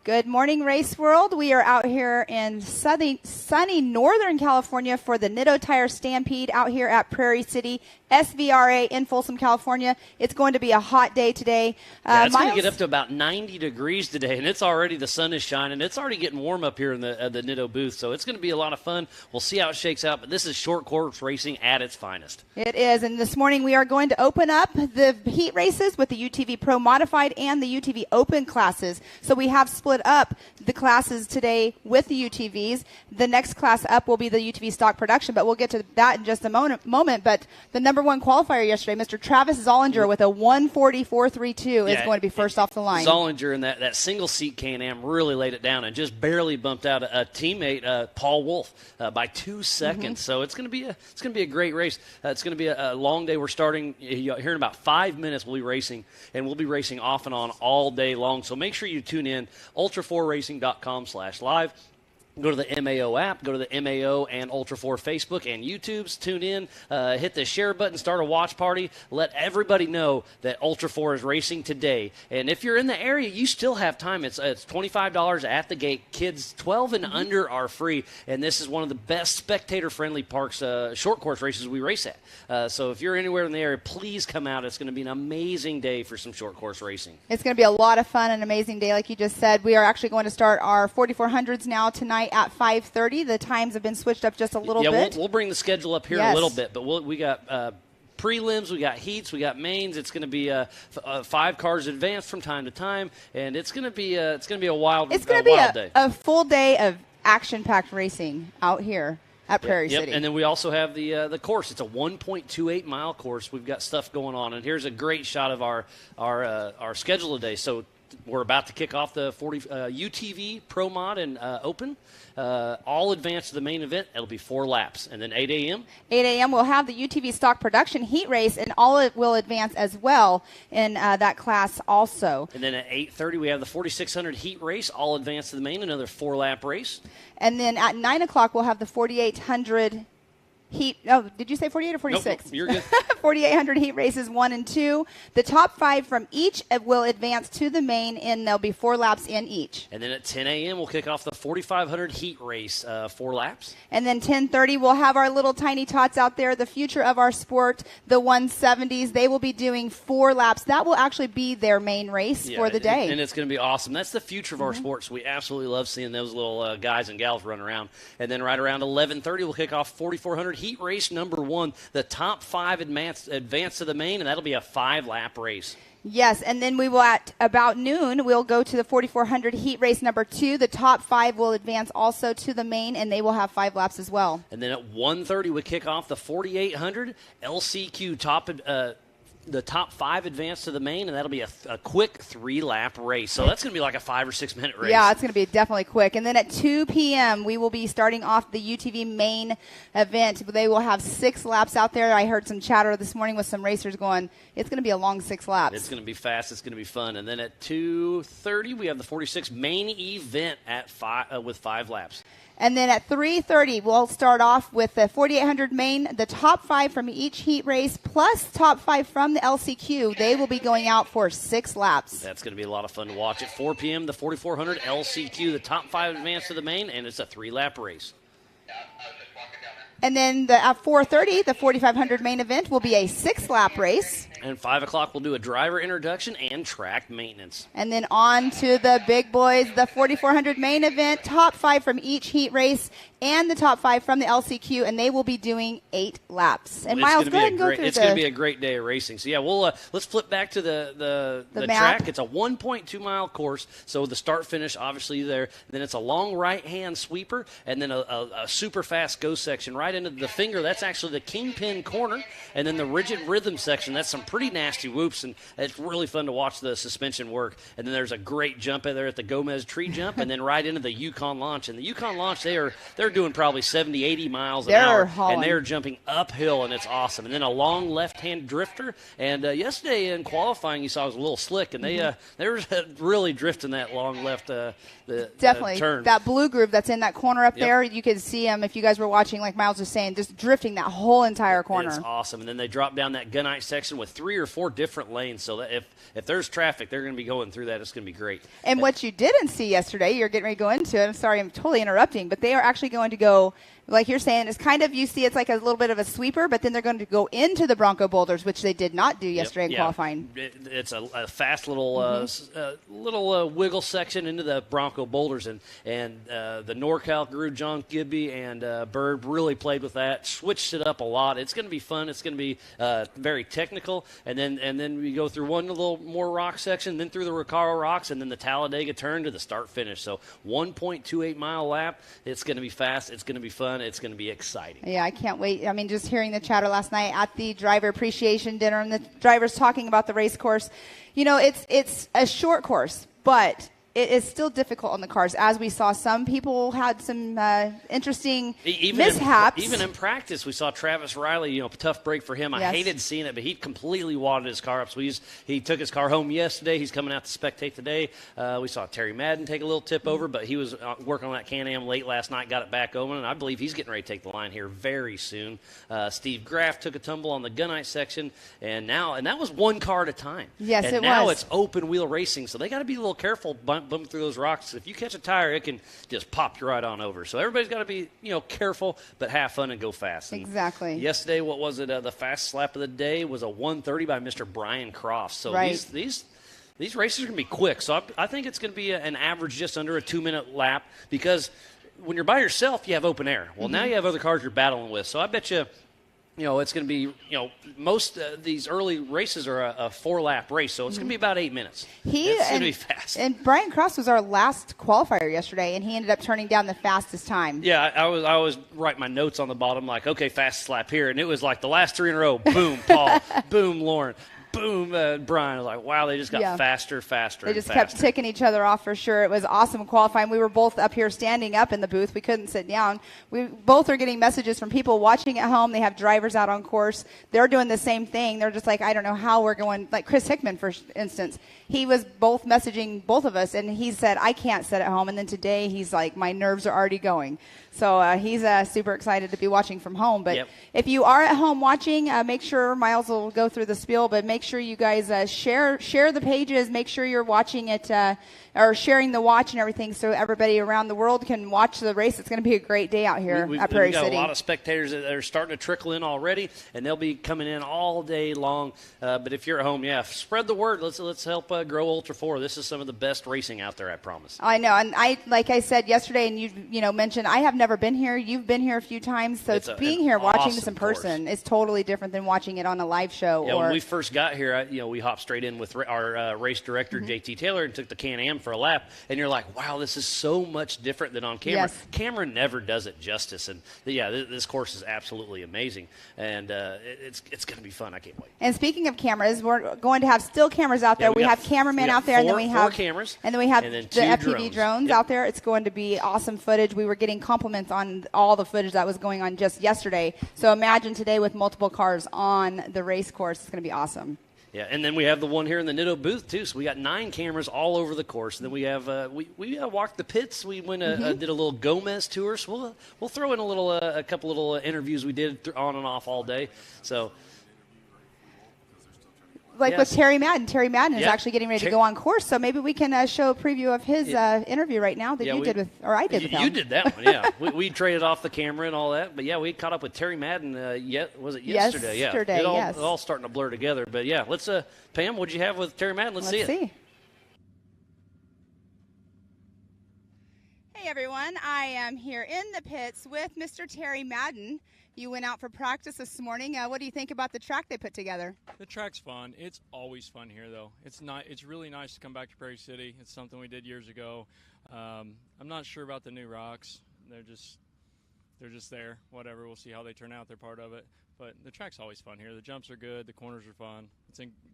Good morning, Race World. We are out here in sunny Northern California for the Nitto Tire Stampede out here at Prairie City SVRA in Folsom, California. It's going to be a hot day today. It's going to get up to about 90 degrees today, and it's already, the sun is shining. It's already getting warm up here in the Nitto booth, so it's going to be a lot of fun. We'll see how it shakes out, but this is short course racing at its finest. It is, and this morning we are going to open up the heat races with the UTV Pro Modified and the UTV Open classes. So we have split up the classes today with the UTVs. The next class up will be the UTV Stock Production, but we'll get to that in just a moment. But the number one qualifier yesterday, Mr. Travis Zollinger with a 1:44.32 is going to be first off the line. Zollinger in that single seat Can-Am really laid it down and just barely bumped out a teammate, Paul Wolf, by 2 seconds. So it's going to be a great race. It's going to be a long day. We're starting here in about 5 minutes. We'll be racing, and we'll be racing off and on all day long. So make sure you tune in, ultra4racing.com/live. Go to the MAO app, go to the MAO and Ultra4 Facebook and YouTubes. Tune in, hit the share button, start a watch party. Let everybody know that Ultra4 is racing today. And if you're in the area, you still have time. It's $25 at the gate. Kids 12 and under are free. And this is one of the best spectator-friendly parks, short course races we race at. So if you're anywhere in the area, please come out. It's going to be an amazing day for some short course racing. It's going to be a lot of fun, an amazing day, like you just said. We are actually going to start our 4400s now tonight at 5:30. The times have been switched up just a little bit. We'll bring the schedule up here in a little bit, but we got prelims, we got heats, we got mains. It's going to be 5 cars advanced from time to time, and it's going to be a wild day. A full day of action-packed racing out here at Prairie City. And then we also have the course. It's a 1.28 mile course. We've got stuff going on, and here's a great shot of our schedule today. So we're about to kick off the UTV Pro Mod and Open. All advanced to the main event. It'll be 4 laps. And then 8 a.m.? 8 a.m. we'll have the UTV Stock Production heat race, and all it will advance as well in that class also. And then at 8:30 we have the 4600 heat race, all advanced to the main, another 4-lap race. And then at 9 o'clock we'll have the 4800 heat. Oh, did you say 48 or 46? Nope, you're good. 4800 heat races 1 and 2. The top 5 from each will advance to the main, and there'll be 4 laps in each. And then at 10 a.m. we'll kick off the 4500 heat race, 4 laps. And then 10:30 we'll have our little tiny tots out there, the future of our sport, the 170s. They will be doing 4 laps. That will actually be their main race for the day. And it's going to be awesome. That's the future of our sport, so we absolutely love seeing those little guys and gals run around. And then right around 11:30 we'll kick off 4400 heat race number 1. The top 5 advance to the main, and that'll be a 5-lap race. Yes, and then we will, at about noon, we'll go to the 4400 heat race number 2. The top 5 will advance also to the main, and they will have 5 laps as well. And then at 1:30 we kick off the 4800 LCQ the top 5 advance to the main, and that'll be a quick 3-lap race. So that's going to be like a 5 or 6 minute race. Yeah, it's going to be definitely quick. And then at 2 p.m., we will be starting off the UTV main event. They will have 6 laps out there. I heard some chatter this morning with some racers going, it's going to be a long 6 laps. It's going to be fast. It's going to be fun. And then at 2:30, we have the 46 main event at with 5 laps. And then at 3:30, we'll start off with the 4800 main, the top 5 from each heat race, plus top 5 from the LCQ. They will be going out for 6 laps. That's going to be a lot of fun to watch. At 4 p.m., the 4400 LCQ, the top 5 advance to the main, and it's a 3-lap race. And then at 4:30, the 4500 main event will be a 6-lap race. And 5 o'clock, we'll do a driver introduction and track maintenance. And then on to the big boys, the 4400 main event, top 5 from each heat race, and the top 5 from the LCQ, and they will be doing 8 laps. And Miles, go ahead and go through It's going to be a great day of racing. So, yeah, we'll let's flip back to the track. It's a 1.2-mile course, so the start-finish, obviously, there. Then it's a long right-hand sweeper, and then a super-fast go section right into the finger. That's actually the kingpin corner. And then the rigid rhythm section, that's some pretty nasty whoops, and it's really fun to watch the suspension work. And then there's a great jump in there at the Gomez tree jump, and then right into the Yukon launch. And the Yukon launch, they're doing probably 70, 80 miles an hour, and they're jumping uphill, and it's awesome. And then a long left-hand drifter. And yesterday in qualifying, you saw it was a little slick, and they were really drifting that long left definitely turn. That blue groove that's in that corner up there, you could see them if you guys were watching, like Miles was saying, just drifting that whole entire corner. It's awesome. And then they drop down that gunite section with 3 or 4 different lanes, so that if there's traffic, they're going to be going through that. It's going to be great. And what you didn't see yesterday, you're getting ready to go into it. I'm sorry, I'm totally interrupting, but they are actually going to go, like you're saying, it's kind of, you see it's like a little bit of a sweeper, but then they're going to go into the Bronco boulders, which they did not do yesterday in qualifying. It's a fast little wiggle section into the Bronco boulders, and the NorCal crew, John Gibby and Bird, really played with that, switched it up a lot. It's going to be fun. It's going to be very technical, and then we go through one little more rock section, then through the Recaro rocks, and then the Talladega turn to the start finish. So 1.28 mile lap. It's going to be fast. It's going to be fun. It's going to be exciting. Yeah, I can't wait. I mean, just hearing the chatter last night at the driver appreciation dinner and the drivers talking about the race course, you know, it's a short course, but it is still difficult on the cars. As we saw, some people had some interesting mishaps. Even in practice, we saw Travis Riley, tough break for him. I hated seeing it, but he completely wadded his car up. So he took his car home yesterday. He's coming out to spectate today. We saw Terry Madden take a little tip over, but he was working on that Can-Am late last night, got it back open, and I believe he's getting ready to take the line here very soon. Steve Graff took a tumble on the gunite section, and that was one car at a time. Yes, and now it's open wheel racing, so they got to be a little careful bumping through those rocks. If you catch a tire, it can just pop you right on over. So everybody's got to be, careful, but have fun and go fast. And exactly. Yesterday, what was it? The fastest lap of the day was a 1:30 by Mr. Brian Croft. So these races are going to be quick. So I think it's going to be an average just under a 2-minute lap, because when you're by yourself, you have open air. Well, now you have other cars you're battling with. So I bet you, it's going to be, most these early races are a 4-lap race, so it's going to be about 8 minutes. It's going to be fast. And Brian Cross was our last qualifier yesterday, and he ended up turning down the fastest time. Yeah, I always write my notes on the bottom, like, okay, fastest lap here, and it was like the last 3 in a row. Boom, Paul. Boom, Lauren. Boom, Brian. I was like, wow, they just got faster. They just kept ticking each other off for sure. It was awesome qualifying. We were both up here standing up in the booth. We couldn't sit down. We both are getting messages from people watching at home. They have drivers out on course. They're doing the same thing. They're just like, I don't know how we're going. Like Chris Hickman, for instance, he was both messaging both of us, and he said, I can't sit at home. And then today he's like, my nerves are already going. So he's super excited to be watching from home. But if you are at home watching, make sure Miles will go through the spiel, but make sure you guys share the pages. Make sure you're watching it or sharing the watch and everything, so everybody around the world can watch the race. It's going to be a great day out here at Prairie City. We've got a lot of spectators that are starting to trickle in already, and they'll be coming in all day long. But if you're at home, spread the word. Let's help grow Ultra4. This is some of the best racing out there, I promise. I know, and like I said yesterday, and you mentioned, I have never been here. You've been here a few times, so being here, watching this in person is totally different than watching it on a live show. Yeah, when we first got here, we hopped straight in with our race director, JT Taylor, and took the Can-Am for a lap, and you're like, wow, this is so much different than on camera. Yes. Camera never does it justice, and this course is absolutely amazing, and it's going to be fun. I can't wait. And speaking of cameras, we're going to have still cameras out there. We have cameramen out there, and then we have 4 cameras, and then we have the FPV drones out there. It's going to be awesome footage. We were getting compliments on all the footage that was going on just yesterday. So imagine today with multiple cars on the race course. It's going to be awesome. Yeah, and then we have the one here in the Nitto booth too. So we got 9 cameras all over the course. And then we have we walked the pits. We went did a little Gomez tour. So we'll throw in a couple little interviews we did on and off all day. So. With Terry Madden. Terry Madden is actually getting ready to go on course, so maybe we can show a preview of his interview right now that I did with him. You did that one, yeah. we traded off the camera and all that, but we caught up with Terry Madden. Was it yesterday? Yesterday, It's all starting to blur together, but let's Pam, what'd you have with Terry Madden? Let's see it. Hey everyone, I am here in the pits with Mr. Terry Madden. You went out for practice this morning. What do you think about the track they put together? The track's fun. It's always fun here, though. It's really nice to come back to Prairie City. It's something we did years ago. I'm not sure about the new rocks. They're just there. Whatever. We'll see how they turn out. They're part of it. But the track's always fun here. The jumps are good. The corners are fun.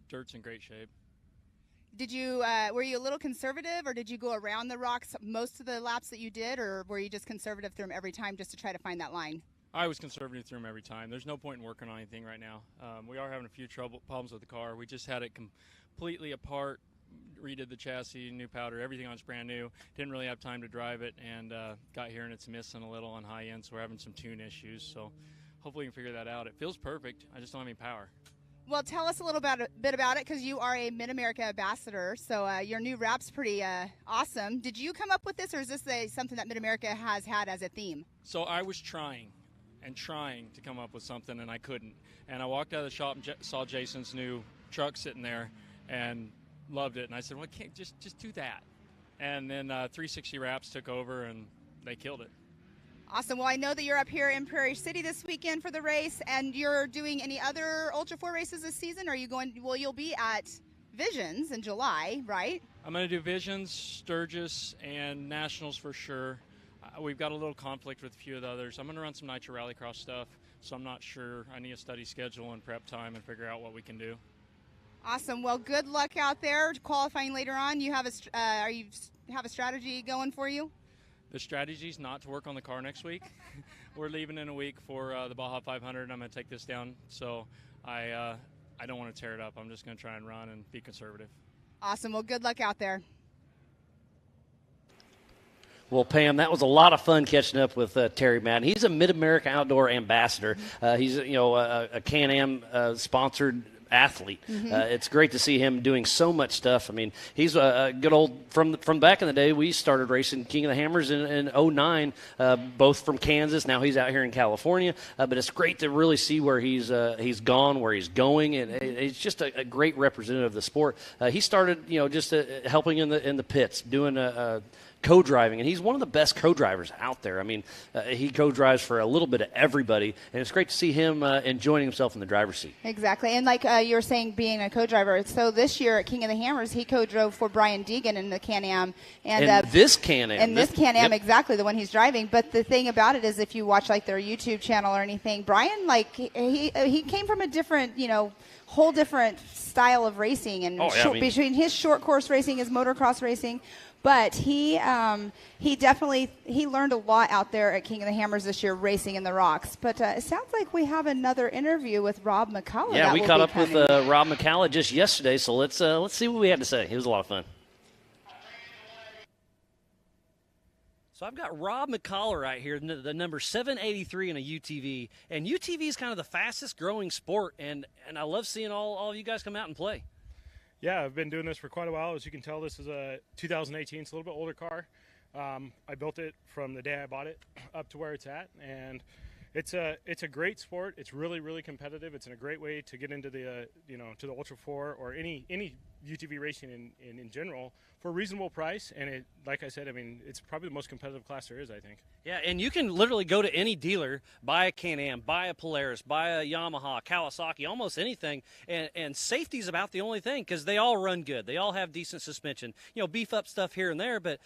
Dirt's in great shape. Did you were you a little conservative, or did you go around the rocks most of the laps that you did, or were you just conservative through them every time just to try to find that line? I was conservative through them every time. There's no point in working on anything right now. We are having a few problems with the car. We just had it completely apart, redid the chassis, new powder, everything on it's brand new. Didn't really have time to drive it, and got here and it's missing a little on high end, so we're having some tune issues. So hopefully we can figure that out. It feels perfect. I just don't have any power. Well, tell us a little bit about it, because you are a Mid-America ambassador, so your new wrap's pretty awesome. Did you come up with this, or is this something that Mid-America has had as a theme? So I was trying to come up with something, and I couldn't. And I walked out of the shop and saw Jason's new truck sitting there and loved it. And I said, well, can't just do that. And then 360 Wraps took over, and they killed it. Awesome. Well, I know that you're up here in Prairie City this weekend for the race, and you're doing any other Ultra4 races this season? Are you going? Well, you'll be at Visions in July, right? I'm going to do Visions, Sturgis, and Nationals for sure. We've got a little conflict with a few of the others. I'm going to run some Nitro Rallycross stuff, so I'm not sure. I need to study schedule and prep time and figure out what we can do. Awesome. Well, good luck out there qualifying later on. You have a strategy going for you? The strategy is not to work on the car next week. We're leaving in a week for the Baja 500. I'm going to take this down, so I don't want to tear it up. I'm just going to try and run and be conservative. Awesome. Well, good luck out there. Well, Pam, that was a lot of fun catching up with Terry Madden. He's a Mid-America Outdoor ambassador. He's a Can-Am sponsored athlete. It's great to see him doing so much stuff. I mean, he's a good old from back in the day. We started racing King of the Hammers in 09, both from Kansas. Now he's out here in California, but it's great to really see where he's gone, where he's going, and he's just a great representative of the sport. He started, just helping in the pits, doing co-driving, and he's one of the best co-drivers out there. I mean, he co-drives for a little bit of everybody, and it's great to see him enjoying himself in the driver's seat. Exactly, and like you were saying, being a co-driver, so this year at King of the Hammers, he co-drove for Brian Deegan in the Can-Am. And this Can-Am. And this Can-Am, yep. Exactly, the one he's driving. But the thing about it is, if you watch like their YouTube channel or anything, Brian, like, he came from a different, whole different style of racing, and between his short course racing, his motocross racing. But he definitely learned a lot out there at King of the Hammers this year, racing in the rocks. But it sounds like we have another interview with Rob McCullough. Yeah, we caught up with Rob McCullough just yesterday, so let's see what we had to say. It was a lot of fun. So I've got Rob McCullough right here, the number 783 in a UTV, and UTV is kind of the fastest growing sport, and I love seeing all of you guys come out and play. Yeah, I've been doing this for quite a while. As you can tell, this is a 2018. It's a little bit older car. I built it from the day I bought it up to where it's at, and it's a great sport. It's really, really competitive. It's a great way to get into the to the Ultra 4 or any UTV racing in general for a reasonable price. And it, like I said, I mean, it's probably the most competitive class there is, I think. Yeah, and you can literally go to any dealer, buy a Can-Am, buy a Polaris, buy a Yamaha, Kawasaki, almost anything, and safety's about the only thing, because they all run good. They all have decent suspension. Beef up stuff here and there, but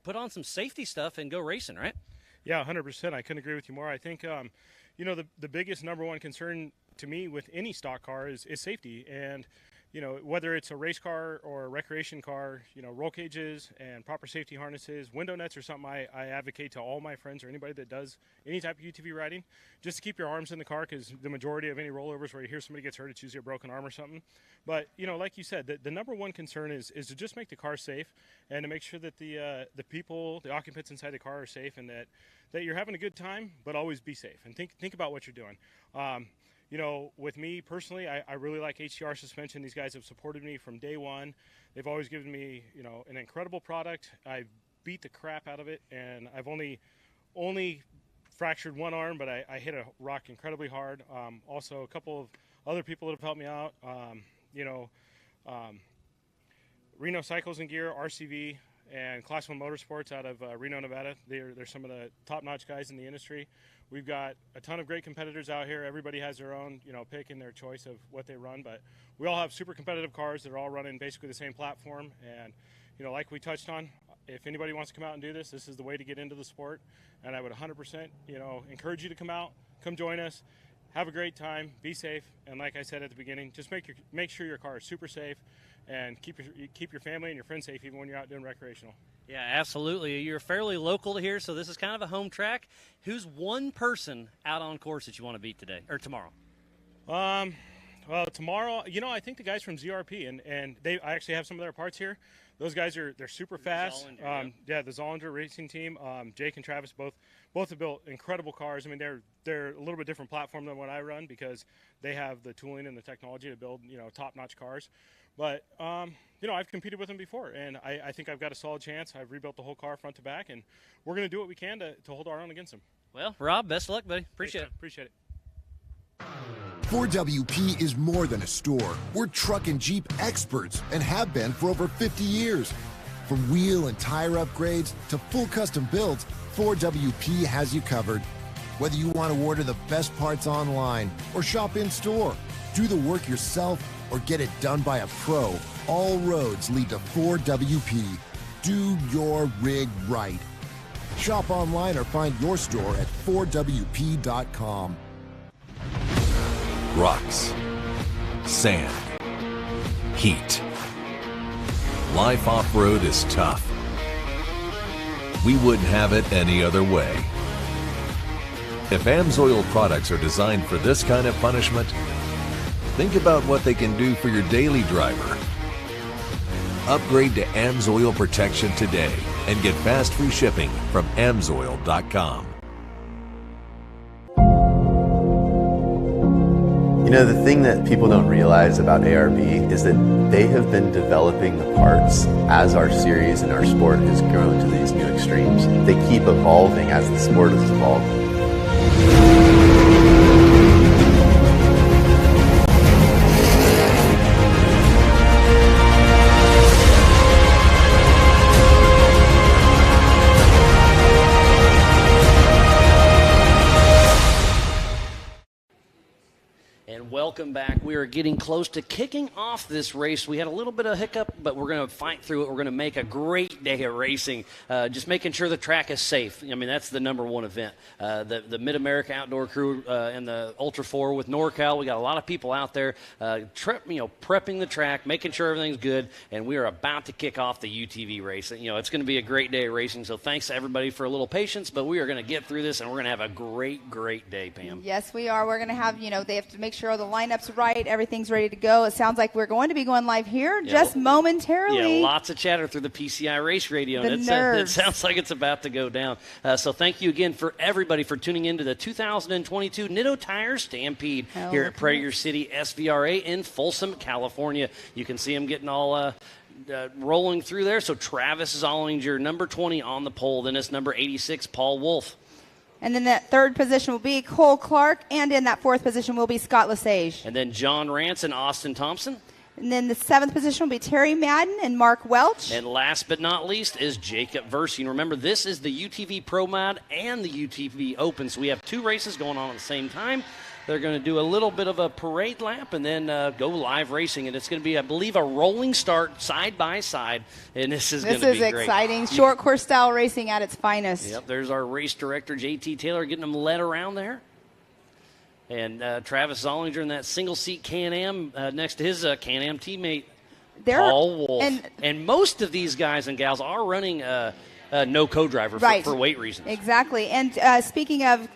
put on some safety stuff and go racing, right? Yeah, 100%. I couldn't agree with you more. I think, the biggest number one concern to me with any stock car is safety. And, whether it's a race car or a recreation car, roll cages and proper safety harnesses, window nets are something I advocate to all my friends or anybody that does any type of UTV riding, just to keep your arms in the car, because the majority of any rollovers where you hear somebody gets hurt, it's usually a broken arm or something. But, like you said, the number one concern is to just make the car safe and to make sure that the people, the occupants inside the car are safe, and that you're having a good time, but always be safe and think about what you're doing. With me personally, I really like HDR suspension. These guys have supported me from day one. They've always given me, an incredible product. I've beat the crap out of it, and I've only fractured one arm, but I hit a rock incredibly hard. Also, a couple of other people that have helped me out. Reno Cycles and Gear, RCV, and Class 1 Motorsports out of Reno, Nevada. They're some of the top-notch guys in the industry. We've got a ton of great competitors out here. Everybody has their own, pick and their choice of what they run, but we all have super competitive cars that are all running basically the same platform. And, like we touched on, if anybody wants to come out and do this, this is the way to get into the sport. And I would 100%, encourage you to come out, come join us, have a great time, be safe. And like I said at the beginning, just make sure your car is super safe, and keep your family and your friends safe even when you're out doing recreational. Yeah, absolutely. You're fairly local to here, so this is kind of a home track. Who's one person out on course that you want to beat today or tomorrow? Well, tomorrow, I think the guys from ZRP, and I actually have some of their parts here. Those guys they're super fast. The Zollinger racing team. Jake and Travis both have built incredible cars. I mean, they're a little bit different platform than what I run because they have the tooling and the technology to build top-notch cars. But I've competed with them before, and I think I've got a solid chance. I've rebuilt the whole car front to back, and we're going to do what we can to hold our own against them. Well, Rob, best of luck, buddy. Appreciate it. 4WP is more than a store. We're truck and Jeep experts and have been for over 50 years. From wheel and tire upgrades to full custom builds, 4WP has you covered. Whether you want to order the best parts online or shop in store, do the work yourself, or get it done by a pro, all roads lead to 4WP. Do your rig right. Shop online or find your store at 4WP.com. Rocks, sand, heat. Life off-road is tough. We wouldn't have it any other way. If AMSOIL products are designed for this kind of punishment, think about what they can do for your daily driver. Upgrade to AMSOIL protection today and get fast free shipping from AMSOIL.com. The thing that people don't realize about ARB is that they have been developing the parts as our series and our sport has grown to these new extremes. They keep evolving as the sport has evolved. Welcome back. We are getting close to kicking off this race. We had a little bit of hiccup, but we're going to fight through it. We're going to make a great day of racing. Just making sure the track is safe. I mean, that's the number one event. The Mid-America Outdoor Crew and the Ultra4 with NorCal. We got a lot of people out there prepping the track, making sure everything's good, and we are about to kick off the UTV race. It's going to be a great day of racing, so thanks to everybody for a little patience, but we are going to get through this, and we're going to have a great, great day, Pam. Yes, we are. We're going to have, they have to make sure the lineup's right, everything's ready to go. It sounds like we're going to be going live here just momentarily. Yeah, lots of chatter through the PCI race radio. It sounds like it's about to go down. So thank you again for everybody for tuning into the 2022 Nitto Tire Stampede here at Prairie City SVRA in Folsom, California. You can see them getting all rolling through there. So Travis Zollinger, number 20 on the pole. Then it's number 86, Paul Wolf. And then that third position will be Cole Clark, and in that fourth position will be Scott Lesage. And then John Rance and Austin Thompson. And then the seventh position will be Terry Madden and Mark Welch. And last but not least is Jacob Versing. Remember, this is the UTV Pro Mod and the UTV Open, so we have two races going on at the same time. They're going to do a little bit of a parade lap and then go live racing. And it's going to be, I believe, a rolling start side by side. And this is going to be great. This is exciting. Short course style racing at its finest. Yep, there's our race director, JT Taylor, getting them led around there. And Travis Zollinger in that single seat Can-Am next to his Can-Am teammate, Paul Wolf. And most of these guys and gals are running no co-driver for weight reasons. Exactly. And speaking of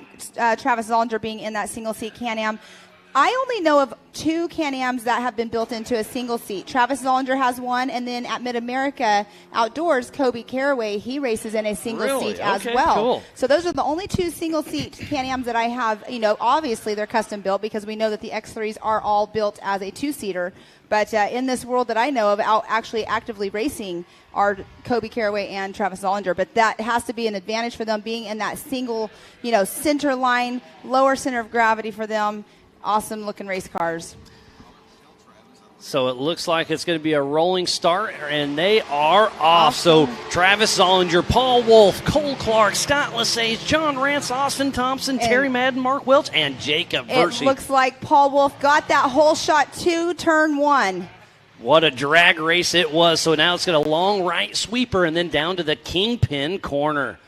Travis Zollinger being in that single seat Can-Am, I only know of two Can-Ams that have been built into a single seat. Travis Zollinger has one, and then at Mid-America Outdoors, Kobe Caraway, he races in a single seat as well. Cool. So those are the only two single seat Can-Ams that I have. Obviously they're custom built because we know that the X3s are all built as a two-seater. But in this world that I know of, actually actively racing are Kobe Caraway and Travis Zollinger. But that has to be an advantage for them being in that single, center line, lower center of gravity for them. Awesome looking race cars. So it looks like it's going to be a rolling start, and they are off. So Travis Zollinger, Paul Wolf, Cole Clark, Scott Lesage, John Rance, Austin Thompson, Terry Madden, Mark Welch, and Jacob Versing. It looks like Paul Wolf got that whole shot to turn one. What a drag race it was. So now it's got a long right sweeper and then down to the kingpin corner.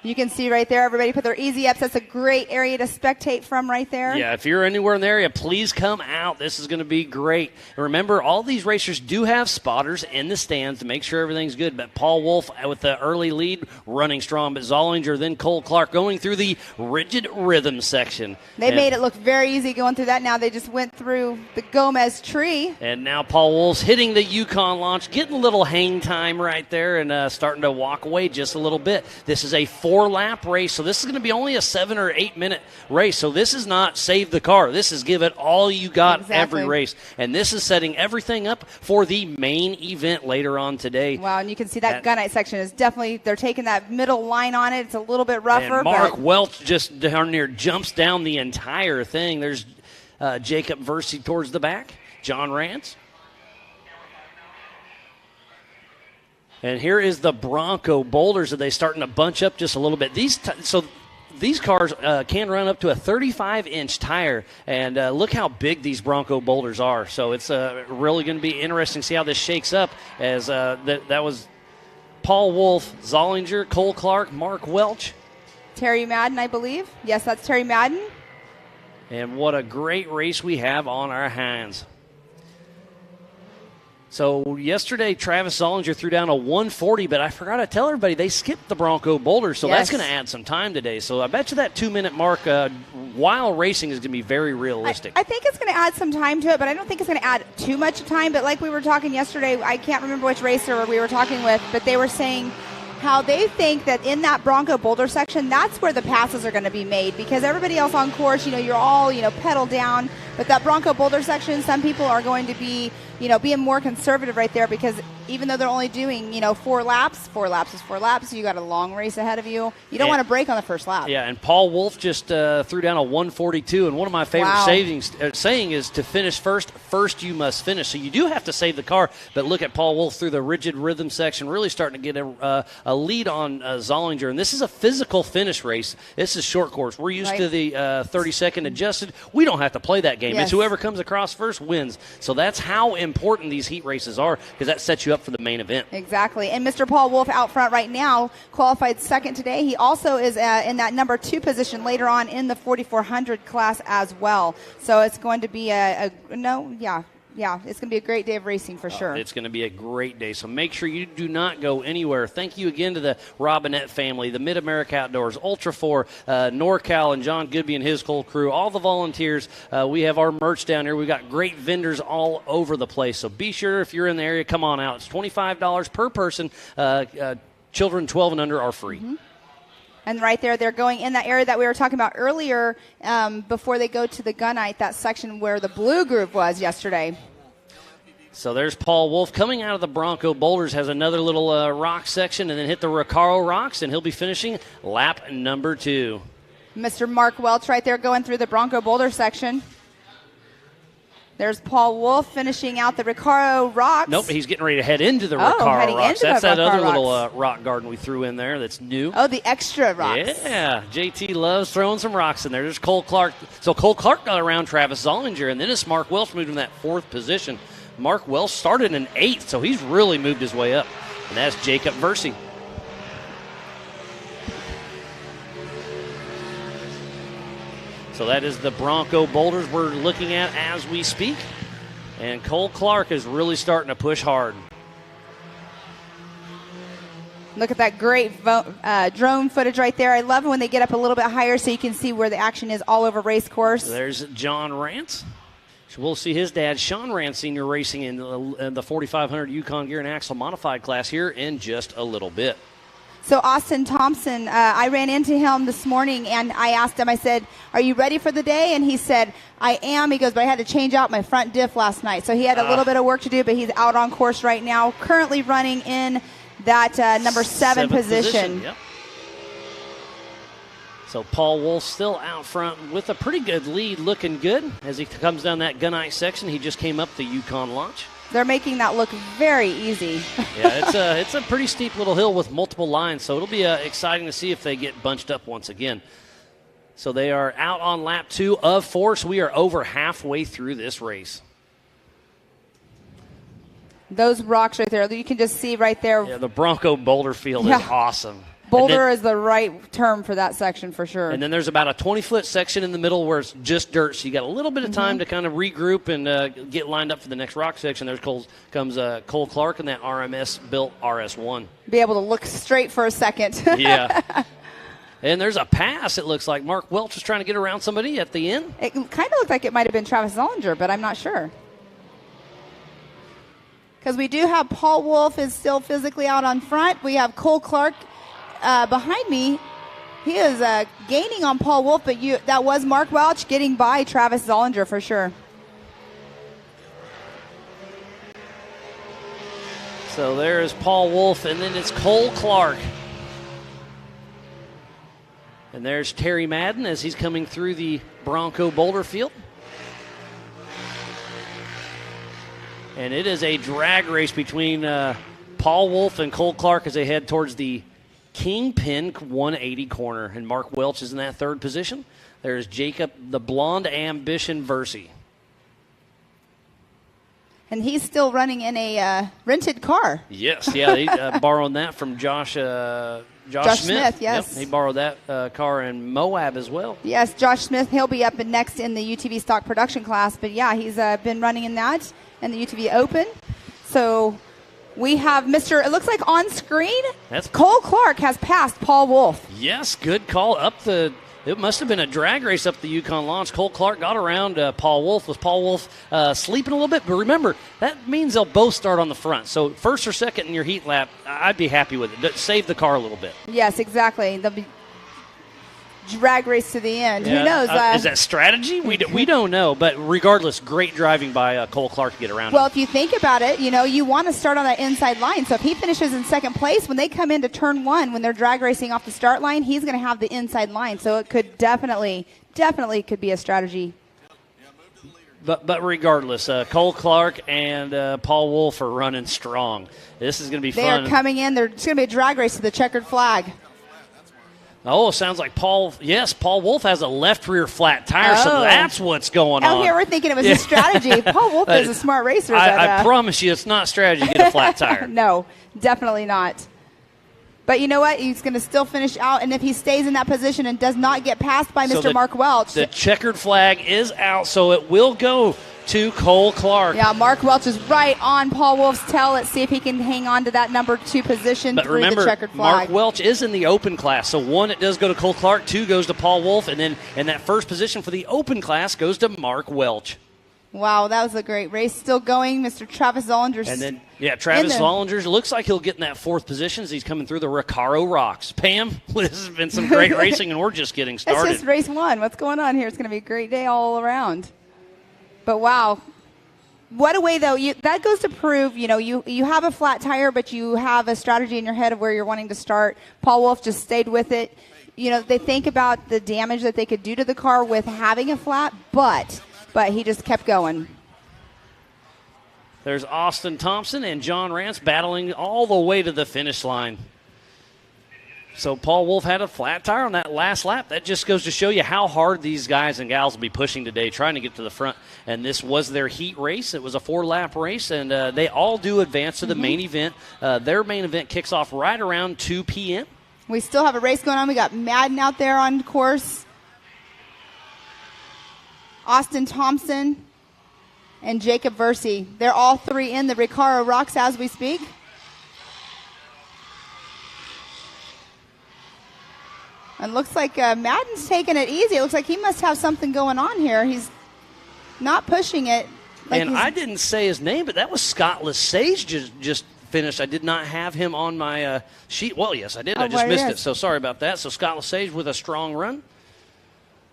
You can see right there, everybody put their easy ups. That's a great area to spectate from right there. Yeah, if you're anywhere in the area, please come out. This is going to be great. And remember, all these racers do have spotters in the stands to make sure everything's good. But Paul Wolf with the early lead, running strong. But Zollinger, then Cole Clark going through the rigid rhythm section. They made it look very easy going through that. Now they just went through the Gomez tree. And now Paul Wolf's hitting the Yukon launch, getting a little hang time right there and starting to walk away just a little bit. This is a 4-lap race, so this is going to be only a 7 or 8 minute race. So this is not save the car. This is give it all you got every race. And this is setting everything up for the main event later on today. Wow, and you can see that gunite section is definitely, they're taking that middle line on it. It's a little bit rougher. And Mark Welch just down near jumps down the entire thing. There's Jacob Versey towards the back. John Rance. And here is the Bronco Boulders. Are they starting to bunch up just a little bit? These cars can run up to a 35-inch tire, and look how big these Bronco Boulders are. So it's really going to be interesting to see how this shakes up. As that was Paul Wolf, Zollinger, Cole Clark, Mark Welch. Terry Madden, I believe. Yes, that's Terry Madden. And what a great race we have on our hands. So yesterday, Travis Zollinger threw down a 140, but I forgot to tell everybody they skipped the Bronco Boulder, so that's going to add some time today. So I bet you that 2-minute mark while racing is going to be very realistic. I think it's going to add some time to it, but I don't think it's going to add too much time. But like we were talking yesterday, I can't remember which racer we were talking with, but they were saying how they think that in that Bronco Boulder section, that's where the passes are going to be made, because everybody else on course, you're all, pedal down. But that Bronco Boulder section, some people are going to be, being more conservative right there, because even though they're only doing, 4 laps is 4 laps, so you got a long race ahead of you. You don't want to break on the first lap. Yeah, and Paul Wolf just threw down a 142, and one of my favorite saying is to finish first you must finish. So you do have to save the car, but look at Paul Wolf through the rigid rhythm section, really starting to get a lead on Zollinger, and this is a physical finish race. This is short course. We're used to the 30-second adjusted. We don't have to play that game. It's whoever comes across first wins. So that's how important these heat races are, because that sets you up for the main event. Exactly. And Mr. Paul Wolf out front right now, qualified second today. He also is in that number 2 position later on in the 4,400 class as well. So it's going to be it's going to be a great day of racing for sure. It's going to be a great day, so make sure you do not go anywhere. Thank you again to the Robinette family, the Mid-America Outdoors, Ultra4, NorCal, and John Goodby and his whole crew, all the volunteers. We have our merch down here. We've got great vendors all over the place, so be sure if you're in the area, come on out. It's $25 per person. Children 12 and under are free. Mm-hmm. And right there, they're going in that area that we were talking about earlier before they go to the gunite, that section where the blue group was yesterday. So there's Paul Wolf coming out of the Bronco Boulders, has another little rock section, and then hit the Recaro rocks, and he'll be finishing lap number 2. Mr. Mark Welch right there going through the Bronco Boulder section. There's Paul Wolf finishing out the Recaro rocks. Nope, he's getting ready to head into the Recaro rocks. That's that other little rock garden we threw in there that's new. Oh, the extra rocks. Yeah, JT loves throwing some rocks in there. There's Cole Clark. So Cole Clark got around Travis Zollinger, and then it's Mark Welch moved in that 4th position. Mark Welch started in 8th, so he's really moved his way up. And that's Jacob Versey. So that is the Bronco Boulders we're looking at as we speak. And Cole Clark is really starting to push hard. Look at that great drone footage right there. I love it when they get up a little bit higher so you can see where the action is all over race course. There's John Rance. So we'll see his dad, Sean Rance Sr., racing in the 4,500 Yukon Gear and Axle Modified class here in just a little bit. So Austin Thompson, I ran into him this morning, and I asked him, I said, are you ready for the day? And he said, I am. He goes, but I had to change out my front diff last night. So he had a little bit of work to do, but he's out on course right now, currently running in that number 7 position. Yep. So Paul Wolf still out front with a pretty good lead, looking good. As he comes down that gunite section, he just came up the Yukon launch. They're making that look very easy. Yeah, it's a pretty steep little hill with multiple lines, so it'll be exciting to see if they get bunched up once again. So they are out on lap 2 of 4, so we are over halfway through this race. Those rocks right there, you can just see right there. Yeah, the Bronco Boulder field is awesome. Boulder is the right term for that section for sure. And then there's about a 20-foot section in the middle where it's just dirt, so you got a little bit of time to kind of regroup and get lined up for the next rock section. There comes Cole Clark in that RMS-built RS1. Be able to look straight for a second. Yeah. And there's a pass, it looks like. Mark Welch was trying to get around somebody at the end. It kind of looked like it might have been Travis Zollinger, but I'm not sure. Because we do have Paul Wolf is still physically out on front. We have Cole Clark behind me. He is gaining on Paul Wolf, but that was Mark Welch getting by Travis Zollinger for sure. So there is Paul Wolf, and then it's Cole Clark. And there's Terry Madden as he's coming through the Bronco Boulder field. And it is a drag race between Paul Wolf and Cole Clark as they head towards the Kingpin 180 corner. And Mark Welch is in that third position. There's Jacob, the Blonde Ambition Versey. And he's still running in a rented car. Yes, yeah, they borrowed that from Josh Smith, yes. Yep, he borrowed that car in Moab as well. Yes, Josh Smith, he'll be up next in the UTV stock production class. But, yeah, he's been running in that and the UTV Open. So we have it looks like on screen, Cole Clark has passed Paul Wolf. Yes, good call. It must have been a drag race up the Yukon launch. Cole Clark got around Paul Wolf. Was Paul Wolf sleeping a little bit? But remember, that means they'll both start on the front. So first or second in your heat lap, I'd be happy with it. Save the car a little bit. Yes, exactly. They'll be drag race to the end. Yeah. Who knows? Is that strategy? We don't know. But regardless, great driving by Cole Clark to get around Well, him. if you think about it, you want to start on that inside line. So if he finishes in second place, when they come into turn one, when they're drag racing off the start line, he's going to have the inside line. So it could definitely could be a strategy. But regardless, Cole Clark and Paul Wolf are running strong. This is going to be fun. They are coming in. It's going to be a drag race to the checkered flag. Oh, sounds like Paul Wolf has a left rear flat tire, so that's what's going on. Out here, we're thinking it was a strategy. Paul Wolf is a smart racer. I promise you it's not strategy to get a flat tire. No, definitely not. But you know what? He's going to still finish out, and if he stays in that position and does not get passed by Mr. Mark Welch. The checkered flag is out, so it will go to Cole Clark. Yeah, Mark Welch is right on Paul Wolf's tail. Let's see if he can hang on to that number 2 position but through remember, the checkered flag. Mark Welch is in the open class. So 1, it does go to Cole Clark. 2 goes to Paul Wolf. And then in that first position for the open class goes to Mark Welch. Wow, that was a great race. Still going, Mr. Travis Zollinger. And then, Travis Zollinger looks like he'll get in that 4th position as he's coming through the Recaro Rocks. Pam, this has been some great racing, and we're just getting started. It's just race 1. What's going on here? It's going to be a great day all around. But, wow. What a way, though. That goes to prove, you have a flat tire, but you have a strategy in your head of where you're wanting to start. Paul Wolf just stayed with it. They think about the damage that they could do to the car with having a flat, but he just kept going. There's Austin Thompson and John Rance battling all the way to the finish line. So Paul Wolf had a flat tire on that last lap. That just goes to show you how hard these guys and gals will be pushing today, trying to get to the front. And this was their heat race. It was a 4-lap race, and they all do advance to the main event. Their main event kicks off right around 2 p.m. We still have a race going on. We got Madden out there on course. Austin Thompson and Jacob Versey. They're all 3 in the Recaro Rocks as we speak. And looks like Madden's taking it easy. It looks like he must have something going on here. He's not pushing it. And I didn't say his name, but that was Scott Lesage just finished. I did not have him on my sheet. Well, yes, I did. I just missed it. So sorry about that. So Scott Lesage with a strong run.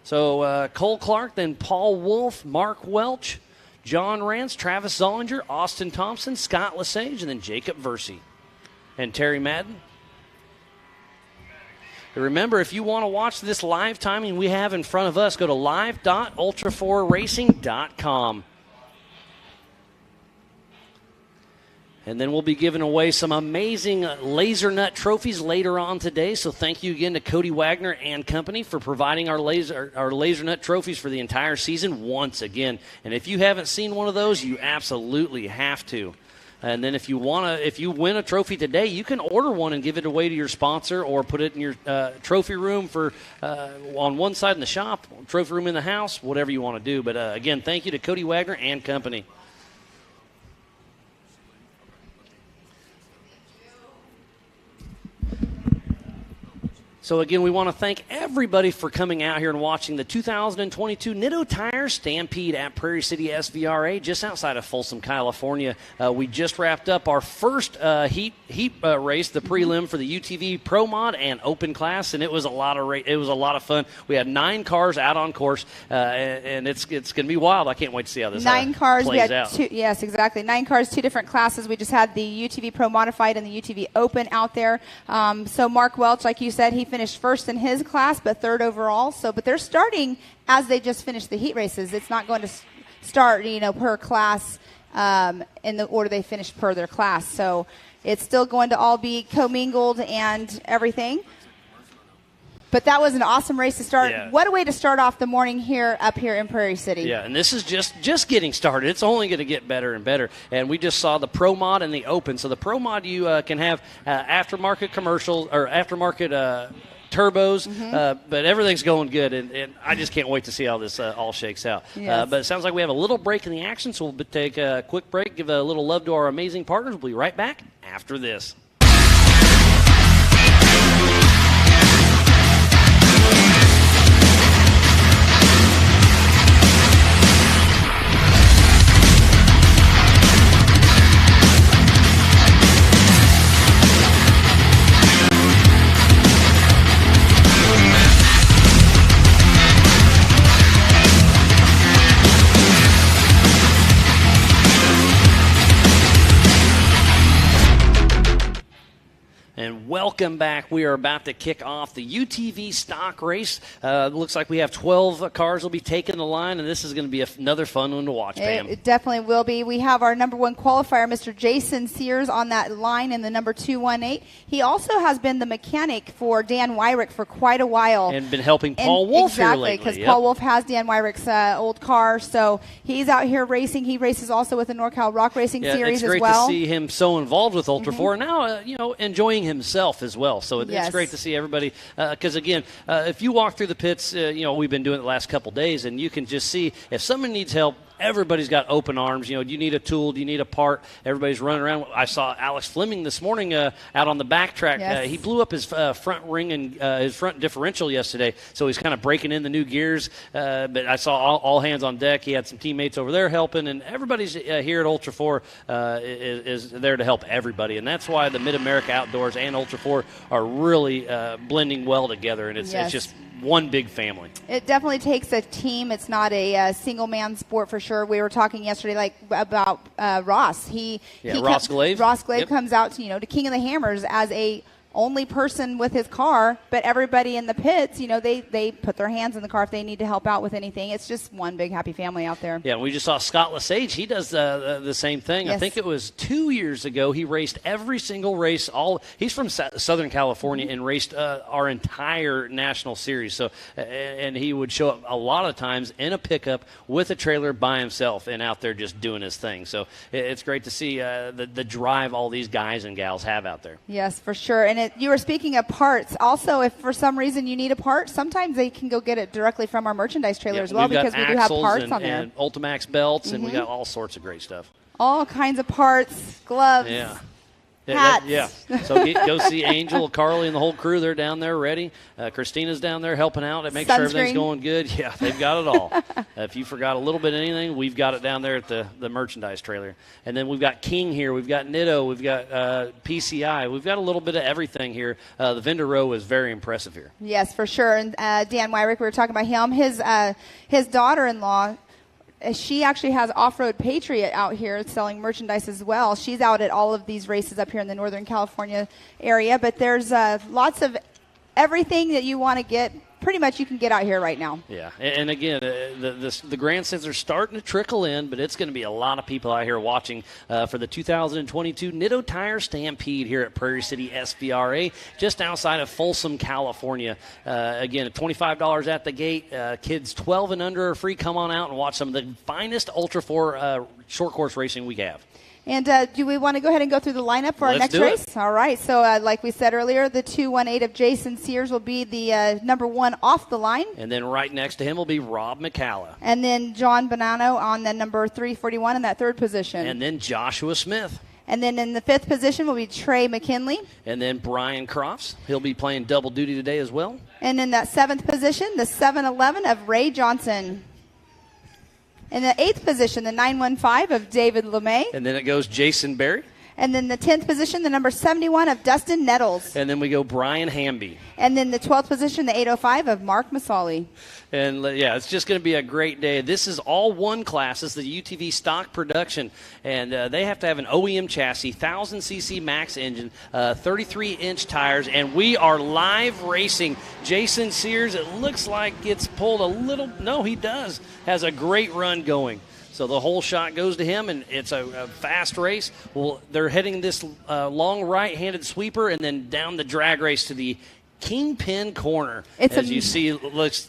So Cole Clark, then Paul Wolf, Mark Welch, John Rance, Travis Zollinger, Austin Thompson, Scott Lesage, and then Jacob Versey. And Terry Madden. Remember, if you want to watch this live timing we have in front of us, go to live.ultra4racing.com. And then we'll be giving away some amazing laser nut trophies later on today. So thank you again to Cody Wagner and company for providing our laser nut trophies for the entire season once again. And if you haven't seen one of those, you absolutely have to. And then if you win a trophy today, you can order one and give it away to your sponsor, or put it in your trophy room for on one side in the shop, trophy room in the house, whatever you want to do. But again, thank you to Cody Wagner and company. So, again, we want to thank everybody for coming out here and watching the 2022 Nitto Tire Stampede at Prairie City SVRA, just outside of Folsom, California. We just wrapped up our first heat race, the prelim for the UTV Pro Mod and Open Class, and it was a lot of fun. We had 9 cars out on course, and it's going to be wild. I can't wait to see how this 9 cars. plays We had out. 2, yes, exactly. 9 cars, 2 different classes. We just had the UTV Pro Modified and the UTV Open out there. So Mark Welch, like you said, he finished first in his class, but 3rd overall. But they're starting as they just finished the heat races. It's not going to start, per class in the order they finished per their class. So it's still going to all be commingled and everything. But that was an awesome race to start. Yeah. What a way to start off the morning up here in Prairie City. Yeah, and this is just getting started. It's only going to get better and better. And we just saw the Pro Mod and the Open. So the Pro Mod, you can have aftermarket commercials or aftermarket turbos, but everything's going good, and I just can't wait to see how this all shakes out. Yes. But it sounds like we have a little break in the action, so we'll take a quick break, give a little love to our amazing partners. We'll be right back after this. And welcome back. We are about to kick off the UTV stock race. Looks like we have 12 cars will be taking the line, and this is going to be another fun one to watch, Pam. It definitely will be. We have our number 1 qualifier, Mr. Jason Sears, on that line in the number 218. He also has been the mechanic for Dan Wyrick for quite a while. And been helping Paul Wolf here lately. Exactly, because Paul Wolf has Dan Wyrick's old car, so he's out here racing. He races also with the NorCal Rock Racing Series as well. It's great to see him so involved with Ultra4, and now, enjoying himself as well. So it's great to see everybody, because again, if you walk through the pits, we've been doing it the last couple days, and you can just see if someone needs help. Everybody's got open arms. Do you need a tool? Do you need a part? Everybody's running around. I saw Alex Fleming this morning out on the backtrack. Yes. He blew up his front ring and his front differential yesterday, so he's kind of breaking in the new gears. But I saw all hands on deck. He had some teammates over there helping, and everybody's here at Ultra4 is there to help everybody. And that's why the Mid-America Outdoors and Ultra4 are really blending well together, and it's just one big family. It definitely takes a team. It's not a single-man sport for sure. We were talking yesterday about Ross. Ross Glaive. Ross Glaive comes out to King of the Hammers as a only person with his car, but everybody in the pits, they put their hands in the car if they need to help out with anything. It's just one big happy family out there. Yeah, we just saw Scott Lesage. He does the same thing. Yes. I think it was 2 years ago. He raced every single race. He's from Southern California and raced our entire national series. So, and he would show up a lot of times in a pickup with a trailer by himself and out there just doing his thing. So it's great to see the drive all these guys and gals have out there. Yes, for sure. And you were speaking of parts. Also, if for some reason you need a part, sometimes they can go get it directly from our merchandise trailer as well, because we do have parts on there. And Ultimax belts, and we got all sorts of great stuff. All kinds of parts, gloves. Yeah. Hats. So go see Angel, Carly, and the whole crew. They're down there ready. Christina's down there helping out and make sure everything's going good. Yeah, they've got it all. If you forgot a little bit of anything, we've got it down there at the merchandise trailer. And then we've got King here. We've got Nitto. We've got PCI. We've got a little bit of everything here. The vendor row is very impressive here. Yes, for sure. And Dan Wyrick, we were talking about him. His daughter-in-law, she actually has Off-Road Patriot out here selling merchandise as well. She's out at all of these races up here in the Northern California area. But there's lots of everything that you want to get. Pretty much you can get out here right now. Yeah, and again, the grandstands are starting to trickle in, but it's going to be a lot of people out here watching for the 2022 Nitto Tire Stampede here at Prairie City SVRA, just outside of Folsom, California. Again, $25 at the gate. Kids 12 and under are free. Come on out and watch some of the finest Ultra4 short course racing we have. And do we want to go ahead and go through the lineup for our next race? All right. So like we said earlier, the 218 of Jason Sears will be the number 1 off the line. And then right next to him will be Rob McCalla. And then John Bonanno on the number 341 in that 3rd position. And then Joshua Smith. And then in the 5th position will be Trey McKinley. And then Brian Crofts. He'll be playing double duty today as well. And in that 7th position, the 711 of Ray Johnson. In the 8th position, the 915 of David LeMay. And then it goes Jason Berry. And then the 10th position, the number 71 of Dustin Nettles. And then we go Brian Hamby. And then the 12th position, the 805 of Mark Masali. And, yeah, it's just going to be a great day. This is all one class. It's the UTV stock production. And they have to have an OEM chassis, 1,000cc max engine, 33-inch tires. And we are live racing. Jason Sears, it looks like gets pulled a little. No, he does. Has a great run going. So the whole shot goes to him, and it's a fast race. Well, they're heading this long right-handed sweeper and then down the drag race to the Kingpin Corner. As you see,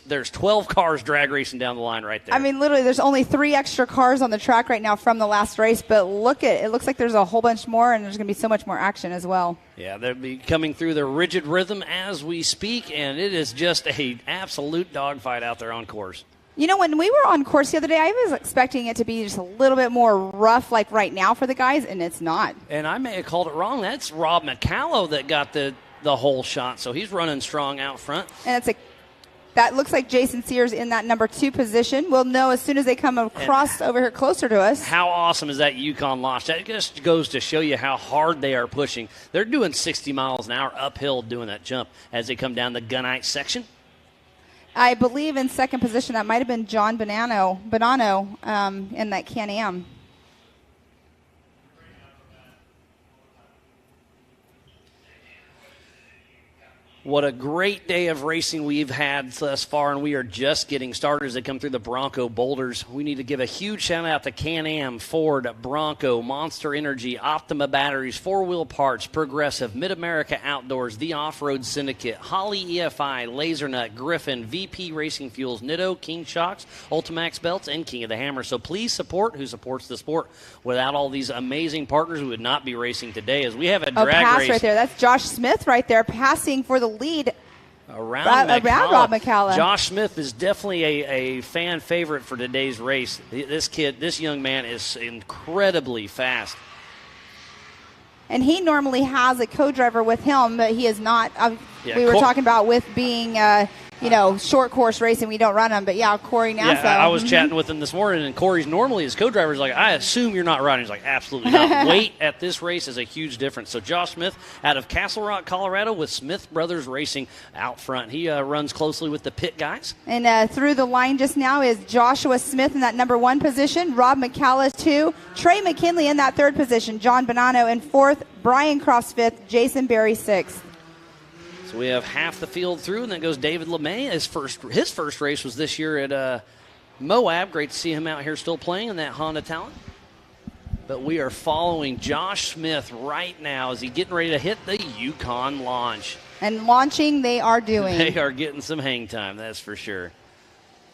there's 12 cars drag racing down the line right there. I mean, literally, there's only 3 extra cars on the track right now from the last race, but it looks like there's a whole bunch more, and there's going to be so much more action as well. Yeah, they'll be coming through their rigid rhythm as we speak, and it is just an absolute dogfight out there on course. You know, when we were on course the other day, I was expecting it to be just a little bit more rough like right now for the guys, and it's not. And I may have called it wrong. That's Rob McCalla that got the whole shot, so he's running strong out front. And that looks like Jason Sears in that number 2 position. We'll know as soon as they come across over here closer to us. How awesome is that Yukon launch? That just goes to show you how hard they are pushing. They're doing 60 miles an hour uphill doing that jump as they come down the gunite section. I believe in 2nd position, that might have been John Bonanno in that Can-Am. What a great day of racing we've had thus far, and we are just getting started as they come through the Bronco boulders. We need to give a huge shout-out to Can-Am, Ford, Bronco, Monster Energy, Optima Batteries, 4-Wheel Parts, Progressive, Mid-America Outdoors, The Off-Road Syndicate, Holly EFI, Lasernut, Griffin, VP Racing Fuels, Nitto, King Shocks, Ultimax Belts, and King of the Hammer. So please support who supports the sport. Without all these amazing partners, we would not be racing today, as we have a drag race. Right there. That's Josh Smith right there passing for the lead around Rob McCalla. Josh Smith is definitely a fan favorite for today's race. This young man is incredibly fast. And he normally has a co-driver with him, but he is not. We were talking about with being short course racing, we don't run them. But, Corey Nassau. Yeah, I was chatting with him this morning, and Corey's normally his co-driver is like, I assume you're not riding. He's like, absolutely not. Weight at this race is a huge difference. So Josh Smith out of Castle Rock, Colorado, with Smith Brothers Racing out front. He runs closely with the pit guys. And through the line just now is Joshua Smith in that number 1 position, Rob McCalla 2, Trey McKinley in that 3rd position, John Bonanno in 4th, Brian Cross 5th, Jason Berry 6th. So we have half the field through, and then goes David LeMay. His first race was this year at Moab. Great to see him out here still playing in that Honda Talent. But we are following Josh Smith right now as he's getting ready to hit the Yukon launch. And launching they are doing. They are getting some hang time, that's for sure.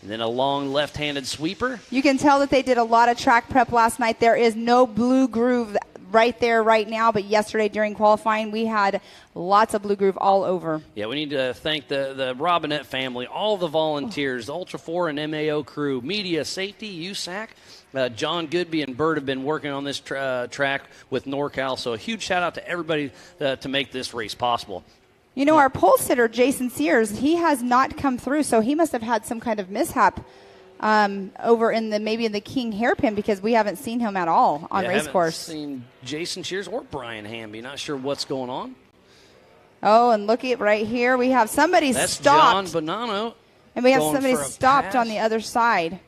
And then a long left-handed sweeper. You can tell that they did a lot of track prep last night. There is no blue groove right there right now, but yesterday during qualifying we had lots of blue groove all over. Yeah, we need to thank the Robinette family, all the volunteers, the Ultra4 and MAO crew, media, safety, USAC. John Goodby and Bird have been working on this track with NorCal, so a huge shout out to everybody to make this race possible. You know, our pole sitter, Jason Sears, he has not come through, so he must have had some kind of mishap over in the King hairpin, because we haven't seen him at all on race course. Haven't seen Jason Sears or Brian Hamby. Not sure what's going on. Oh, and look at right here. We have somebody stopped. That's John Bonanno. And we have somebody stopped on the other side,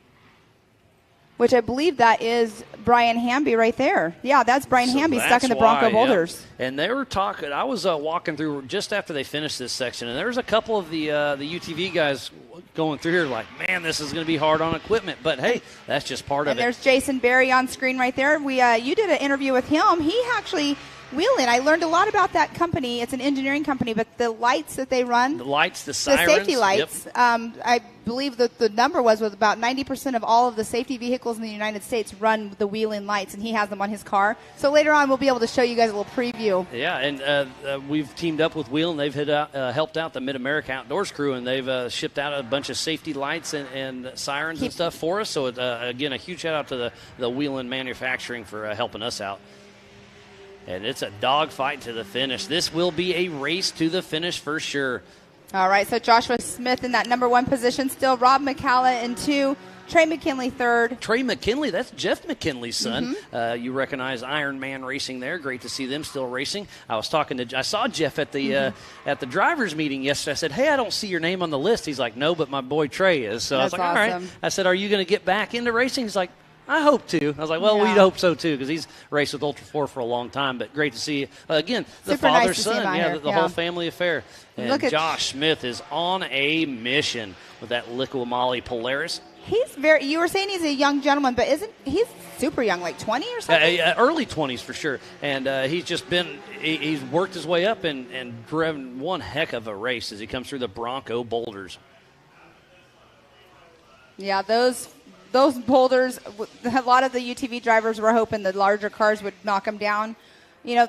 which I believe that is Brian Hamby right there. Yeah, that's Brian Hamby stuck in the Bronco boulders. Yeah. And they were talking. I was walking through just after they finished this section, and there was a couple of the UTV guys going through here like, man, this is going to be hard on equipment. But, hey, that's just part of it. And there's Jason Berry on screen right there. You did an interview with him. He actually Wheeling, I learned a lot about that company. It's an engineering company, but the lights that they run, the lights, the sirens, the safety lights. Yep. I believe that the number was about 90% of all of the safety vehicles in the United States run the Wheeling lights, and he has them on his car. So later on, we'll be able to show you guys a little preview. Yeah, and we've teamed up with Wheeling. They've helped out the Mid-America Outdoors crew, and they've shipped out a bunch of safety lights and sirens and stuff for us. So, again, a huge shout out to the Wheeling Manufacturing for helping us out. And it's a dogfight to the finish. This will be a race to the finish for sure. All right, so Joshua Smith in that number 1 position still. Rob McCalla in 2. Trey McKinley 3rd. Trey McKinley, that's Jeff McKinley's son. Mm-hmm. You recognize Iron Man Racing there. Great to see them still racing. I saw Jeff at the drivers' meeting yesterday. I said, hey, I don't see your name on the list. He's like, no, but my boy Trey is. So that's I was like, awesome. all right. I said, are you going to get back into racing? He's like, I hope to. I was like, well, we'd hope so, too, because he's raced with Ultra4 for a long time. But great to see, again, the father-son, the whole family affair. And Josh Smith is on a mission with that Liqui-Moly Polaris. You were saying he's a young gentleman, but he's super young, like 20 or something? Early 20s for sure. And he's worked his way up and driven one heck of a race as he comes through the Bronco boulders. Yeah, those boulders, a lot of the UTV drivers were hoping the larger cars would knock them down. You know,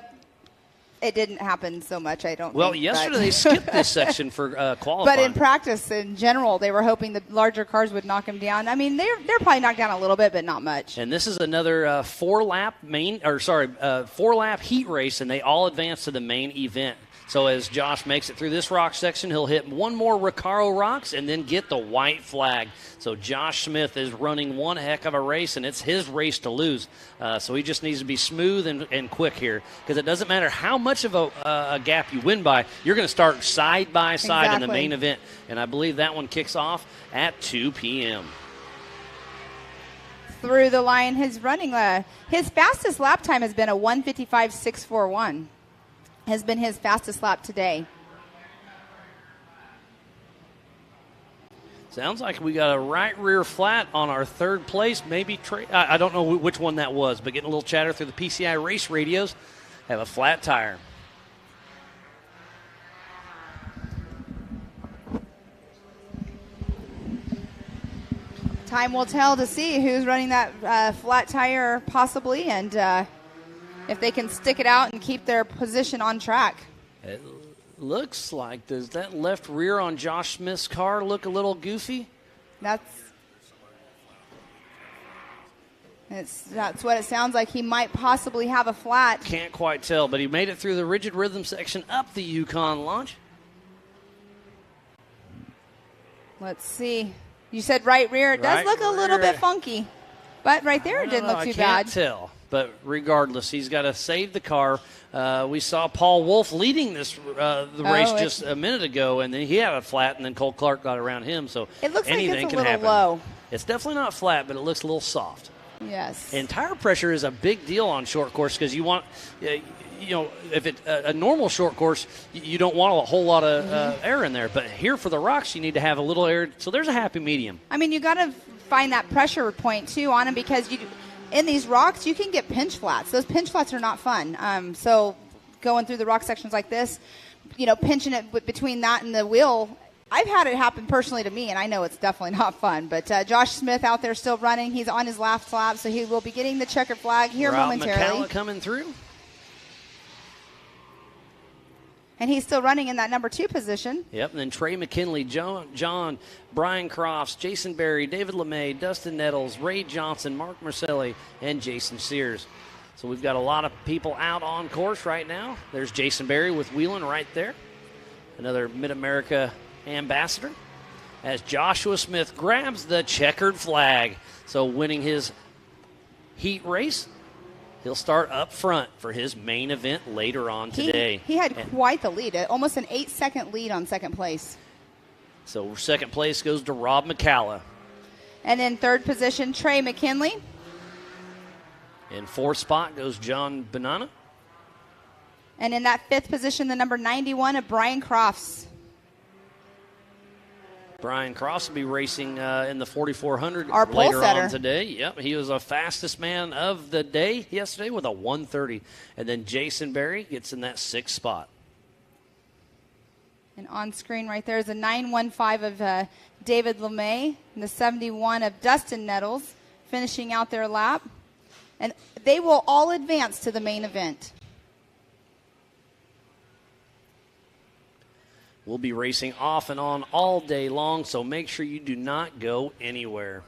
it didn't happen so much, I don't think. Well, yesterday they skipped this section for qualifying. But in practice, in general, they were hoping the larger cars would knock them down. I mean, they're probably knocked down a little bit, but not much. And this is another four-lap heat race, and they all advance to the main event. So as Josh makes it through this rock section, he'll hit one more Recaro rocks and then get the white flag. So Josh Smith is running one heck of a race, and it's his race to lose. So he just needs to be smooth and quick here, because it doesn't matter how much of a gap you win by. You're going to start side by side in the main event. And I believe that one kicks off at 2 p.m. Through the line, his fastest lap time has been a 1:55.641. Has been his fastest lap today. Sounds like we got a right rear flat on our third place. Maybe Trey. I don't know which one that was, but getting a little chatter through the PCI race radios. Have a flat tire. Time will tell to see who's running that flat tire possibly, and if they can stick it out and keep their position on track. It looks like, does that left rear on Josh Smith's car look a little goofy? That's what it sounds like. He might possibly have a flat. Can't quite tell, but he made it through the rigid rhythm section up the Yukon launch. Let's see. You said right rear. It does look a little bit funky, but right there it didn't look too bad. I can't tell. But regardless, he's got to save the car. We saw Paul Wolf leading the race just a minute ago, and then he had a flat, and then Cole Clark got around him. So it looks anything like it's a can little happen. Low. It's definitely not flat, but it looks a little soft. Yes. And tire pressure is a big deal on short course, because you want, if it's a normal short course, you don't want a whole lot of air in there. But here for the rocks, you need to have a little air. So there's a happy medium. I mean, you got to find that pressure point too on them, because in these rocks, you can get pinch flats. Those pinch flats are not fun. So going through the rock sections like this, pinching it between that and the wheel, I've had it happen personally to me, and I know it's definitely not fun. But Josh Smith out there still running. He's on his last lap, so he will be getting the checkered flag here momentarily. McCalla coming through. And he's still running in that number 2 position. Yep, and then Trey McKinley, John, Brian Crofts, Jason Berry, David LeMay, Dustin Nettles, Ray Johnson, Mark Marcelli, and Jason Sears. So we've got a lot of people out on course right now. There's Jason Berry with Wheeling right there, another Mid-America ambassador, as Joshua Smith grabs the checkered flag. So winning his heat race, he'll start up front for his main event later on today. He had quite the lead, almost an 8-second lead on second place. So second place goes to Rob McCalla. And in third position, Trey McKinley. In fourth spot goes John Banana. And in that 5th position, the number 91 of Brian Crofts. Brian Cross will be racing in the 4,400 Our pole later setter on today. Yep, he was the fastest man of the day yesterday with a 1:30. And then Jason Berry gets in that 6th spot. And on screen right there is a 9:15 of David LeMay and the 71 of Dustin Nettles finishing out their lap. And they will all advance to the main event. We'll be racing off and on all day long, so make sure you do not go anywhere.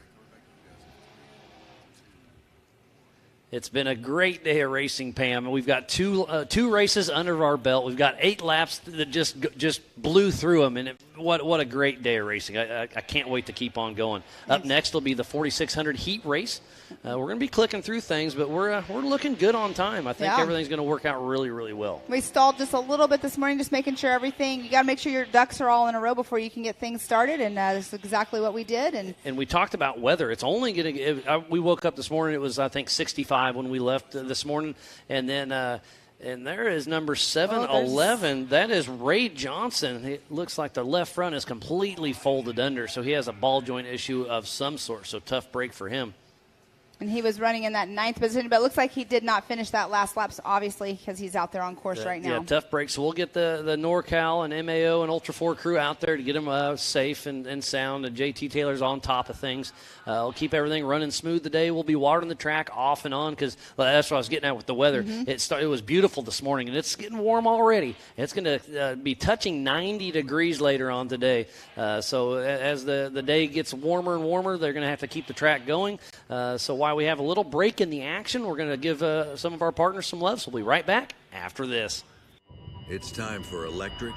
It's been a great day of racing, Pam. We've got two races under our belt. We've got 8 laps that just blew through them, and what a great day of racing. I can't wait to keep on going. Up next will be the 4,600 heat race. We're going to be clicking through things, but we're looking good on time. I think everything's going to work out really, really well. We stalled just a little bit this morning, just making sure you got to make sure your ducks are all in a row before you can get things started, and that's exactly what we did. And we talked about weather. It's only going to – we woke up this morning, it was, I think, 65 when we left this morning, and then and there is number 711. That is Ray Johnson. It looks like the left front is completely folded under, so he has a ball joint issue of some sort, so tough break for him. And he was running in that 9th position, but it looks like he did not finish that last lap, obviously, because he's out there on course right now. Yeah, tough break. So we'll get the NorCal and MAO and Ultra4 crew out there to get them safe and sound. And JT Taylor's on top of things. We'll keep everything running smooth today. We'll be watering the track off and on because that's what I was getting at with the weather. Mm-hmm. It was beautiful this morning, and it's getting warm already. It's going to be touching 90 degrees later on today. So as the day gets warmer and warmer, they're going to have to keep the track going. So while we have a little break in the action, we're going to give some of our partners some love. So we'll be right back after this. It's time for electric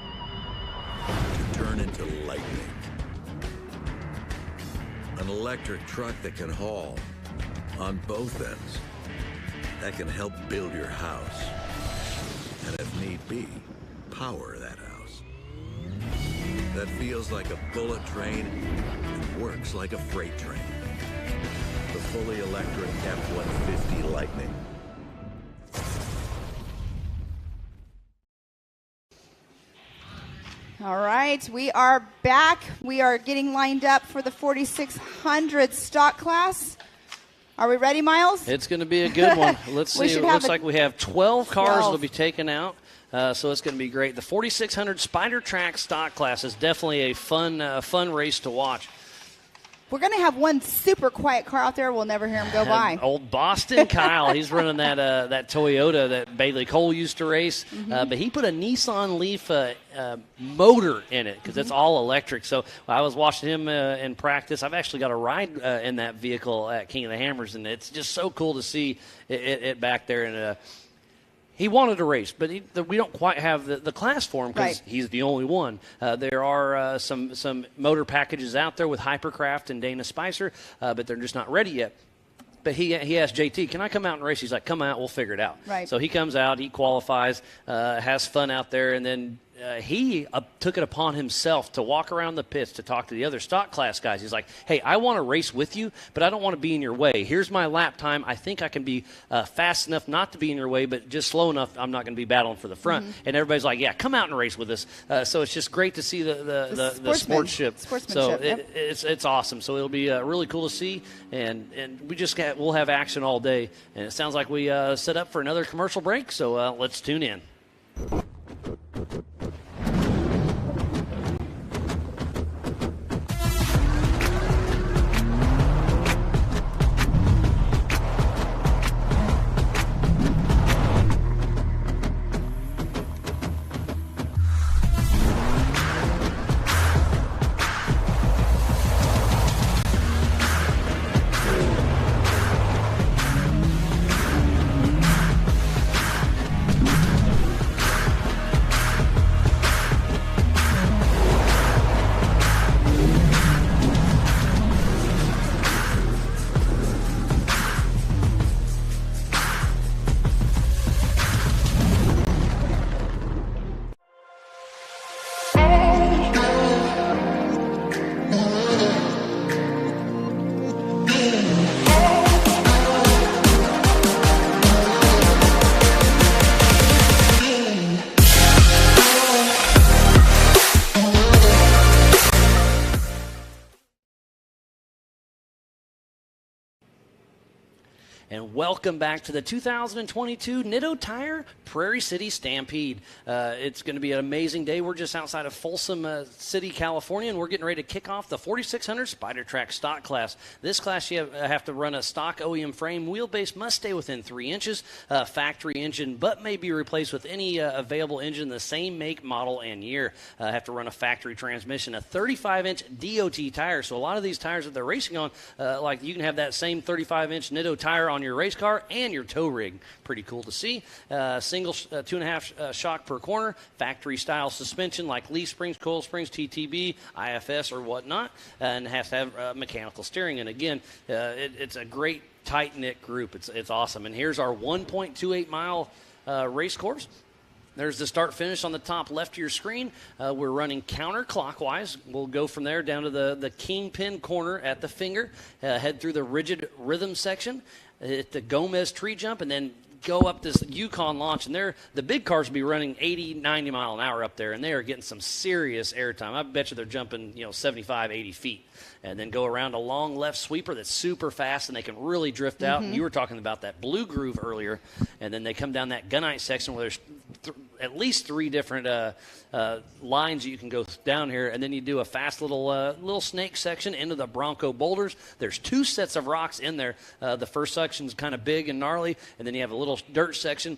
to turn into lightning. An electric truck that can haul on both ends, that can help build your house, and if need be, power that house. That feels like a bullet train and works like a freight train. The fully electric F-150 Lightning. All right, we are back. We are getting lined up for the 4,600 stock class. Are we ready, Miles? It's going to be a good one. Let's see. It looks like we have 12 cars that will be taken out. So it's going to be great. The 4,600 Spider Track stock class is definitely a fun race to watch. We're going to have one super quiet car out there. We'll never hear him go by. Old Boston Kyle. He's running that Toyota that Bailey Cole used to race. Mm-hmm. But he put a Nissan Leaf motor in it because it's all electric. So I was watching him in practice. I've actually got a ride in that vehicle at King of the Hammers, and it's just so cool to see it back there. And he wanted to race, but we don't quite have the class for him because he's the only one. There are some motor packages out there with Hypercraft and Dana Spicer, but they're just not ready yet. But he asked JT, can I come out and race? He's like, come out, we'll figure it out. Right. So he comes out, he qualifies, has fun out there, and then he took it upon himself to walk around the pits to talk to the other stock class guys. He's like, hey, I want to race with you, but I don't want to be in your way. Here's my lap time. I think I can be fast enough not to be in your way, but just slow enough I'm not going to be battling for the front. Mm-hmm. And everybody's like, yeah, come out and race with us. So it's just great to see the sportsmanship. So it's awesome. So it'll be really cool to see, and we'll have action all day. And it sounds like we set up for another commercial break, so let's tune in. and welcome back to the 2022 Nitto Tire Prairie City Stampede. It's going to be an amazing day. We're just outside of Folsom City, California, and we're getting ready to kick off the 4600 Spider Track stock class. This class, you have to run a stock OEM frame. Wheelbase must stay within 3 inches. Factory engine, but may be replaced with any available engine the same make, model, and year. Have to run a factory transmission, a 35-inch DOT tire. So a lot of these tires that they're racing on, like you can have that same 35-inch Nitto tire on your race car and your tow rig. Pretty cool to see. Single 2.5 shock per corner, factory-style suspension like leaf springs, coil springs, TTB, IFS, or whatnot, and has to have mechanical steering. And again, it's a great tight-knit group. It's awesome. And here's our 1.28-mile race course. There's the start-finish on the top left of your screen. We're running counterclockwise. We'll go from there down to the kingpin corner at the finger, head through the rigid rhythm section, hit the Gomez tree jump, and then go up this Yukon launch. And the big cars will be running 80, 90 mile an hour up there, and they are getting some serious airtime. I bet you they're jumping 75, 80 feet. And then go around a long left sweeper that's super fast, and they can really drift out. And you were talking about that blue groove earlier. And then they come down that gunite section where there's at least 3 different lines you can go down here. And then you do a fast little snake section into the Bronco boulders. There's 2 sets of rocks in there. The first section's kind of big and gnarly, and then you have a little dirt section.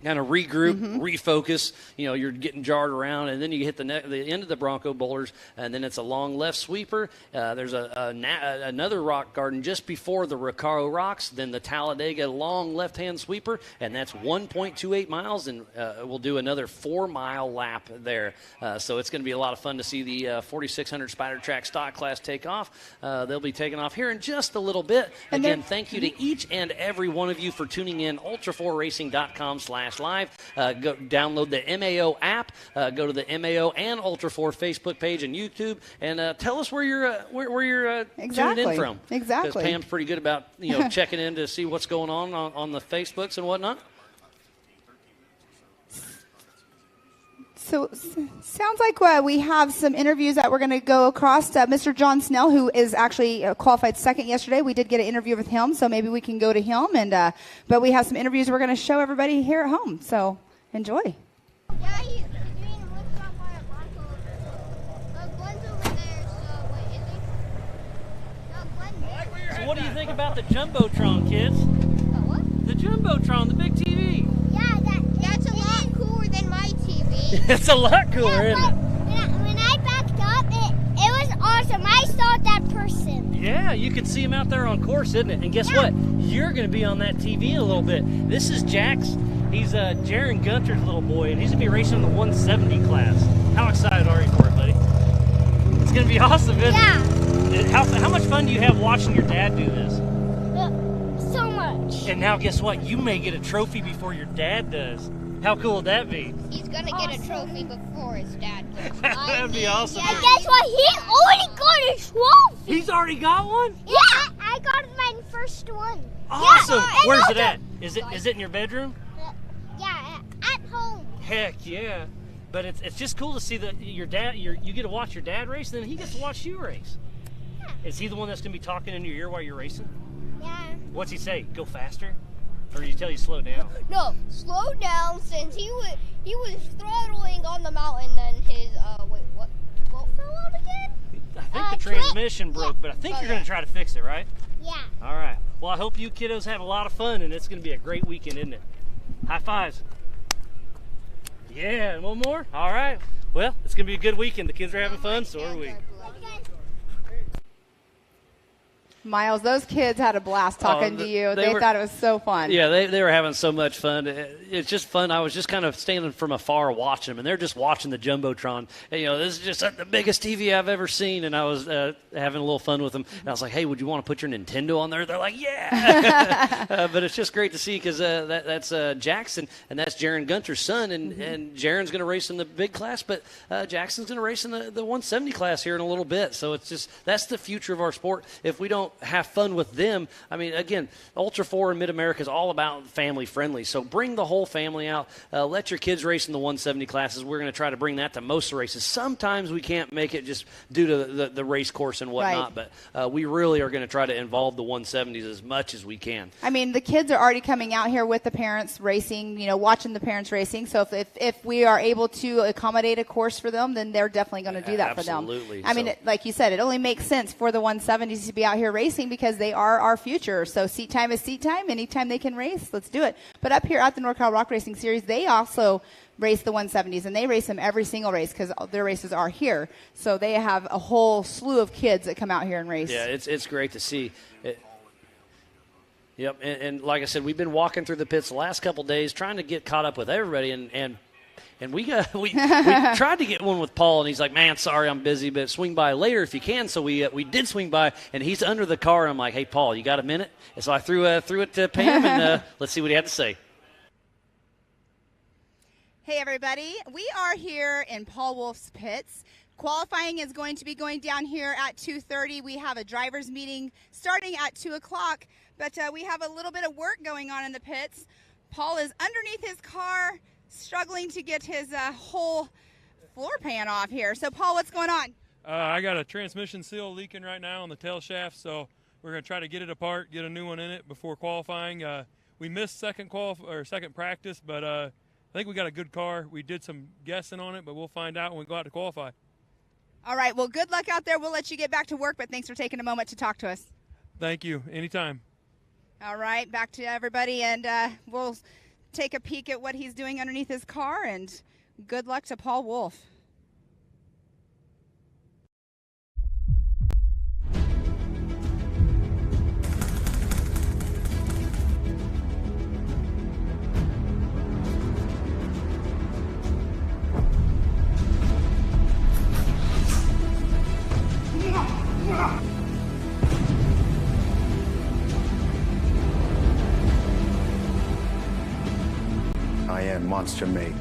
Kind of regroup, refocus. You're getting jarred around, and then you hit the end of the Bronco boulders, and then it's a long left sweeper. There's another rock garden just before the Recaro rocks, then the Talladega long left-hand sweeper, and that's 1.28 miles, and we'll do another 4-mile lap there. So it's going to be a lot of fun to see the 4600 Spider Track stock class take off. They'll be taking off here in just a little bit. Again, thank you to each and every one of you for tuning in. Ultra4Racing.com/live. Go download the MAO app. Go to the MAO and Ultra4 Facebook page and YouTube, and tell us where you're tuning in from. Exactly. Because Pam's pretty good about checking in to see what's going on the Facebooks and whatnot. So sounds like we have some interviews that we're going to go across. Mr. John Snell, who is actually qualified second yesterday, we did get an interview with him, so maybe we can go to him. And but we have some interviews we're going to show everybody here at home. So enjoy. Yeah, he's doing a lift off on a Bronco. Glenn's over there. So wait, is he? No, Glenn there. So what do you think about the Jumbotron, kids? The what? The Jumbotron, the big TV. Yeah, that's a lot cooler than my TV. It's a lot cooler, isn't it? When I backed up, it was awesome. I saw that person. Yeah, you can see him out there on course, isn't it? And guess what? You're going to be on that TV in a little bit. This is Jax. He's Jaron Gunter's little boy, and he's going to be racing in the 170 class. How excited are you for it, buddy? It's going to be awesome, isn't it? How much fun do you have watching your dad do this? So much. And now guess what? You may get a trophy before your dad does. How cool would that be? He's going to get a trophy before his dad goes. That'd be awesome. Yeah, guess what? He already got a trophy. He's already got one? Yeah, I got my first one. Awesome. Yeah, Where's it at? Is it in your bedroom? Yeah, at home. Heck yeah. But it's just cool to see that your dad, you get to watch your dad race, and then he gets to watch you race. Yeah. Is he the one that's going to be talking in your ear while you're racing? Yeah. What's he say? Go faster? Or did he tell you slow down? No, slow down, since he was throttling on the mountain, then his what fell out again? I think the transmission broke, but I think you're going to try to fix it, right? Yeah. All right. Well, I hope you kiddos have a lot of fun, and it's going to be a great weekend, isn't it? High fives. Yeah, and one more? All right. Well, it's going to be a good weekend. The kids are having fun, so are we. Miles, those kids had a blast talking to you. They thought it was so fun. Yeah, they were having so much fun. It's just fun. I was just kind of standing from afar watching them, and they're just watching the Jumbotron. And, this is just the biggest TV I've ever seen, and I was having a little fun with them. And I was like, hey, would you want to put your Nintendo on there? They're like, yeah. But it's just great to see because that's Jackson, and that's Jaron Gunter's son, and Jaron's going to race in the big class, but Jackson's going to race in the 170 class here in a little bit. So it's just that's the future of our sport. If we don't don't have fun with them. I mean, again, Ultra 4 in Mid-America is all about family friendly. So bring the whole family out. Let your kids race in the 170 classes. We're going to try to bring that to most races. Sometimes we can't make it just due to the race course and whatnot, but we really are going to try to involve the 170s as much as we can. I mean, the kids are already coming out here with the parents racing, watching the parents racing. So if we are able to accommodate a course for them, then they're definitely going to do that for them. Absolutely. I mean, like you said, it only makes sense for the 170s to be out here racing because they are our future. So seat time is seat time. Anytime they can race, let's do it. But up here at the NorCal Rock Racing Series, they also race the 170s, and they race them every single race because their races are here. So they have a whole slew of kids that come out here and race. Yeah, it's great to see. Yep, and like I said, we've been walking through the pits the last couple days trying to get caught up with everybody, and we tried to get one with Paul, and he's like, man, sorry, I'm busy, but swing by later if you can. So we did swing by, and he's under the car, and I'm like, hey, Paul, you got a minute? And so I threw it to Pam, and let's see what he had to say. Hey, everybody. We are here in Paul Wolf's pits. Qualifying is going to be going down here at 2:30. We have a driver's meeting starting at 2 o'clock, but we have a little bit of work going on in the pits. Paul is underneath his car, struggling to get his whole floor pan off here. So, Paul, what's going on? I got a transmission seal leaking right now on the tail shaft, so we're going to try to get it apart, get a new one in it before qualifying. We missed second practice, but I think we got a good car. We did some guessing on it, but we'll find out when we go out to qualify. All right. Well, good luck out there. We'll let you get back to work, but thanks for taking a moment to talk to us. Thank you. Anytime. All right. Back to everybody, and we'll take a peek at what he's doing underneath his car, and good luck to Paul Wolf. I am Monster Mate.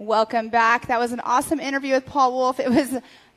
Welcome back. That was an awesome interview with Paul Wolf. It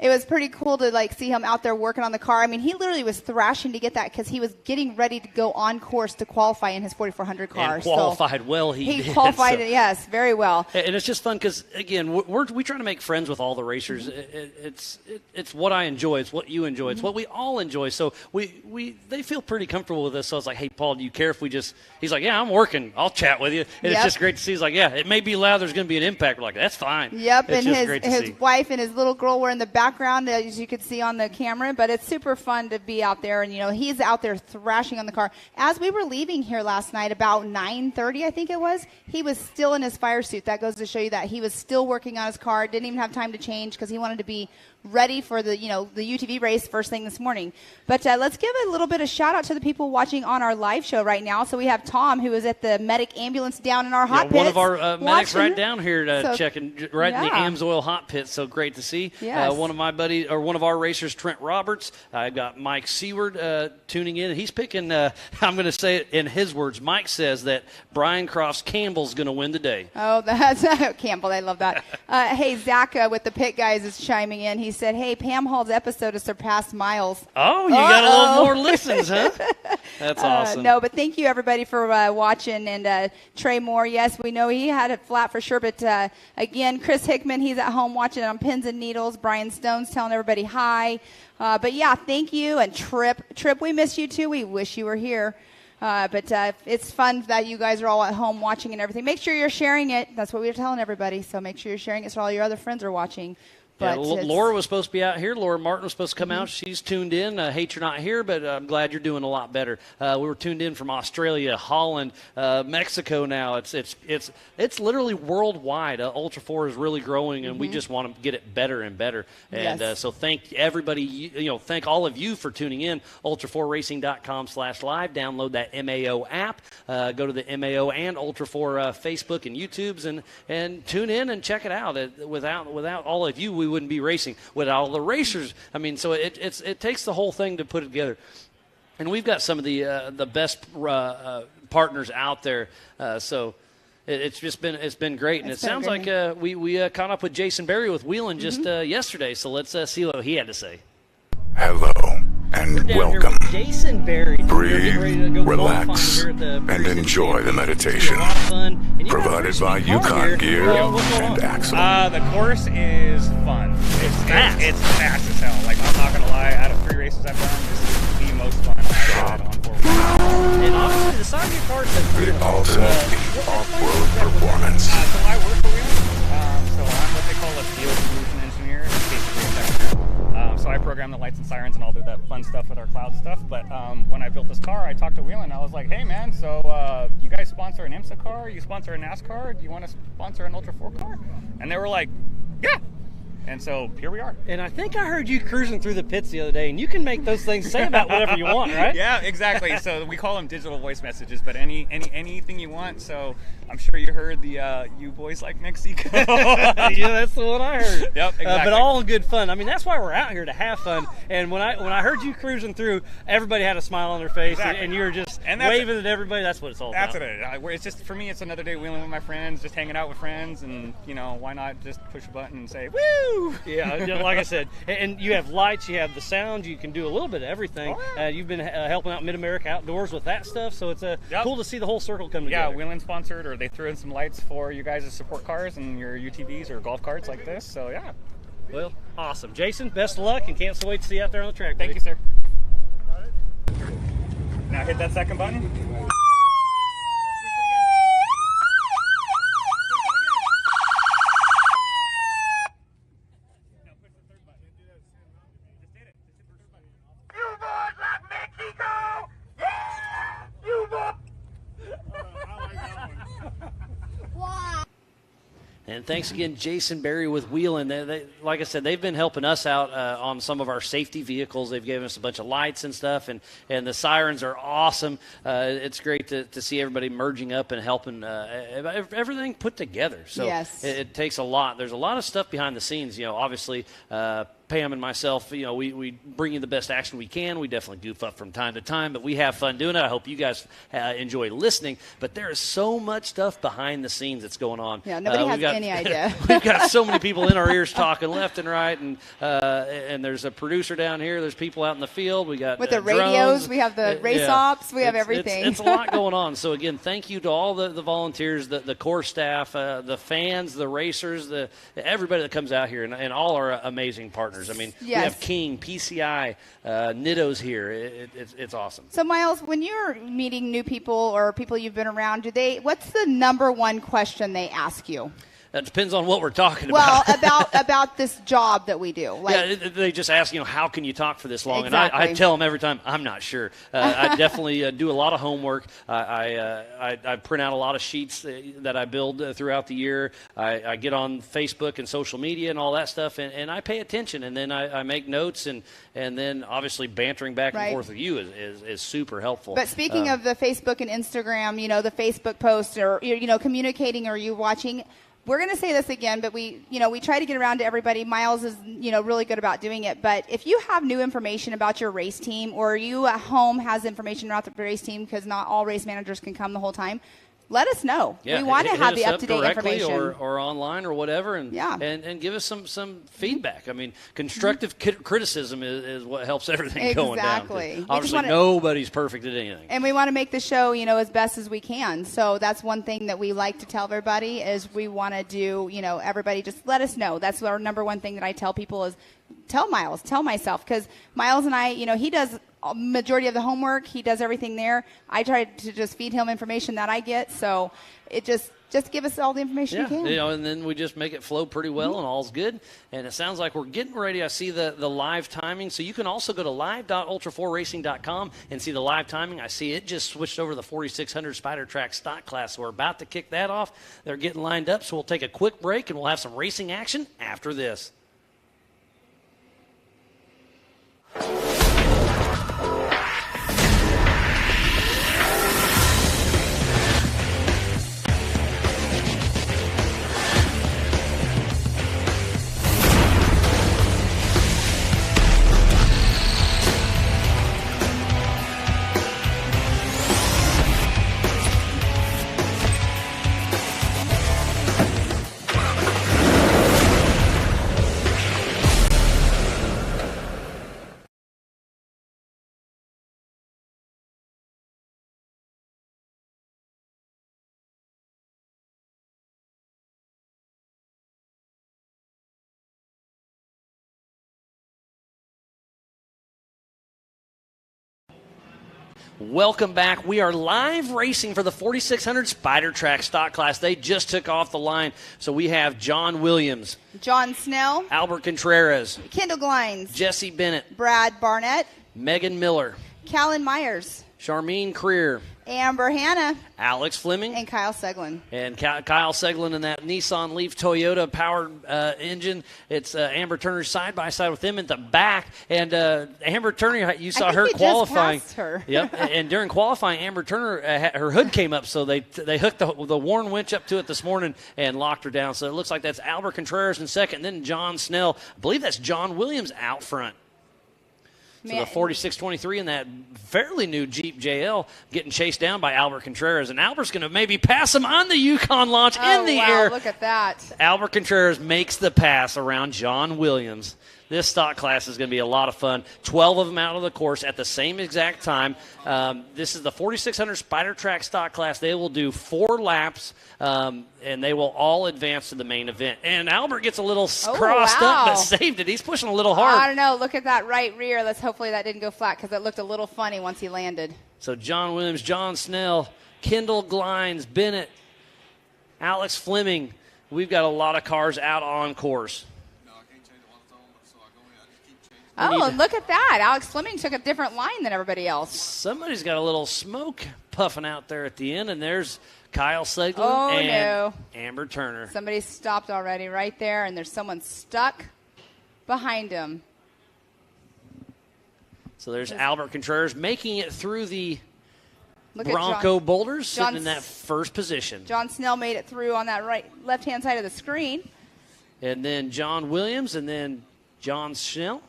was pretty cool to see him out there working on the car. I mean, he literally was thrashing to get that because he was getting ready to go on course to qualify in his 4400 car. And qualified well. He qualified it, yes, very well. And it's just fun because, again, we try to make friends with all the racers. It's what I enjoy. It's what you enjoy. It's what we all enjoy. So they feel pretty comfortable with us. So I was like, hey, Paul, do you care if we just – he's like, yeah, I'm working. I'll chat with you. And It's just great to see. He's like, yeah, it may be loud. There's going to be an impact. We're like, that's fine. Yep, it's and his wife and his little girl were in the background, as you could see on the camera. But it's super fun to be out there. And, he's out there thrashing on the car. As we were leaving here last night, about 9:30, I think it was, he was still in his fire suit. That goes to show you that he was still working on his car, didn't even have time to change because he wanted to be ready for the UTV race first thing this morning. But let's give a little bit of shout out to the people watching on our live show right now. So we have Tom, who is at the medic ambulance down in our hot pits. One of our medics right down here checking in the AMSOIL hot pit. So great to see. Yes. One of my buddies, or one of our racers, Trent Roberts. I've got Mike Seward tuning in. He's picking, I'm going to say it in his words. Mike says that Brian Crofts Campbell's going to win today. Oh, that's Campbell. I love that. Hey, Zach with the pit guys is chiming in. He said, hey, Pam Hall's episode has surpassed Miles. Oh, you got a little more listens, huh? That's awesome. No, but thank you, everybody, for watching. And Trey Moore, yes, we know he had it flat for sure. But, again, Chris Hickman, he's at home watching on Pins and Needles. Brian Stone's telling everybody hi. But, yeah, thank you. And Trip, we miss you, too. We wish you were here. But it's fun that you guys are all at home watching and everything. Make sure you're sharing it. That's what we were telling everybody. So make sure you're sharing it so all your other friends are watching. Yeah, But Laura was supposed to be out here. Laura Martin was supposed to come out. She's tuned in. Hate you're not here, but I'm glad you're doing a lot better. We were tuned in from Australia, Holland, Mexico now. It's literally worldwide. Ultra4 is really growing, and we just want to get it better and better. And so thank everybody, thank all of you for tuning in. Ultra4racing.com/live. Download that MAO app. Go to the MAO and Ultra4 Facebook and YouTubes and tune in and check it out. Without all of you, we wouldn't be racing. Without all the racers, I mean, so it takes the whole thing to put it together. And we've got some of the best partners out there. So it's been great. And it sounds like we caught up with Jason Berry with Wheeling just yesterday. So let's see what he had to say. Hello and welcome. Jason Berry. Breathe, relax, and enjoy the meditation. Provided by Yukon Gear and Axle. The course is fun. It's fast. It's fast as hell. Like, I'm not gonna lie. Out of 3 races I've done, this is the most fun I've had on 4 wheels. And obviously, the side of your car says The ultimate off-road performance. So I work for Wheeling. So I'm what they call a field solution engineer. It's basically a technician. So I program the lights and sirens and all do that fun stuff with our cloud stuff. But when I built this car, I talked to Wheeling. I was like, hey, man, so you guys sponsor an IMSA car? You sponsor a NASCAR? Do you want to sponsor an Ultra4 car? And they were like, yeah. And so here we are. And I think I heard you cruising through the pits the other day, and you can make those things say about whatever you want, right? Yeah, exactly. So we call them digital voice messages, but anything you want. So I'm sure you heard the "You Boys Like Mexico." Yeah, that's the one I heard. Yep, exactly. But all in good fun. I mean, that's why we're out here, to have fun. And when I heard you cruising through, everybody had a smile on their face, exactly. and you were just waving at everybody. That's what it's all about. That's it. It's just, for me, it's another day wheeling with my friends, just hanging out with friends, and why not just push a button and say woo? Yeah, like I said, and you have lights, you have the sound, you can do a little bit of everything. Oh, yeah. You've been helping out Mid-America Outdoors with that stuff, so it's cool to see the whole circle come together. Yeah, Wheeling sponsored, or they threw in some lights for you guys to support cars and your UTVs or golf carts like this, so yeah. Well, awesome. Jason, best of luck, and can't wait to see you out there on the track. Thank you, sir. Now hit that second button. And thanks again, Jason Berry with Wheeling. They, like I said, they've been helping us out on some of our safety vehicles. They've given us a bunch of lights and stuff, and the sirens are awesome. It's great to see everybody merging up and helping everything put together. So yes. it takes a lot. There's a lot of stuff behind the scenes. Obviously, Pam and myself, we bring you the best action we can. We definitely goof up from time to time, but we have fun doing it. I hope you guys enjoy listening. But there is so much stuff behind the scenes that's going on. Yeah, nobody has any idea. We've got so many people in our ears talking left and right, and there's a producer down here. There's people out in the field. We got with the drones. radios. We have the race ops. We have everything. It's a lot going on. So again, thank you to all the volunteers, the core staff, the fans, the racers, everybody that comes out here, and all our amazing partners. I mean, yes. We have King, PCI, Nitto's here. It's awesome. So, Miles, when you're meeting new people or people you've been around, what's the number one question they ask you? That depends on what we're talking about. Well, about this job that we do. Yeah, they just ask, how can you talk for this long? Exactly. And I tell them every time, I'm not sure. I definitely do a lot of homework. I print out a lot of sheets that I build throughout the year. I get on Facebook and social media and all that stuff, and I pay attention. And then I make notes, and then obviously bantering back and forth with you is super helpful. But speaking of the Facebook and Instagram, the Facebook posts or, communicating or you watching, we're going to say this again, but we try to get around to everybody. Miles is, really good about doing it. But if you have new information about your race team, or you at home has information about the race team, because not all race managers can come the whole time, let us know. Yeah, we want to have the up-to-date information. Or online or whatever, and give us some feedback. I mean, constructive criticism is what helps everything going down. Exactly. Obviously, nobody's perfect at anything. And we want to make the show, as best as we can. So that's one thing that we like to tell everybody is we want to do, everybody just let us know. That's our number one thing that I tell people is tell Miles, tell myself. Because Miles and I, he does majority of the homework. He does everything there. I try to just feed him information that I get. So it just Just give us all the information you can. And then we just make it flow pretty well, and all's good. And it sounds like we're getting ready. I see the live timing. So you can also go to live.ultra4racing.com and see the live timing. I see it just switched over to the 4600 Spider Track stock class. So we're about to kick that off. They're getting lined up, so we'll take a quick break, and we'll have some racing action after this. Welcome back. We are live racing for the 4600 Spider Track stock class. They just took off the line. So we have John Williams, John Snell, Albert Contreras, Kendall Glines, Jesse Bennett, Brad Barnett, Megan Miller, Callan Myers, Charmine Creer, Amber Hanna, Alex Fleming, and Kyle Seglin. And Kyle Seglin in that Nissan Leaf Toyota powered engine. It's Amber Turner side by side with them at the back. And Amber Turner, you saw her qualifying. Just passed her. Yep. And during qualifying, Amber Turner, her hood came up, so they hooked the Warren winch up to it this morning and locked her down. So it looks like that's Albert Contreras in second, and then John Snell. I believe that's John Williams out front. So the 4623 in that fairly new Jeep JL getting chased down by Albert Contreras. And Albert's going to maybe pass him on the Yukon launch in the air. Look at that. Albert Contreras makes the pass around John Williams. This stock class is going to be a lot of fun. 12 of them out of the course at the same exact time. This is the 4600 Spider Track stock class. They will do 4 laps, and they will all advance to the main event. And Albert gets a little crossed up, but saved it. He's pushing a little hard. I don't know. Look at that right rear. Hopefully that didn't go flat because it looked a little funny once he landed. So John Williams, John Snell, Kendall Glines, Bennett, Alex Fleming. We've got a lot of cars out on course. Oh, and look at that. Alex Fleming took a different line than everybody else. Somebody's got a little smoke puffing out there at the end, and there's Kyle Seglin and Amber Turner. Somebody stopped already right there, and there's someone stuck behind him. So there's Albert Contreras making it through the Bronco boulders, sitting in that first position. John Snell made it through on that left-hand side of the screen. And then John Williams, and then John Snell.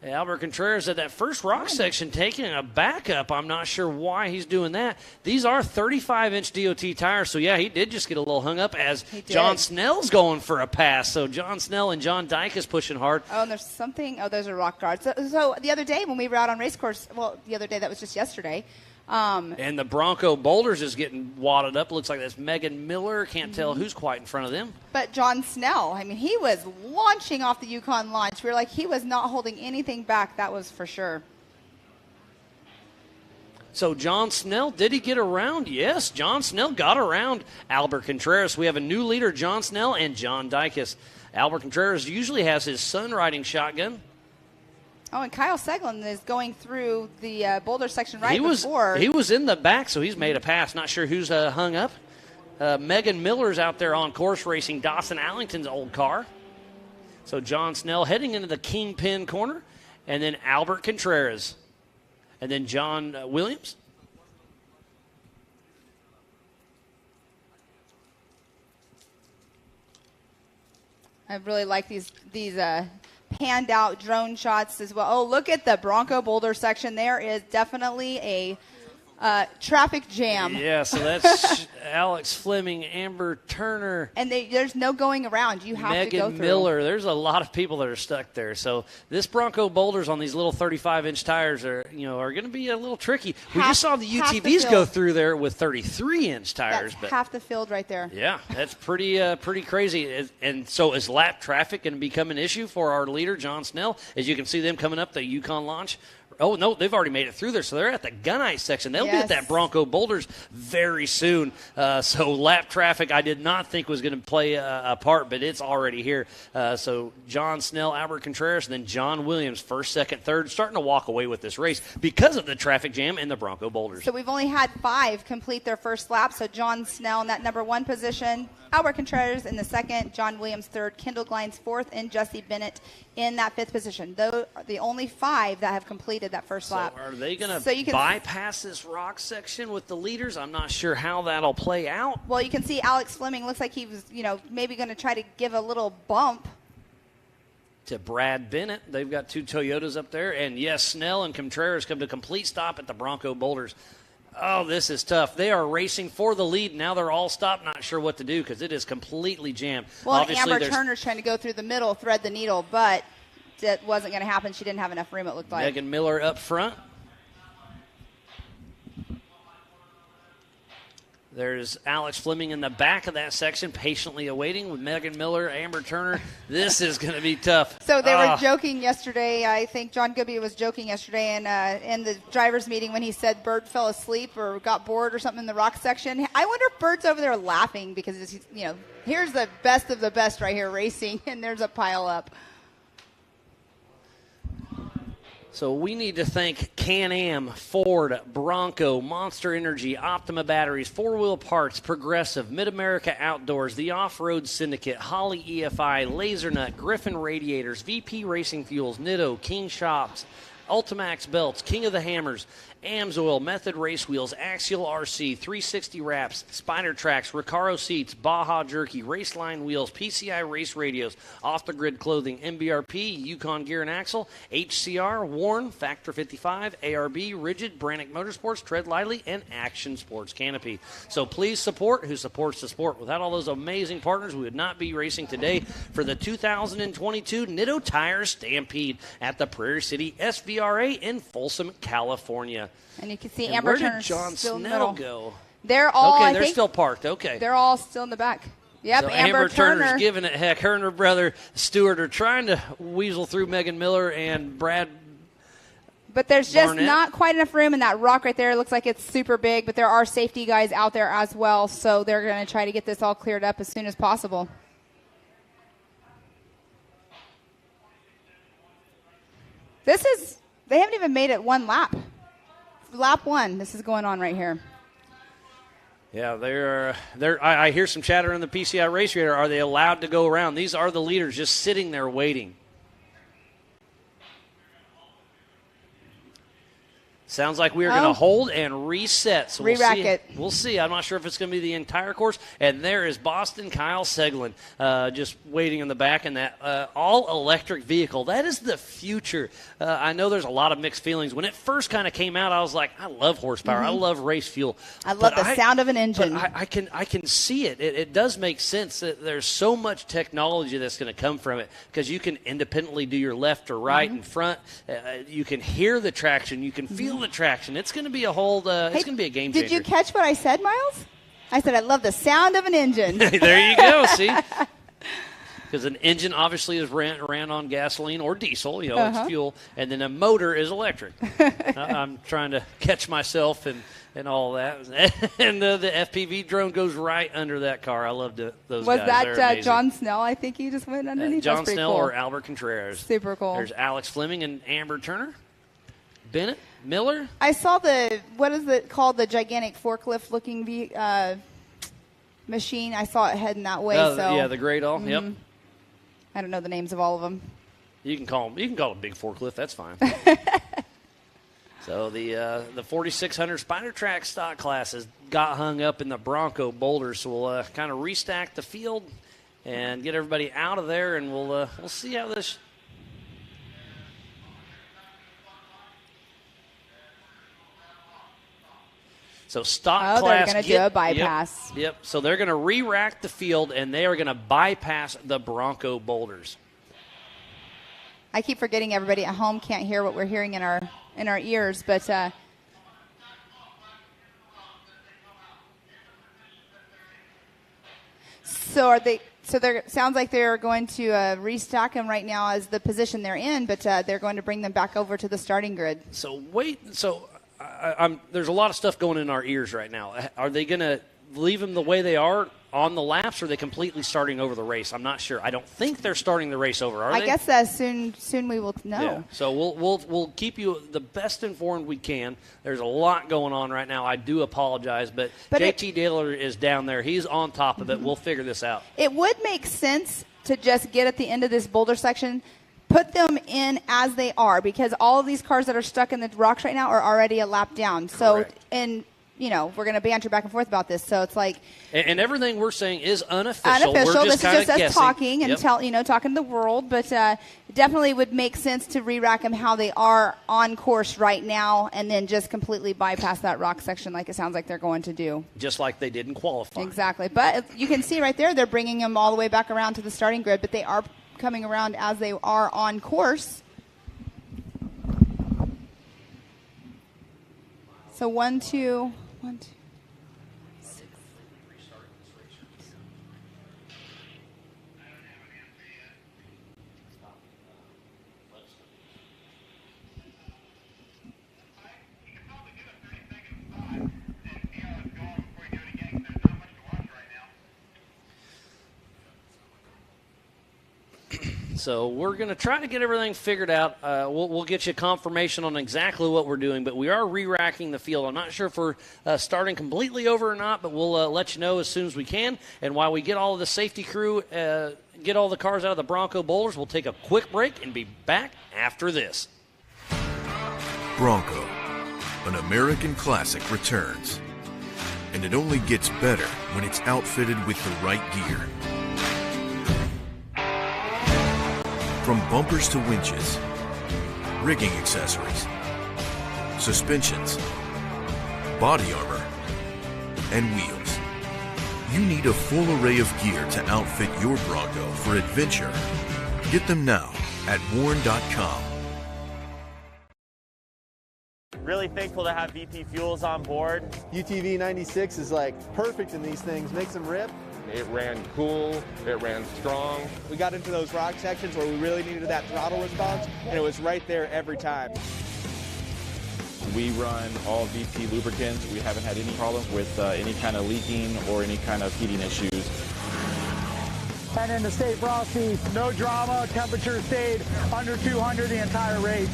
Albert Contreras at that first rock section taking a backup. I'm not sure why he's doing that. These are 35-inch DOT tires, so yeah, he did just get a little hung up as John Snell's going for a pass. So John Snell and John Dyke is pushing hard. Oh, and there's something. Oh, those are rock guards. So the other day when we were out on race course, the other day, that was just yesterday. And the Bronco boulders is getting wadded up. Looks like that's Megan Miller. Can't tell who's quite in front of them. But John Snell, I mean, he was launching off the Yukon launch. We were like, he was not holding anything back. That was for sure. So John Snell, did he get around? Yes, John Snell got around Albert Contreras. We have a new leader, John Snell and John Dykes. Albert Contreras usually has his son riding shotgun. Oh, and Kyle Seglin is going through the boulder section before. He was in the back, so he's made a pass. Not sure who's hung up. Megan Miller's out there on course racing Dawson Allington's old car. So John Snell heading into the kingpin corner, and then Albert Contreras. And then John Williams. I really like these panned out drone shots as well. Oh, look at the Bronco boulder section. There is definitely a traffic jam. Yeah, so that's Alex Fleming, Amber Turner. And there's no going around. You have to go through. Megan Miller. There's a lot of people that are stuck there. So this Bronco boulders on these little 35-inch tires are going to be a little tricky. We just saw the UTVs go through there with 33-inch tires. That's half the field right there. Yeah, that's pretty crazy. And so is lap traffic going to become an issue for our leader, John Snell? As you can see them coming up the Yukon launch Oh, no, they've already made it through there, so they're at the gunite section. They'll be at that Bronco Boulders very soon. So lap traffic I did not think was going to play a part, but it's already here. So John Snell, Albert Contreras, and then John Williams, first, second, third, starting to walk away with this race because of the traffic jam in the Bronco Boulders. So we've only had 5 complete their first lap. So John Snell in that number 1 position, Albert Contreras in the second, John Williams third, Kendall Glines fourth, and Jesse Bennett in that 5th position. Those are the only 5 that have completed that first lap. Are they going to bypass this rock section with the leaders? I'm not sure how that'll play out. Well, you can see Alex Fleming looks like he was, maybe going to try to give a little bump to Brad Bennett. They've got 2 Toyotas up there. And, yes, Snell and Contreras come to complete stop at the Bronco Boulders. Oh, this is tough. They are racing for the lead. Now they're all stopped, not sure what to do because it is completely jammed. Well, Amber Turner's trying to go through the middle, thread the needle, but that wasn't going to happen. She didn't have enough room, it looked like. Megan Miller up front. There's Alex Fleming in the back of that section, patiently awaiting with Megan Miller, Amber Turner. This is going to be tough. So they were joking yesterday. I think John Gooby was joking yesterday in the driver's meeting when he said Bird fell asleep or got bored or something in the rock section. I wonder if Bird's over there laughing because, here's the best of the best right here racing, and there's a pile up. So we need to thank Can-Am, Ford, Bronco, Monster Energy, Optima Batteries, 4-Wheel Parts, Progressive, Mid-America Outdoors, the Off-Road Syndicate, Holly EFI, Lasernut, Griffin Radiators, VP Racing Fuels, Nitto, King Shops, Ultimax Belts, King of the Hammers, Amsoil, Method Race Wheels, Axial RC, 360 Wraps, Spider Tracks, Recaro Seats, Baja Jerky, Raceline Wheels, PCI Race Radios, Off the Grid Clothing, MBRP, Yukon Gear and Axle, HCR, Warren, Factor 55, ARB, Rigid, Brannick Motorsports, Tread Lightly, and Action Sports Canopy. So please support who supports the sport. Without all those amazing partners, we would not be racing today for the 2022 Nitto Tire Stampede at the Prairie City SVRA in Folsom, California. And you can see Amber Turner still in the middle. Where did John Snell go? They're all, okay, they're still parked. Okay. They're all still in the back. Yep, so Amber Turner's giving it heck. Her and her brother Stuart are trying to weasel through Megan Miller and Brad. But there's just Barnett. not quite enough room in that rock right there. It looks like it's super big, but there are safety guys out there as well, so they're going to try to get this all cleared up as soon as possible. They haven't even made it one lap. Lap 1, this is going on right here. Yeah, I hear some chatter in the PCI race radar. Are they allowed to go around? These are the leaders just sitting there waiting. Sounds like we are going to hold and reset. So Re-rack it. We'll see. I'm not sure if it's going to be the entire course. And there is Boston Kyle Seglin just waiting in the back in that all-electric vehicle. That is the future. I know there's a lot of mixed feelings. When it first kind of came out, I was like, I love horsepower. Mm-hmm. I love race fuel. I love the sound of an engine. But I can see it. It does make sense that there's so much technology that's going to come from it because you can independently do your left or right and front. You can hear the traction. You can feel the traction. It's going to be a whole. It's going to be a game changer. Did you catch what I said, Miles? I said I love the sound of an engine. There you go. See, because an engine obviously is ran on gasoline or diesel. It's fuel, and then a motor is electric. I'm trying to catch myself and all that. And the FPV drone goes right under that car. I love those Was guys. Was that John Snell? I think he just went underneath. John Snell cool. or Albert Contreras. Super cool. There's Alex Fleming and Amber Turner. Bennett, Miller. I saw what is it called? The gigantic forklift-looking machine. I saw it heading that way. Yeah, the Great All. Yep. I don't know the names of all of them. You can call it a big forklift. That's fine. So the 4600 Spider Track stock classes got hung up in the Bronco Boulders. So we'll kind of restack the field and get everybody out of there, and we'll see how this. So stock class. They're going to do a bypass. Yep. So they're going to re-rack the field, and they are going to bypass the Bronco Boulders. I keep forgetting everybody at home can't hear what we're hearing in our ears, but so are they? So sounds like they're going to restack them right now as the position they're in, but they're going to bring them back over to the starting grid. So there's a lot of stuff going in our ears right now. Are they going to leave them the way they are on the laps, or are they completely starting over the race? I'm not sure. I don't think they're starting the race over, are they? I guess soon we will know. Yeah. So we'll keep you the best informed we can. There's a lot going on right now. I do apologize, but JT Taylor is down there. He's on top of it. We'll figure this out. It would make sense to just get at the end of this boulder section, put them in as they are, because all of these cars that are stuck in the rocks right now are already a lap down. So, and we're going to banter back and forth about this. So it's like, and everything we're saying is unofficial. We're just this is just us guessing. talking and talking to the world, but definitely would make sense to re-rack them how they are on course right now, and then just completely bypass that rock section like it sounds like they're going to do. Just like they didn't qualify. Exactly. But you can see right there, they're bringing them all the way back around to the starting grid, but they are coming around as they are on course. So 1, 2, 1, 2. So we're going to try to get everything figured out. We'll get you confirmation on exactly what we're doing, but we are re-racking the field. I'm not sure if we're starting completely over or not, but we'll let you know as soon as we can. And while we get all of the safety crew, get all the cars out of the Bronco boulders, we'll take a quick break and be back after this. Bronco, an American classic, returns. And it only gets better when it's outfitted with the right gear. From bumpers to winches, rigging accessories, suspensions, body armor, and wheels. You need a full array of gear to outfit your Bronco for adventure. Get them now at warn.com. Really thankful to have VP Fuels on board. UTV 96 is like perfect in these things, makes them rip. It ran cool, it ran strong. We got into those rock sections where we really needed that throttle response, and it was right there every time. We run all VP lubricants. We haven't had any problems with any kind of leaking or any kind of heating issues. And in the State Frosty, no drama, temperature stayed under 200 the entire race.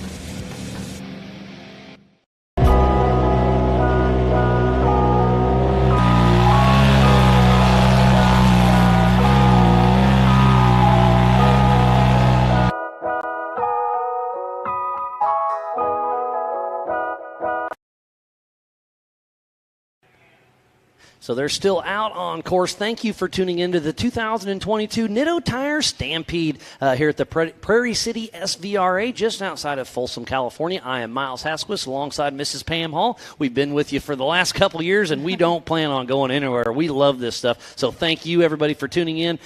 So they're still out on course. Thank you for tuning into the 2022 Nitto Tire Stampede here at the Prairie City SVRA, just outside of Folsom, California. I am Miles Hasquist alongside Mrs. Pam Hall. We've been with you for the last couple of years, and we don't plan on going anywhere. We love this stuff. So thank you, everybody, for tuning in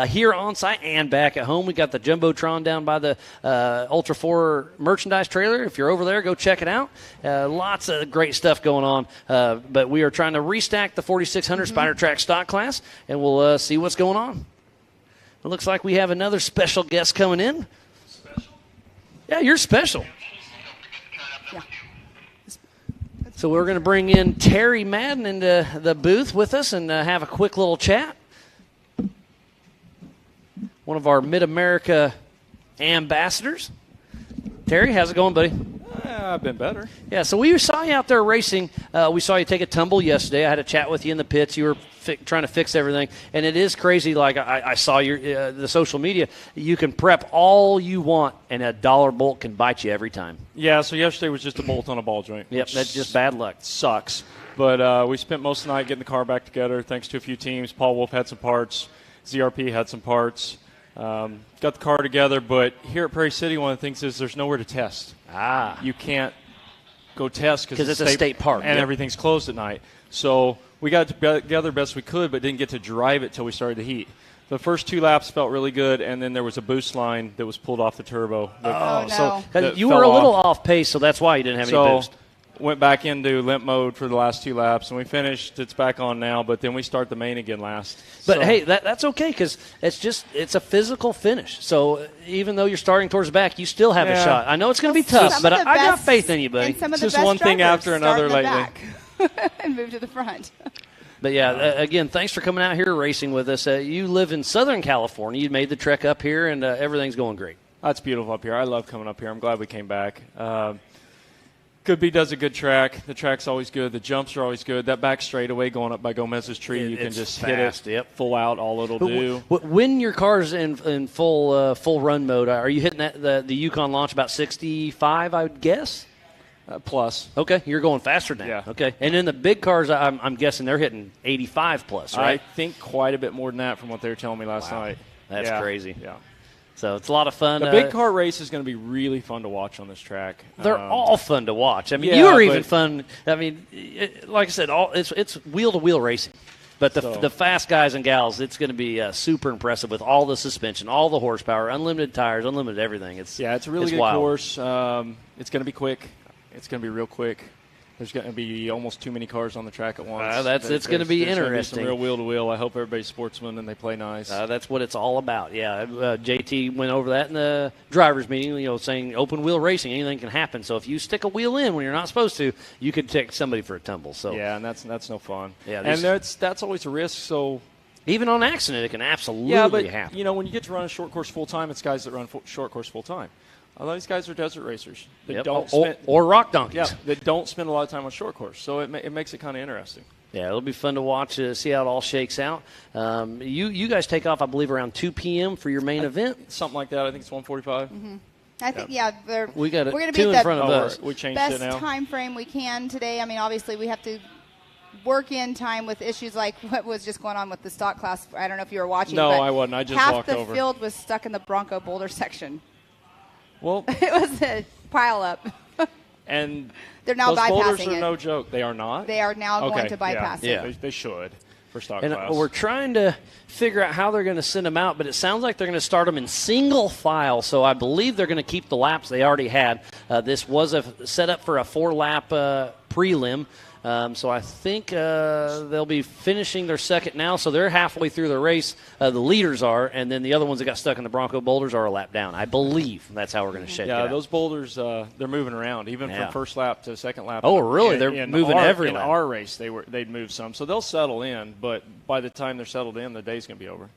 here on site and back at home. We got the Jumbotron down by the Ultra4 merchandise trailer. If you're over there, go check it out. Lots of great stuff going on. But we are trying to restack the 4600 Spider Track stock class, and we'll see what's going on. It looks like we have another special guest coming in. Special? Yeah, you're special. Yeah. So we're going to bring in Terry Madden into the booth with us and have a quick little chat. One of our Mid-America ambassadors. Terry, how's it going, buddy? I've been better. Yeah, so we saw you out there racing. We saw you take a tumble yesterday. I had a chat with you in the pits. You were trying to fix everything, and it is crazy. Like I saw your the social media. You can prep all you want, and a dollar bolt can bite you every time. Yeah, so yesterday was just a bolt on a ball joint. Yep, that's just bad luck. Sucks. But we spent most of the night getting the car back together, thanks to a few teams. Paul Wolf had some parts. ZRP had some parts. Got the car together, but here at Prairie City, one of the things is there's nowhere to test. You can't go test because it's a state park and everything's closed at night. So we got it together best we could, but didn't get to drive it till we started the heat. The first 2 laps felt really good, and then there was a boost line that was pulled off the turbo. So you were a little off pace, so that's why you didn't have any boost. went back into limp mode for the last 2 laps, and we finished. It's back on now, but then we start the main again last. But, hey, that's okay because it's a physical finish. So even though you're starting towards the back, you still have a shot. I know it's going to be tough, but I got faith in you, buddy. And some of the just best one thing after another lately. And move to the front. But, again, thanks for coming out here racing with us. You live in Southern California. You made the trek up here, and everything's going great. That's beautiful up here. I love coming up here. I'm glad we came back. Goodby does a good track. The track's always good. The jumps are always good. That back straightaway going up by Gomez's tree, you can just fast, hit it full out, all it'll do. When your car's in full run mode, are you hitting the Yukon launch about 65, I would guess? Plus. Okay, you're going faster now. Yeah. Okay, and then the big cars, I'm guessing they're hitting 85 plus, right? I think quite a bit more than that from what they were telling me last night. That's crazy. Yeah. So it's a lot of fun. The big car race is going to be really fun to watch on this track. They're all fun to watch. I mean, you are even fun. I mean, like I said, it's wheel-to-wheel racing. But the fast guys and gals, it's going to be super impressive with all the suspension, all the horsepower, unlimited tires, unlimited everything. It's a really good wild course. It's going to be quick. It's going to be real quick. There's going to be almost too many cars on the track at once. It's going to be interesting. Some real wheel-to-wheel. I hope everybody's sportsmen and they play nice. That's what it's all about. Yeah, JT went over that in the drivers' meeting. Saying open wheel racing, anything can happen. So if you stick a wheel in when you're not supposed to, you could take somebody for a tumble. So and that's no fun. Yeah, and that's always a risk. So even on accident, it can absolutely happen. When you get to run a short course full time, it's guys that run short course full time. A lot of these guys are desert racers. They don't or rock donkeys. Yeah, they don't spend a lot of time on short course, so it makes it kind of interesting. Yeah, it'll be fun to watch, see how it all shakes out. You guys take off, I believe, around 2 p.m. for your main event? Something like that. I think it's 1:45. Mm-hmm. I think, we got we're going to two be in front of us. We changed best it now. time frame we can today. I mean, obviously, we have to work in time with issues like what was just going on with the stock class. I don't know if you were watching. No, but I wasn't. I just walked over. Half the field was stuck in the Bronco boulder section. Well, it was a pile up. And they're now those bypassing boulders are it. no joke. They are not. They are now going to bypass it. Yeah, they should for stock class. We're trying to figure out how they're going to send them out, but it sounds like they're going to start them in single file. So I believe they're going to keep the laps they already had. This was set up for a 4-lap prelim. So I think they'll be finishing their second now. So they're halfway through the race. The leaders are, and then the other ones that got stuck in the Bronco boulders are a lap down. I believe that's how we're going to shake it out. Yeah, those boulders, they're moving around, even from first lap to second lap. Oh, really? They're moving every lap. In our race, they'd move some. So they'll settle in, but by the time they're settled in, the day's going to be over.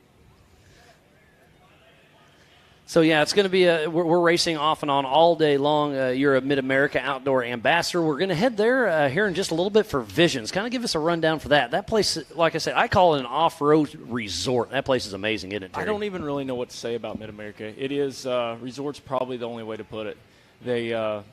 So, it's going to be we're racing off and on all day long. You're a Mid-America Outdoor Ambassador. We're going to head there here in just a little bit for Visions. Kind of give us a rundown for that. That place, like I said, I call it an off-road resort. That place is amazing, isn't it, Terry? I don't even really know what to say about Mid-America. It is resort's probably the only way to put it. They the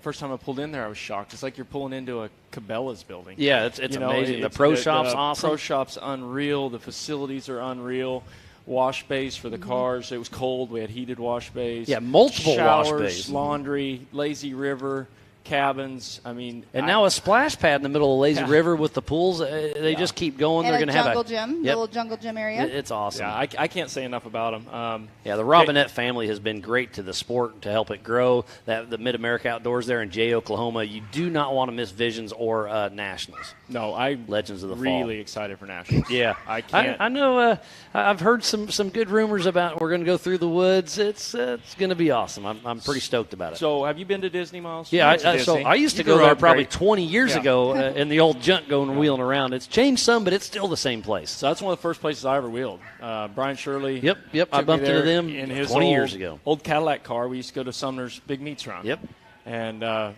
first time I pulled in there, I was shocked. It's like you're pulling into a Cabela's building. Yeah, it's amazing. The pro shop's awesome. Pro shop's unreal. The facilities are unreal. Wash bays for the cars. It was cold. We had heated wash bays. Yeah, multiple showers, wash bays. Laundry, lazy river, cabins. I mean, now a splash pad in the middle of lazy river with the pools. They just keep going. And they're going to have jungle gym, little jungle gym area. It's awesome. Yeah, I can't say enough about them. The Robinette family has been great to the sport to help it grow. The Mid-America Outdoors there in Jay, Oklahoma. You do not want to miss Visions or Nationals. No, Legends of the Fall. Really excited for Nationals. Yeah, I can't. I know. I've heard some good rumors about we're going to go through the woods. It's going to be awesome. I'm pretty stoked about it. So, have you been to Disney, Miles? Yeah, I used to go there probably 20 years ago in the old junk going wheeling around. It's changed some, but it's still the same place. So that's one of the first places I ever wheeled. Brian Shirley. Yep. I bumped into them in his 20 years ago. Old Cadillac car. We used to go to Sumner's Big Meats Run. Yep. And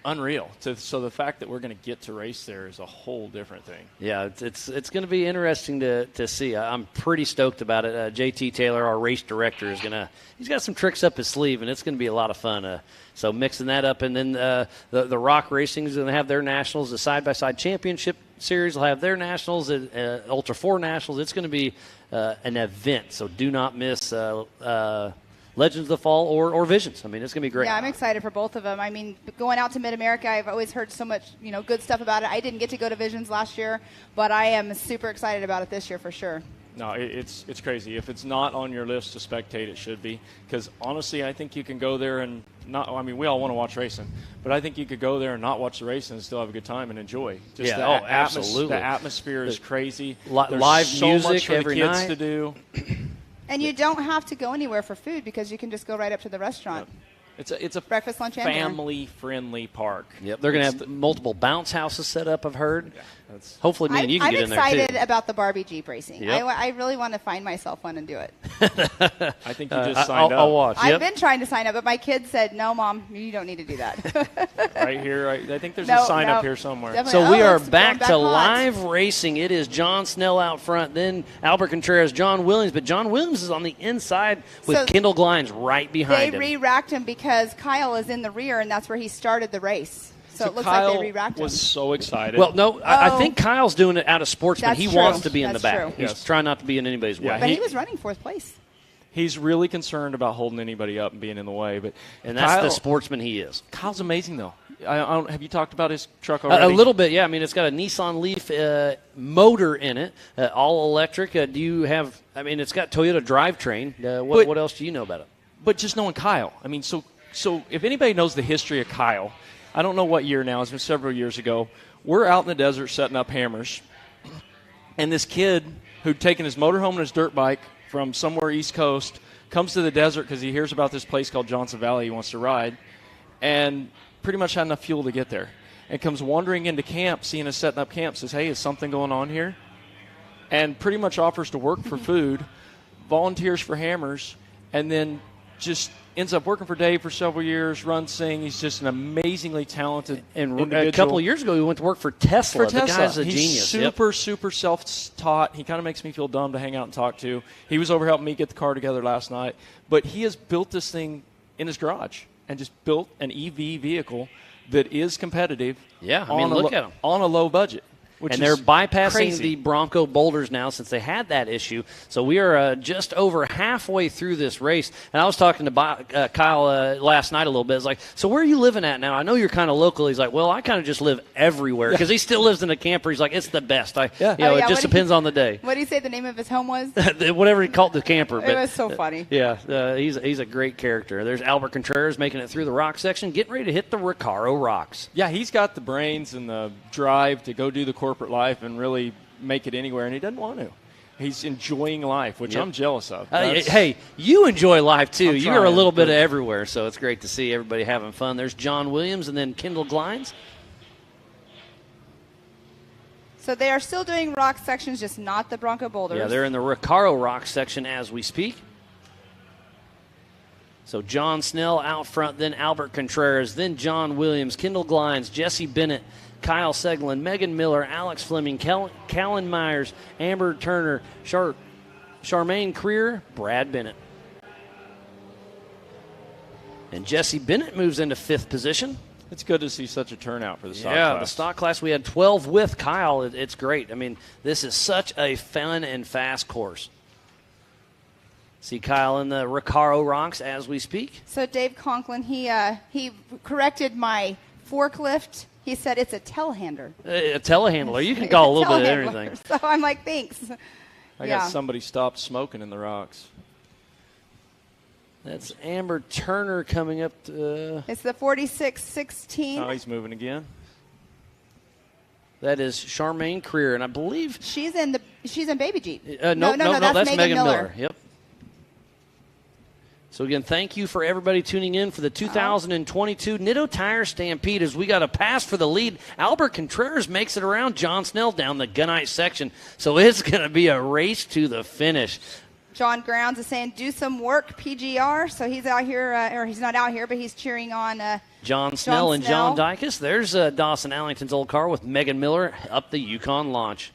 unreal. So the fact that we're going to get to race there is a whole different thing. Yeah, it's going to be interesting to see. I'm pretty stoked about it. JT Taylor, our race director, he's got some tricks up his sleeve, and it's going to be a lot of fun. So mixing that up, and then the Rock Racing is going to have their nationals. The side-by-side championship series will have their nationals. Ultra4 nationals. It's going to be an event. So do not miss Legends of the Fall or Visions. I mean, it's going to be great. Yeah, I'm excited for both of them. I mean, going out to Mid-America, I've always heard so much, good stuff about it. I didn't get to go to Visions last year, but I am super excited about it this year for sure. No, it's crazy. If it's not on your list to spectate, it should be. Because honestly, I think you can go there and not. I mean, we all want to watch racing, but I think you could go there and not watch the racing and still have a good time and enjoy. Just absolutely. The atmosphere is crazy. There's live so music much for every the kids night to do. And you don't have to go anywhere for food because you can just go right up to the restaurant. It's a breakfast, lunch, and dinner. family-friendly park. Yep, they're going to have multiple bounce houses set up, I've heard. Yeah, hopefully me and you can get in there, too. I'm excited about the Barbie Jeep racing. Yep. I really want to find myself one and do it. I think you just signed up. I'll watch. I've been trying to sign up, but my kids said, no, Mom, you don't need to do that. Right here. I think there's a sign up here somewhere. Definitely. So we are back to hot. live racing. It is John Snell out front, then Albert Contreras, John Williams. But John Williams is on the inside with Kendall Glines right behind him. They re-racked him because Kyle is in the rear, and that's where he started the race. So it looks Kyle like they re-racked him. was so excited. Well, no, I think Kyle's doing it out of sportsman. He wants to be in the back. True. He's trying not to be in anybody's way. But he was running 4th place. He's really concerned about holding anybody up and being in the way. And that's the sportsman he is. Kyle's amazing, though. Have you talked about his truck already? A little bit, yeah. I mean, it's got a Nissan Leaf motor in it, all electric. Do you have – I mean, it's got Toyota drivetrain. What else do you know about it? But just knowing Kyle. I mean, so if anybody knows the history of Kyle, I don't know what year now. It's been several years ago. We're out in the desert setting up hammers, and this kid who'd taken his motorhome and his dirt bike from somewhere East Coast comes to the desert because he hears about this place called Johnson Valley he wants to ride, and pretty much had enough fuel to get there. And comes wandering into camp, seeing us setting up camp, says, hey, is something going on here? And pretty much offers to work for food, volunteers for hammers, and then just ends up working for Dave for several years, runs Sing. He's just an amazingly talented individual. A couple of years ago, he went to work for Tesla. The guy's a He's genius. super self-taught. He kind of makes me feel dumb to hang out and talk to. He was over helping me get the car together last night. But he has built this thing in his garage and just built an EV vehicle that is competitive. Yeah, I mean, look at him. On a low budget. And they're bypassing crazy. the Bronco boulders now since they had that issue. So we are just over halfway through this race. And I was talking to Kyle last night a little bit. It's like, so where are you living at now? I know you're kind of local. He's like, well, I kind of just live everywhere because he still lives in a camper. He's like, it's the best. It just depends on the day. What did he say the name of his home was? Whatever he called the camper. It was so funny. Yeah, he's a great character. There's Albert Contreras making it through the rock section, getting ready to hit the Recaro rocks. Yeah, he's got the brains and the drive to go do the corporate life and really make it anywhere, and he doesn't want to. He's enjoying life, which I'm jealous of. Hey, you enjoy life, too. You're a little bit of of everywhere, so it's great to see everybody having fun. There's John Williams and then Kendall Glines. So they are still doing rock sections, just not the Bronco boulders. Yeah, they're in the Recaro rock section as we speak. So John Snell out front, then Albert Contreras, then John Williams, Kendall Glines, Jesse Bennett, Kyle Seglin, Megan Miller, Alex Fleming, Callan Myers, Amber Turner, Charmaine Creer, Brad Bennett. And Jesse Bennett moves into 5th position. It's good to see such a turnout for the stock class. Yeah, the stock class. We had 12 with Kyle. It's great. I mean, this is such a fun and fast course. See Kyle in the Recaro rocks as we speak. So Dave Conklin, he corrected my forklift. He said it's a telehandler. A telehandler. You can call a little bit of everything. So I'm like, thanks. I got somebody stopped smoking in the rocks. That's Amber Turner coming up. It's the 46-16. Oh, he's moving again. That is Charmaine Creer, and I believe she's in Baby Jeep. No, that's Megan Miller. Yep. So, again, thank you for everybody tuning in for the 2022 Nitto Tire Stampede as we got a pass for the lead. Albert Contreras makes it around John Snell down the gunite section. So it's going to be a race to the finish. John Grounds is saying, do some work, PGR. So he's out here, or he's not out here, but he's cheering on John Snell and John Dykes. There's Dawson Allington's old car with Megan Miller up the Yukon launch.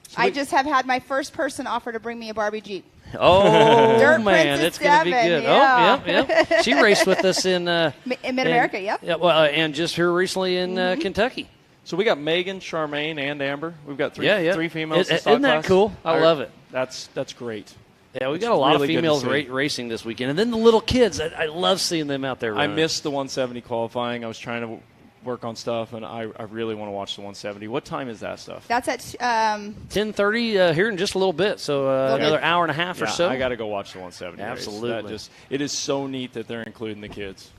So I just have had my first person offer to bring me a Barbie Jeep. Oh, Dirt man, Princess it's going to be good. Yeah. Oh, yep. She raced with us in Mid-America, yep. Yeah, well, and just here recently in Kentucky. So we got Megan, Charmaine, and Amber. We've got three females in stock Isn't that class. cool? I love it. That's great. Yeah, we got a lot of females racing this weekend. And then the little kids, I love seeing them out there running. I missed the 170 qualifying. I was trying to work on stuff, and I really want to watch the 170. What time is that stuff? That's at 10:30 here in just a little bit, so another hour and a half or so. I got to go watch the 170. Absolutely. Race. It is so neat that they're including the kids.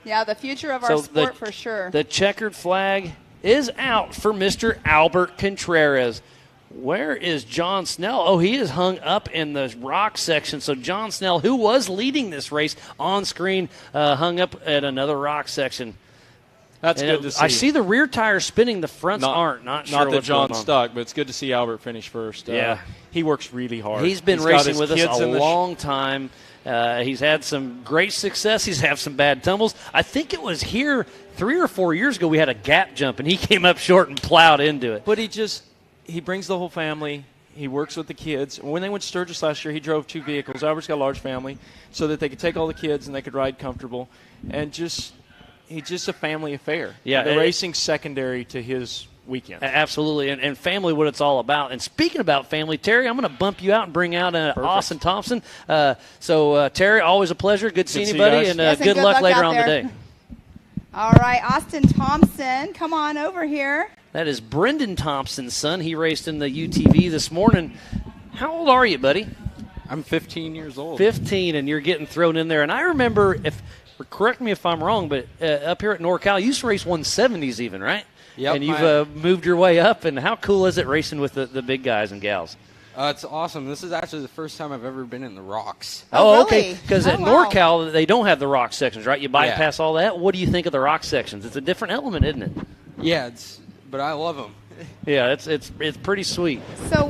Yeah, the future of our sport for sure. The checkered flag is out for Mr. Albert Contreras. Where is John Snell? Oh, he is hung up in the rock section. So John Snell, who was leading this race on screen, hung up at another rock section. That's good to see. I see the rear tires spinning. The fronts aren't. Not sure not that what's John's going on. stuck, but it's good to see Albert finish first. Yeah. He works really hard. He's been racing with us a long time. He's had some great success. He's had some bad tumbles. I think it was here 3 or 4 years ago we had a gap jump, and he came up short and plowed into it. But he brings the whole family. He works with the kids. When they went to Sturgis last year, he drove 2 vehicles. Albert's got a large family, so that they could take all the kids and they could ride comfortable. And he's just a family affair. Yeah, the racing's secondary to his weekend. Absolutely, and family, what it's all about. And speaking about family, Terry, I'm going to bump you out and bring out Austin Thompson. So, Terry, always a pleasure. Good seeing you, buddy, and good luck later on today. All right, Austin Thompson, come on over here. That is Brendan Thompson's son. He raced in the UTV this morning. How old are you, buddy? I'm 15 years old. 15, and you're getting thrown in there. And I remember, correct me if I'm wrong, but up here at NorCal, you used to race 170s even, right? Yep. And you've moved your way up. And how cool is it racing with the big guys and gals? It's awesome. This is actually the first time I've ever been in the rocks. Oh, okay. Because at NorCal, they don't have the rock sections, right? You bypass all that. What do you think of the rock sections? It's a different element, isn't it? Yeah, but I love them. Yeah, it's pretty sweet. So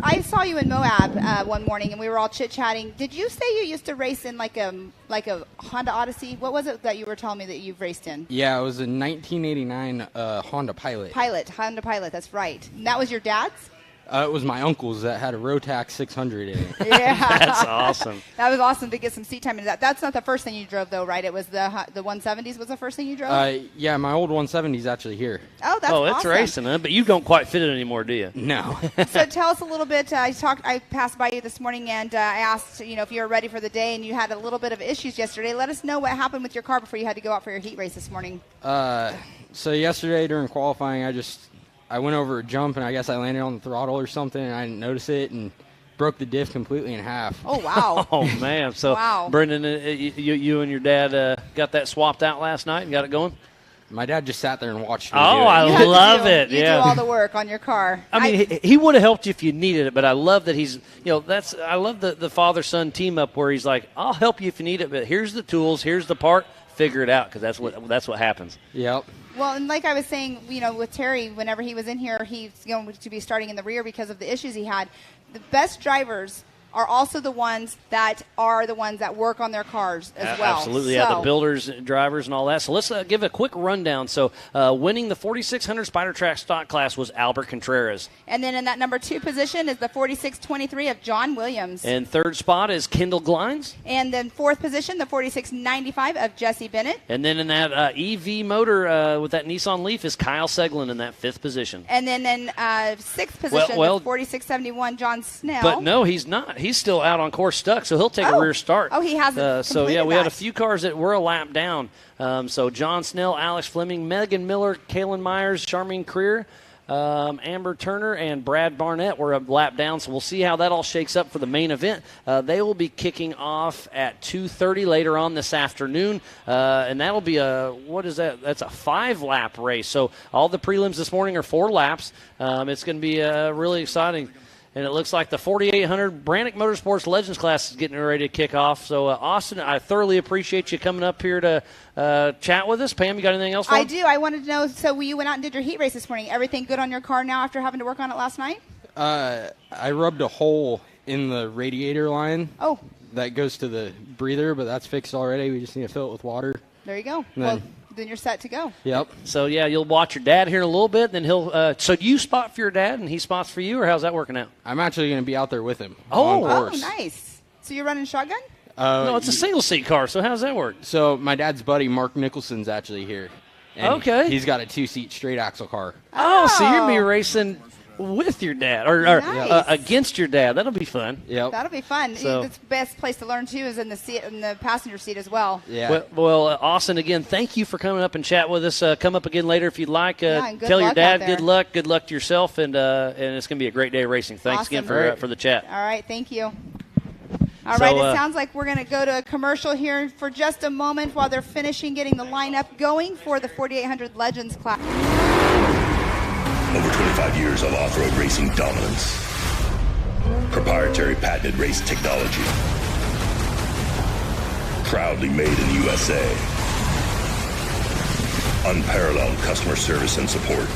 I saw you in Moab one morning, and we were all chit-chatting. Did you say you used to race in like a Honda Odyssey? What was it that you were telling me that you've raced in? Yeah, it was a 1989 Honda Pilot. Honda Pilot, that's right. And that was your dad's? It was my uncle's that had a Rotax 600 in it. Yeah. That's awesome. That was awesome to get some seat time into that. That's not the first thing you drove, though, right? It was the 170s was the first thing you drove? Yeah, my old 170's actually here. Oh, that's awesome. It's racing, huh? But you don't quite fit it anymore, do you? No. So tell us a little bit. I passed by you this morning, and I asked, if you were ready for the day, and you had a little bit of issues yesterday. Let us know what happened with your car before you had to go out for your heat race this morning. So yesterday during qualifying, I went over a jump, and I guess I landed on the throttle or something, and I didn't notice it, and broke the diff completely in half. Oh, wow. Oh, man. So, wow. Brendan, you and your dad got that swapped out last night and got it going? My dad just sat there and watched me do it. I love it. You do all the work on your car. I mean, he would have helped you if you needed it, but I love that I love the father-son team up where he's like, I'll help you if you need it, but here's the tools, here's the part, figure it out, because that's what happens. Yep. Well, and like I was saying, with Terry, whenever he was in here, he's going to be starting in the rear because of the issues he had. The best drivers are also the ones that work on their cars as well. Absolutely, yeah, the builders, drivers, and all that. So let's give a quick rundown. So winning the 4600 Spider Track stock class was Albert Contreras. And then in that number 2 position is the 4623 of John Williams. And third spot is Kendall Glines. And then 4th position, the 4695 of Jesse Bennett. And then in that EV motor with that Nissan Leaf is Kyle Seglin in that 5th position. And then in 6th position, the 4671 John Snell. But no, he's not. He's still out on course stuck, so he'll take a rear start. Oh, he hasn't. So, yeah, we had a few cars that were a lap down. So John Snell, Alex Fleming, Megan Miller, Kaylin Myers, Charmaine Creer, Amber Turner, and Brad Barnett were a lap down. So we'll see how that all shakes up for the main event. They will be kicking off at 2:30 later on this afternoon. And that'll be what is that? That's a 5-lap race. So all the prelims this morning are 4 laps. It's going to be really exciting. And it looks like the 4800 Brannick Motorsports Legends class is getting ready to kick off. So, Austin, I thoroughly appreciate you coming up here to chat with us. Pam, you got anything else for I do. I wanted to know, so you went out and did your heat race this morning. Everything good on your car now after having to work on it last night? I rubbed a hole in the radiator line. Oh. That goes to the breather, but that's fixed already. We just need to fill it with water. There you go. Then you're set to go. Yep. So, yeah, you'll watch your dad here in a little bit. Then he'll so do you spot for your dad and he spots for you, or how's that working out? I'm actually going to be out there with him. Oh, on course. Nice. So you're running shotgun? No, it's a single-seat car, so how's that work? So my dad's buddy, Mark Nicholson's actually here. And okay. He's got a 2-seat straight axle car. Oh, so you're going to be racing with your dad or Nice. against your dad. That'll be fun. Yep. That'll be fun. So- The best place to learn, too, is in the passenger seat as well. Yeah. Well, Austin, again, thank you for coming up and chat with us. Come up again later if you'd like. Yeah, and good tell your luck dad out there. good luck. Good luck to yourself, and it's going to be a great day of racing. Thanks Awesome. again for the chat. All right, thank you. All So, right, it sounds like we're going to go to a commercial here for just a moment while they're finishing getting the lineup going for the 4800 Legends class. Over 25 years of off-road racing dominance. Proprietary patented race technology. Proudly made in the USA. Unparalleled customer service and support.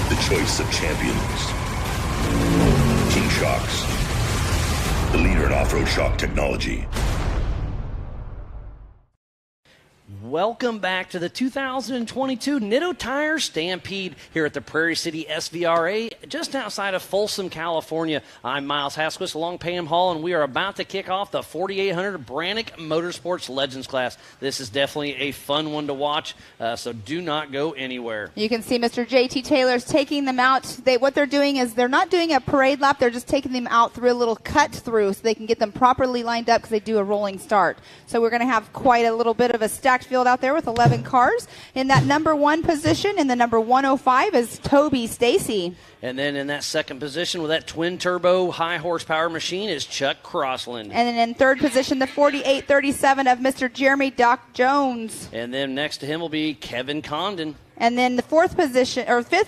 The choice of champions. King Shocks. The leader in off-road shock technology. Welcome back to the 2022 Nitto Tire Stampede here at the Prairie City SVRA, just outside of Folsom, California. I'm Miles Hasquist along Pam Hall, and we are about to kick off the 4800 Brannick Motorsports Legends class. This is definitely a fun one to watch, so do not go anywhere. You can see Mr. J.T. Taylor's taking them out. What they're doing is they're not doing a parade lap. They're just taking them out through a little cut through so they can get them properly lined up because they do a rolling start. So we're going to have quite a little bit of a stacked field out there with 11 cars. In that number 1 position, in the number 105, is Toby Stacy. And then in that second position with that twin-turbo high-horsepower machine is Chuck Crossland. And then in third position, the 4837 of Mr. Jeremy Doc Jones. And then next to him will be Kevin Condon. And then the fifth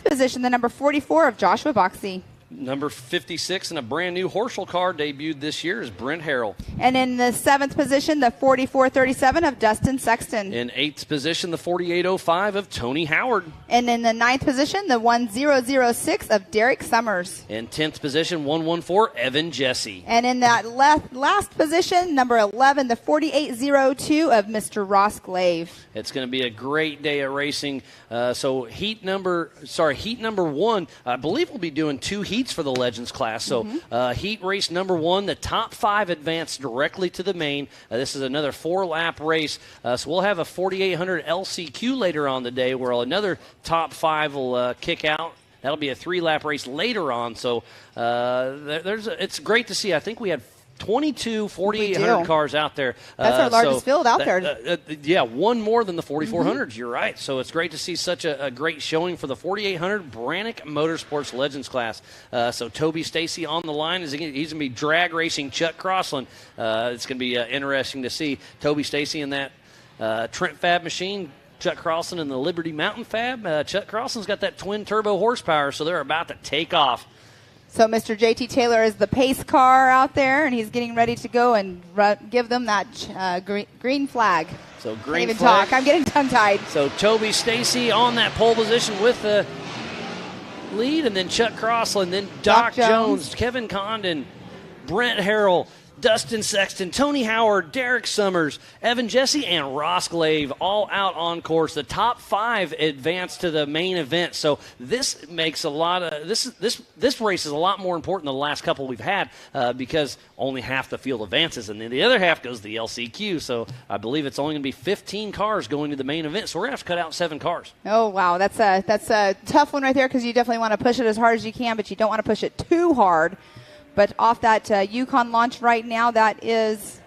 position, the number 44 of Joshua Boxey. Number 56 in a brand-new Horschel car debuted this year is Brent Harrell. And in the 7th position, the 4437 of Dustin Sexton. In 8th position, the 4805 of Tony Howard. And in the 9th position, the 1006 of Derek Summers. In 10th position, 114, Evan Jesse. And in that last position, number 11, the 4802 of Mr. Ross Glaive. It's going to be a great day of racing. So heat number 1, I believe we'll be doing 2 heats for the Legends class. So heat race number 1, the top 5 advance directly to the main. This is another 4-lap race. So we'll have a 4800 LCQ later on the day where another top 5 will kick out. That'll be a 3-lap race later on. So it's great to see. I think we had 22 4800 cars out there. That's our largest field out there. Yeah, one more than the 4400s. You're right. So it's great to see such a great showing for the 4800 Brannick Motorsports Legends class. So Toby Stacy on the line. He's going to be drag racing Chuck Crossland. It's going to be interesting to see Toby Stacy in that Trent Fab machine. Chuck Crossland in the Liberty Mountain Fab. Chuck Crossland's got that twin turbo horsepower, so they're about to take off. So Mr. J.T. Taylor is the pace car out there, and he's getting ready to go and give them that green flag. So green Can't even flag. talk. I'm getting tongue-tied. So Toby Stacy on that pole position with the lead, and then Chuck Crossland, then Doc Jones, Kevin Condon, Brent Harrell, Dustin Sexton, Tony Howard, Derek Summers, Evan Jesse, and Ross Glaive all out on course. The top 5 advance to the main event. So this makes a lot of this race is a lot more important than the last couple we've had because only half the field advances, and then the other half goes to the LCQ. So I believe it's only going to be 15 cars going to the main event. So we're going to have to cut out 7 cars. Oh wow, that's a tough one right there because you definitely want to push it as hard as you can, but you don't want to push it too hard. But off that Yukon launch right now, that is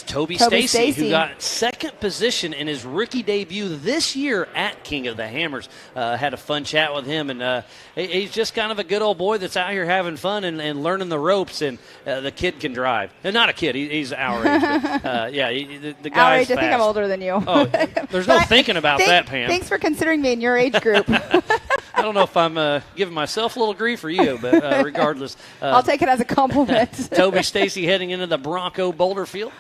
Toby Stacy, who got second position in his rookie debut this year at King of the Hammers. Had a fun chat with him, and he's just kind of a good old boy that's out here having fun and learning the ropes, and the kid can drive. Not a kid, he's our age. But, the guy's our age. fast. I think I'm older than you. Oh, there's no thinking about that, Pam. Thanks for considering me in your age group. I don't know if I'm giving myself a little grief for you, but regardless. I'll take it as a compliment. Toby Stacy heading into the Bronco Boulder Field.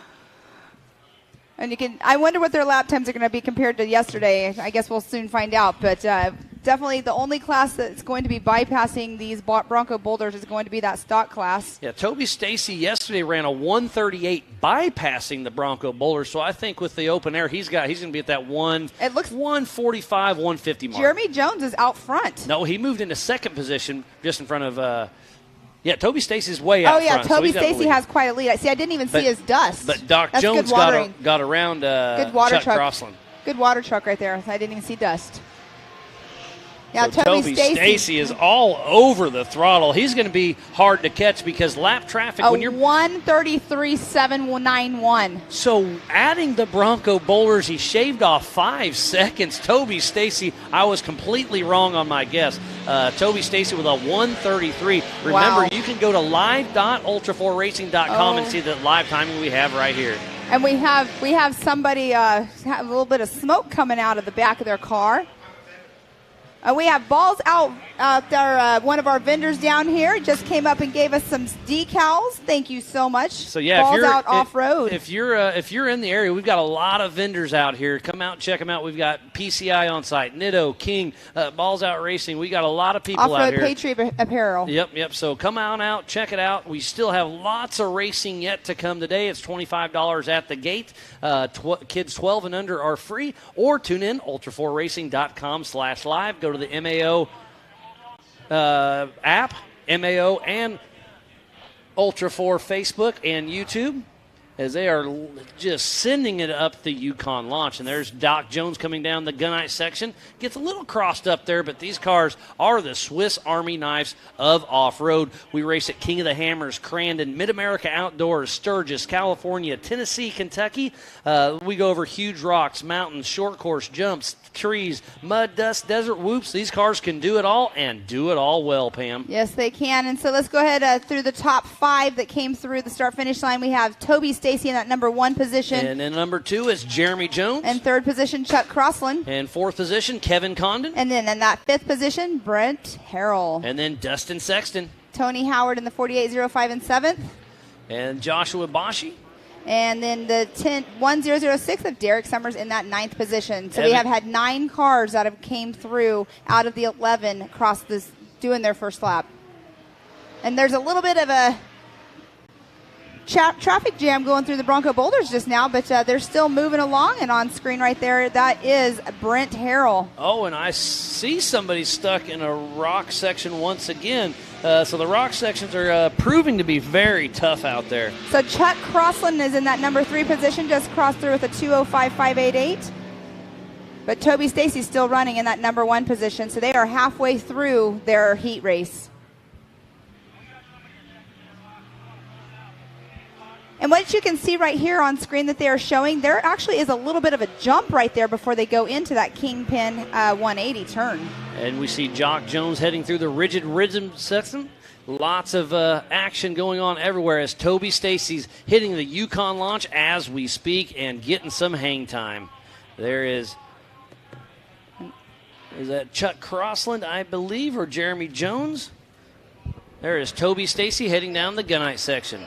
And I wonder what their lap times are going to be compared to yesterday. I guess we'll soon find out. But definitely the only class that's going to be bypassing these Bronco Boulders is going to be that stock class. Yeah, Toby Stacy yesterday ran a 138 bypassing the Bronco Boulder. So I think with the open air, he's going to be at that 145, 150 mark. Jeremy Jones is out front. No, he moved into second position just in front of Toby Stacy's way out front. Oh, yeah, Toby Stacy has quite a lead. See, I didn't even see his dust. But Doc Jones got around Good water Chuck truck. Crossland. Good water truck right there. I didn't even see dust. Now so Toby Stacy is all over the throttle. He's going to be hard to catch because lap traffic. A when you're 1:33.791. So adding the Bronco boulders, he shaved off 5 seconds. Toby Stacy, I was completely wrong on my guess. Toby Stacy with a 1:33. Remember, you can go to live.ultra4racing.com and see the live timing we have right here. And we have somebody have a little bit of smoke coming out of the back of their car. We have Balls Out there. One of our vendors down here just came up and gave us some decals. Thank you so much. So yeah, Balls Out Off-Road. If you're in the area, we've got a lot of vendors out here. Come out and check them out. We've got PCI on site, Nitto, King, Balls Out Racing. We got a lot of people out here. Off-Road Patriot Apparel. Yep. So come on out, check it out. We still have lots of racing yet to come today. It's $25 at the gate. Kids 12 and under are free. Or tune in ultra4racing.com/live. Go to the MAO app, MAO and Ultra4 Facebook and YouTube, as they are just sending it up the Yukon launch. And there's Doc Jones coming down the gunite section. Gets a little crossed up there, but these cars are the Swiss Army knives of off-road. We race at King of the Hammers, Crandon, Mid-America Outdoors, Sturgis, California, Tennessee, Kentucky. We go over huge rocks, mountains, short course, jumps, trees, mud, dust, desert, whoops. These cars can do it all and do it all well, Pam. Yes, they can. And so let's go ahead through the top 5 that came through the start-finish line. We have Toby Stacy in that number 1 position. And then number 2 is Jeremy Jones. And 3rd position, Chuck Crossland. And 4th position, Kevin Condon. And then in that 5th position, Brent Harrell. And then Dustin Sexton. Tony Howard in the 4805 and 7th. And Joshua Bashi. And then the 1006 of Derek Summers in that 9th position. So we have had 9 cars that have came through out of the 11 across this doing their first lap. And there's a little bit of a traffic jam going through the Bronco boulders just now, but they're still moving along. And on screen right there, that is Brent Harrell. Oh, and I see somebody stuck in a rock section once again. So the rock sections are proving to be very tough out there. So Chuck Crossland is in that number 3 position, just crossed through with a 2:05.588. But Toby Stacy's still running in that number 1 position, so they are halfway through their heat race. And what you can see right here on screen that they are showing, there actually is a little bit of a jump right there before they go into that Kingpin 180 turn. And we see Jock Jones heading through the rigid rhythm section. Lots of action going on everywhere as Toby Stacy's hitting the Yukon launch as we speak and getting some hang time. There is that Chuck Crossland, I believe, or Jeremy Jones? There is Toby Stacy heading down the gunite section.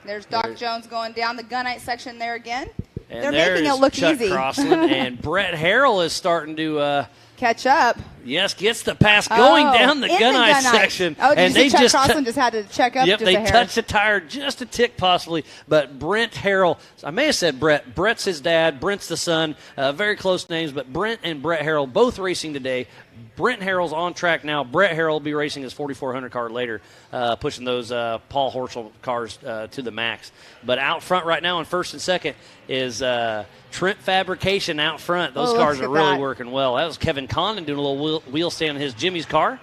There's Doc Jones going down the gunite section there again. And they're making it look Chuck easy. Crossland, and Brett Harrell is starting to catch up. Yes, gets the pass going down the gunite section. Oh, and they Chuck Crossland just had to check up. Yep, just they a hair. touched the tire just a tick possibly. But Brent Harrell, I may have said Brett. Brett's his dad. Brent's the son. Very close names, but Brent and Brett Harrell both racing today. Brent Harrell's on track now. Brett Harrell will be racing his 4400 car later, pushing those Paul Horschel cars to the max. But out front right now in first and second is Trent Fabrication out front. Those cars are really working well. That was Kevin Condon doing a little wheel stand in his Jimmy's car.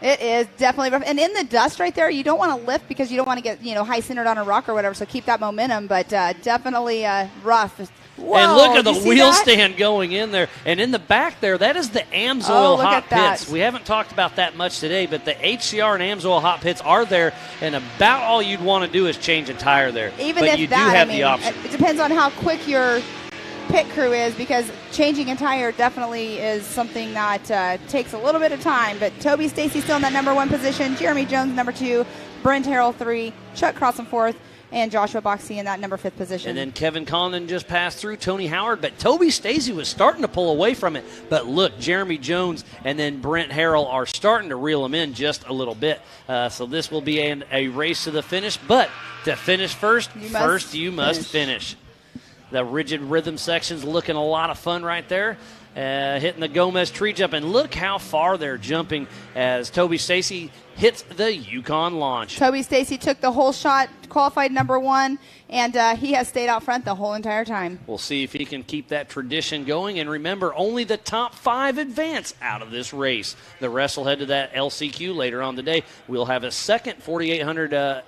It is definitely rough. And in the dust right there, you don't want to lift because you don't want to get high-centered on a rock or whatever, so keep that momentum. But definitely rough. Whoa, and look at the wheel stand going in there. And in the back there, that is the AMSOIL hot pits. We haven't talked about that much today, but the HCR and AMSOIL hot pits are there, and about all you'd want to do is change a tire there. Even but if you that, do have the option. It depends on how quick your pit crew is, because changing a tire definitely is something that takes a little bit of time. But Toby Stacy still in that number 1 position, Jeremy Jones number 2, Brent Harrell 3, Chuck Crossland 4th, and Joshua Boxey in that number 5th position. And then Kevin Condon just passed through Tony Howard, but Toby Stacy was starting to pull away from it. But look, Jeremy Jones and then Brent Harrell are starting to reel him in just a little bit. So this will be a race to the finish. But to finish first, you must finish. The rigid rhythm section's looking a lot of fun right there. Hitting the Gomez tree jump, and look how far they're jumping as Toby Stacy hits the Yukon launch. Toby Stacy took the whole shot, qualified number 1, and he has stayed out front the whole entire time. We'll see if he can keep that tradition going. And remember, only the top 5 advance out of this race. The rest will head to that LCQ later on today. We'll have a second 4,800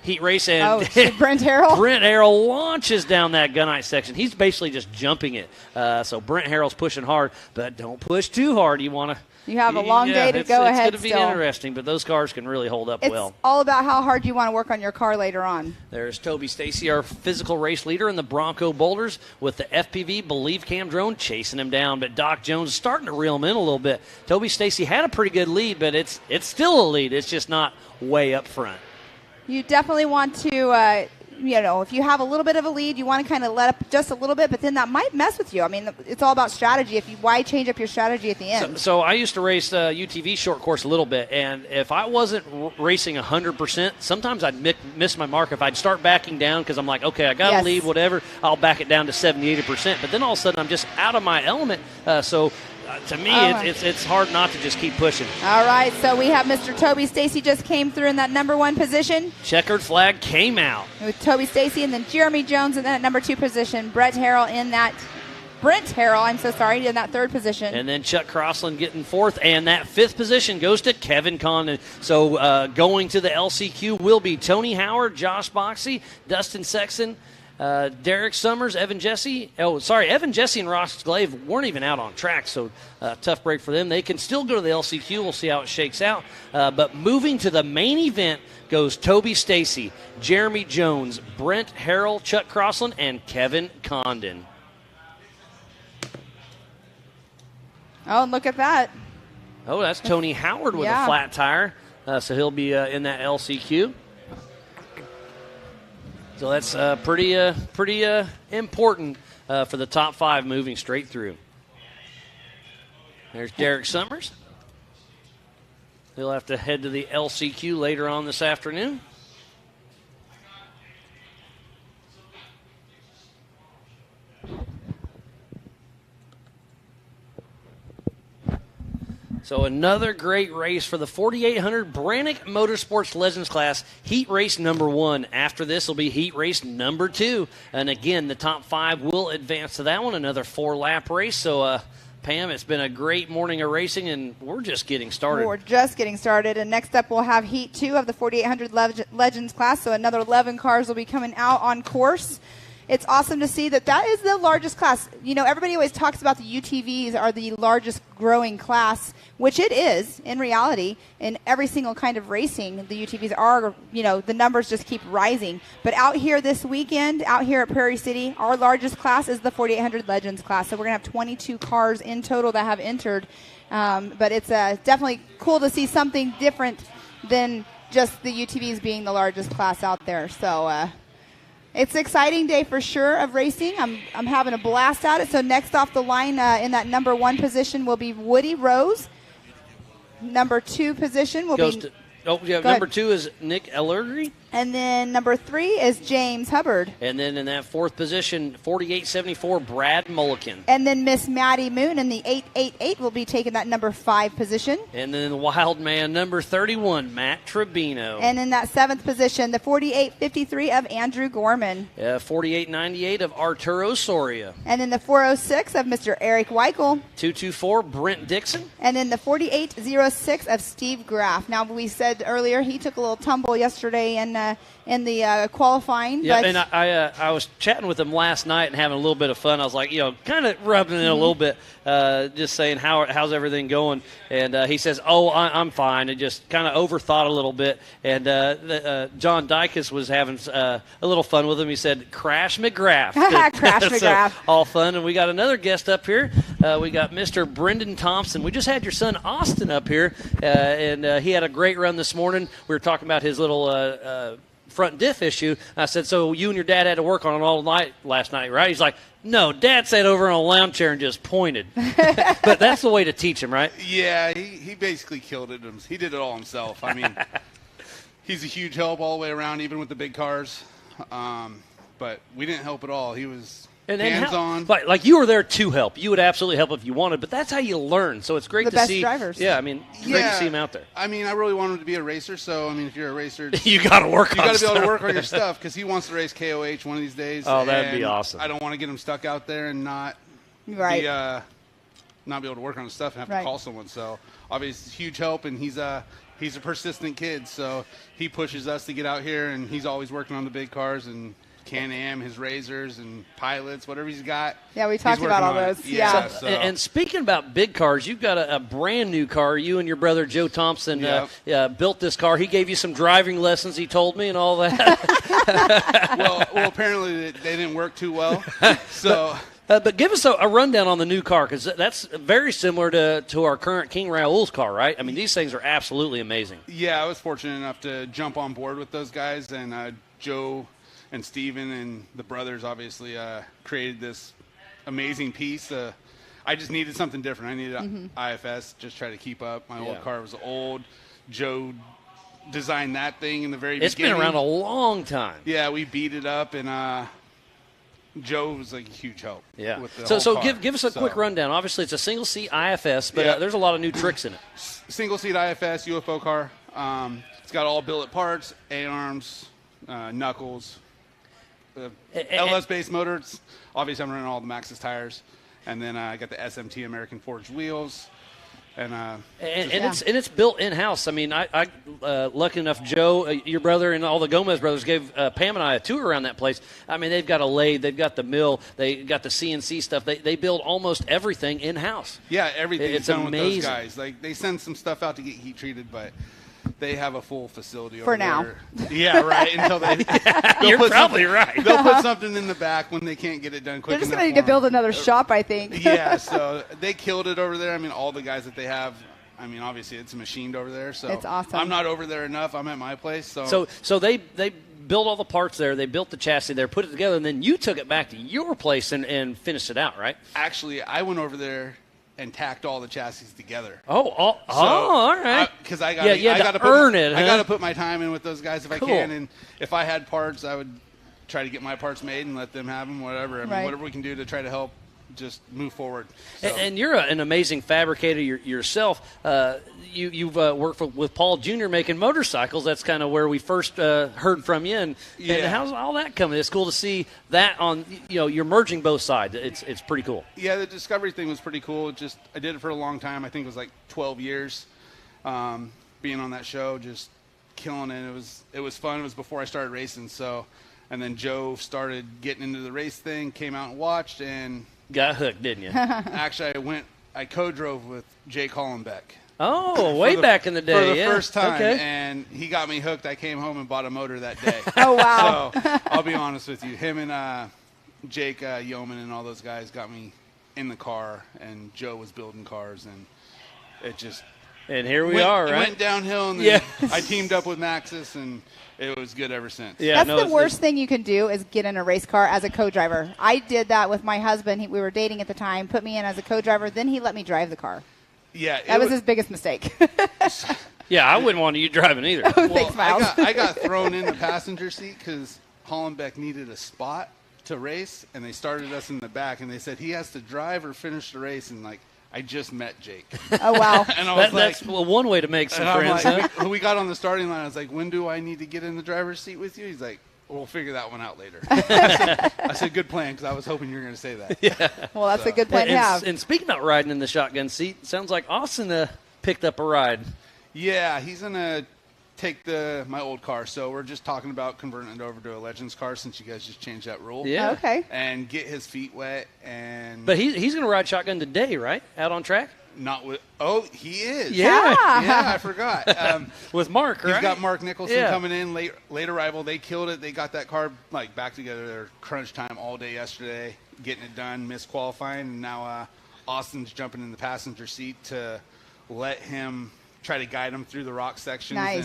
heat race, and Brent Harrell? Brent Harrell launches down that gunite section. He's basically just jumping it. So Brent Harrell's pushing hard, but don't push too hard. You want to. You have a long day to go ahead. It's going to be interesting, but those cars can really hold up well. It's all about how hard you want to work on your car later on. There's Toby Stacy, our physical race leader in the Bronco Boulders, with the FPV Believe Cam drone chasing him down, but Doc Jones is starting to reel him in a little bit. Toby Stacy had a pretty good lead, but it's still a lead. It's just not way up front. You definitely want to, if you have a little bit of a lead, you want to kind of let up just a little bit, but then that might mess with you. I mean, it's all about strategy. Why change up your strategy at the end? So I used to race UTV short course a little bit, and if I wasn't racing 100%, sometimes I'd miss my mark. If I'd start backing down because I'm like, okay, I got to leave, whatever, I'll back it down to 70, 80%. But then all of a sudden I'm just out of my element. To me, it's hard not to just keep pushing. All right, so we have Mr. Toby Stacy just came through in that number 1 position. Checkered flag came out. With Toby Stacy and then Jeremy Jones in that number 2 position. Brent Harrell in that 3rd position. And then Chuck Crossland getting 4th, and that 5th position goes to Kevin Condon. So going to the LCQ will be Tony Howard, Josh Boxey, Dustin Sexton, Derek Summers, Evan Jesse. Evan Jesse and Ross Glaive weren't even out on track, so tough break for them. They can still go to the LCQ. We'll see how it shakes out. But moving to the main event goes Toby Stacy, Jeremy Jones, Brent Harrell, Chuck Crossland, and Kevin Condon. Oh, look at that. Oh, that's Tony Howard with a flat tire. So he'll be in that LCQ. So that's pretty important for the top 5 moving straight through. There's Derek Summers. He'll have to head to the LCQ later on this afternoon. So another great race for the 4,800 Brannick Motorsports Legends class, heat race number 1. After this will be heat race number 2. And again, the top 5 will advance to that one, another 4-lap race. So, Pam, it's been a great morning of racing, and we're just getting started. We're just getting started. And next up, we'll have heat 2 of the 4,800 Legends class. So another 11 cars will be coming out on course. It's awesome to see that is the largest class. You know, everybody always talks about the UTVs are the largest growing class, which it is in reality. In every single kind of racing, the UTVs are, the numbers just keep rising. But out here this weekend, out here at Prairie City, our largest class is the 4,800 Legends class. So we're going to have 22 cars in total that have entered. But it's definitely cool to see something different than just the UTVs being the largest class out there. So, it's an exciting day for sure of racing. I'm having a blast at it. So next off the line in that number 1 position will be Woody Rose. Number 2 position will be... number 2 is Nick Ellery. And then number 3 is James Hubbard. And then in that 4th position, 4874, Brad Mulliken. And then Miss Maddie Moon in the 888 will be taking that number 5 position. And then the wild man, number 31, Matt Tribino. And in that 7th position, the 4853 of Andrew Gorman. 4898 of Arturo Soria. And then the 406 of Mr. Eric Weichel. 224, Brent Dixon. And then the 4806 of Steve Graff. Now, we said earlier he took a little tumble yesterday in the qualifying. Yeah, but and I was chatting with him last night and having a little bit of fun. I was like, kind of rubbing it a little bit, just saying how's everything going. And he says, I'm fine. I just kind of overthought a little bit. And John Dykes was having a little fun with him. He said, Crash McGrath. Crash McGrath. All fun. And we got another guest up here. We got Mr. Brendan Thompson. We just had your son Austin up here, and he had a great run this morning. We were talking about his little front diff issue. I said, so you and your dad had to work on it all night last night, right? He's like, no, Dad sat over in a lounge chair and just pointed. But that's the way to teach him, right? Yeah, he basically killed it. He did it all himself. I mean, he's a huge help all the way around, even with the big cars. But we didn't help at all. He was hands-on. Like you were there to help. You would absolutely help if you wanted, but that's how you learn. So it's great The to best see. drivers. Yeah, I mean, great to see him out there. I mean, I really want him to be a racer. So I mean, if you're a racer, you got to work. You got to be able to work on your stuff because he wants to race KOH one of these days. Oh, that'd be awesome. I don't want to get him stuck out there and not right. Not be able to work on his stuff and have to call someone. So obviously, huge help, and he's a persistent kid. So he pushes us to get out here, and he's always working on the big cars and Can-Am, his Razors and pilots, whatever he's got. Yeah, we talked about all those. Yeah. So, and speaking about big cars, you've got a brand new car. You and your brother Joe Thompson built this car. He gave you some driving lessons, he told me, and all that. well, apparently they didn't work too well. So. But give us a rundown on the new car, because that's very similar to our current King Raul's car, right? I mean, these things are absolutely amazing. Yeah, I was fortunate enough to jump on board with those guys, and Joe and Steven and the brothers obviously created this amazing piece. I just needed something different. I needed IFS, just try to keep up. My old car was old. Joe designed that thing in the very beginning. It's been around a long time. Yeah, we beat it up, and Joe was like a huge help. Yeah. With the so whole give us a quick rundown. Obviously, it's a single seat IFS, but there's a lot of new tricks in it. Single seat IFS UFO car. It's got all billet parts, A-arms, knuckles, LS based motors. Obviously, I'm running all the Maxxis tires, and then I got the SMT American Forged wheels. And it's built in house. I mean, I lucky enough, Joe, your brother, and all the Gomez brothers gave Pam and I a tour around that place. I mean, they've got a lathe, they've got the mill, they got the CNC stuff. They build almost everything in house. Yeah, everything's it's done amazing. with those guys. Like they send some stuff out to get heat treated, but they have a full facility for over now. There. Yeah, right. Until they, you're probably right. They'll put something in the back when they can't get it done quick. They're just going to need to build another shop, I think. Yeah, so they killed it over there. I mean, all the guys that they have. I mean, obviously, it's machined over there. So it's awesome. I'm not over there enough. I'm at my place. So they built all the parts there. They built the chassis there, put it together, and then you took it back to your place and finished it out, right? Actually, I went over there and tacked all the chassis together. All right. Because I got to earn it. I got to put my time in with those guys if I can, and if I had parts, I would try to get my parts made and let them have them. Whatever. I mean, whatever we can do to try to help. Just move forward. So. And you're an amazing fabricator yourself. You've worked with Paul Jr. making motorcycles. That's kind of where we first heard from you. And how's all that coming? It's cool to see that on. You're merging both sides. It's pretty cool. Yeah, the Discovery thing was pretty cool. I did it for a long time. I think it was like 12 years. Being on that show, just killing it. It was fun. It was before I started racing. So, and then Joe started getting into the race thing. Came out and watched and. Got hooked, didn't you? Actually, I co-drove with Jake Hollenbeck. Oh, way back in the day. For the first time, and he got me hooked. I came home and bought a motor that day. Oh, wow. So, I'll be honest with you. Him and Jake Yeoman and all those guys got me in the car, and Joe was building cars, and it just... And here we are, right? It went downhill, and then I teamed up with Maxxis, and it was good ever since. Yeah, that's the worst thing you can do is get in a race car as a co-driver. I did that with my husband. We were dating at the time, put me in as a co-driver, then he let me drive the car. Yeah. That was his biggest mistake. Yeah, I wouldn't want you driving either. Oh, thanks, Miles. I got thrown in the passenger seat because Hollenbeck needed a spot to race, and they started us in the back, and they said he has to drive or finish the race, and I just met Jake. Oh, wow. And I was that's one way to make some friends. Huh? We got on the starting line. I was like, when do I need to get in the driver's seat with you? He's like, we'll figure that one out later. I said, good plan, because I was hoping you were going to say that. Yeah. Well, that's a good plan to have. And speaking about riding in the shotgun seat, sounds like Austin picked up a ride. Yeah, he's going to take my old car. So we're just talking about converting it over to a Legends car since you guys just changed that rule. Yeah. Okay. And get his feet wet. But he's going to ride shotgun today, right? Out on track? Not with. Oh, he is. Yeah. Yeah, I forgot. With Mark, right? He's got Mark Nicholson coming in, late arrival. They killed it. They got that car back together. Their crunch time all day yesterday, getting it done, missed qualifying, and now Austin's jumping in the passenger seat to let him try to guide him through the rock sections and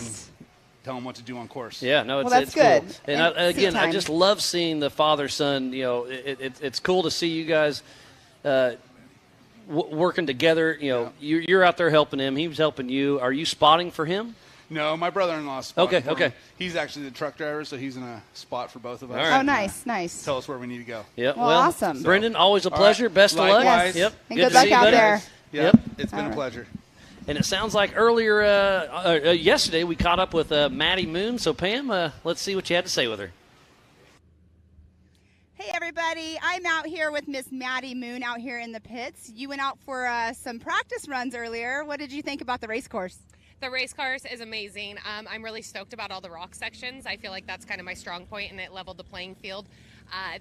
tell him what to do on course. Yeah, no, that's good. Cool. And I just love seeing the father-son. It's cool to see you guys working together. You're out there helping him. He was helping you. Are you spotting for him? No, my brother-in-law's Okay, okay. He's actually the truck driver, so he's in a spot for both of us. All right. Oh, nice. Tell us where we need to go. Yep. Well, awesome. Brendan, always a pleasure. Right. Best of luck. Likewise. Yep. And good luck to see you, out buddy. there. Yep. It's been a pleasure. And it sounds like earlier, yesterday, we caught up with Maddie Moon. So, Pam, let's see what you had to say with her. Hey, everybody. I'm out here with Miss Maddie Moon out here in the pits. You went out for some practice runs earlier. What did you think about the race course? The race course is amazing. I'm really stoked about all the rock sections. I feel like that's kind of my strong point, and it leveled the playing field.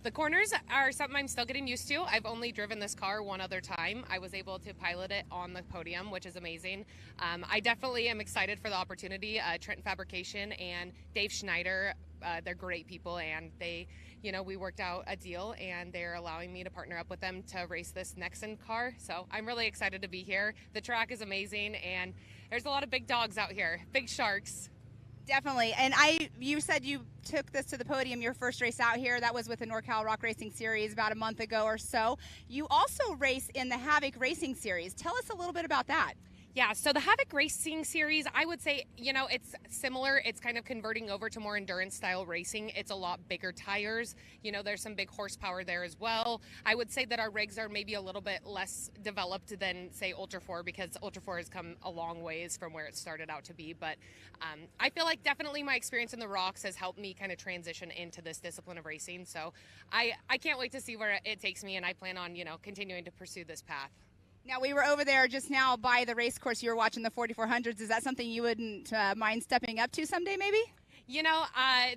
The corners are something I'm still getting used to. I've only driven this car one other time. I was able to pilot it on the podium, which is amazing. I definitely am excited for the opportunity. Trenton Fabrication and Dave Schneider, they're great people, and they, we worked out a deal, and they're allowing me to partner up with them to race this Nexen car. So I'm really excited to be here. The track is amazing, and there's a lot of big dogs out here, big sharks. Definitely. And you said you took this to the podium, your first race out here. That was with the NorCal Rock Racing Series about a month ago or so. You also race in the Havoc Racing Series. Tell us a little bit about that. Yeah, so the Havoc Racing Series, I would say, it's similar. It's kind of converting over to more endurance-style racing. It's a lot bigger tires. There's some big horsepower there as well. I would say that our rigs are maybe a little bit less developed than, say, Ultra4, because Ultra4 has come a long ways from where it started out to be. But I feel like definitely my experience in the rocks has helped me kind of transition into this discipline of racing. So I can't wait to see where it takes me, and I plan on, continuing to pursue this path. Now, we were over there just now by the race course. You were watching the 4400s. Is that something you wouldn't mind stepping up to someday, maybe?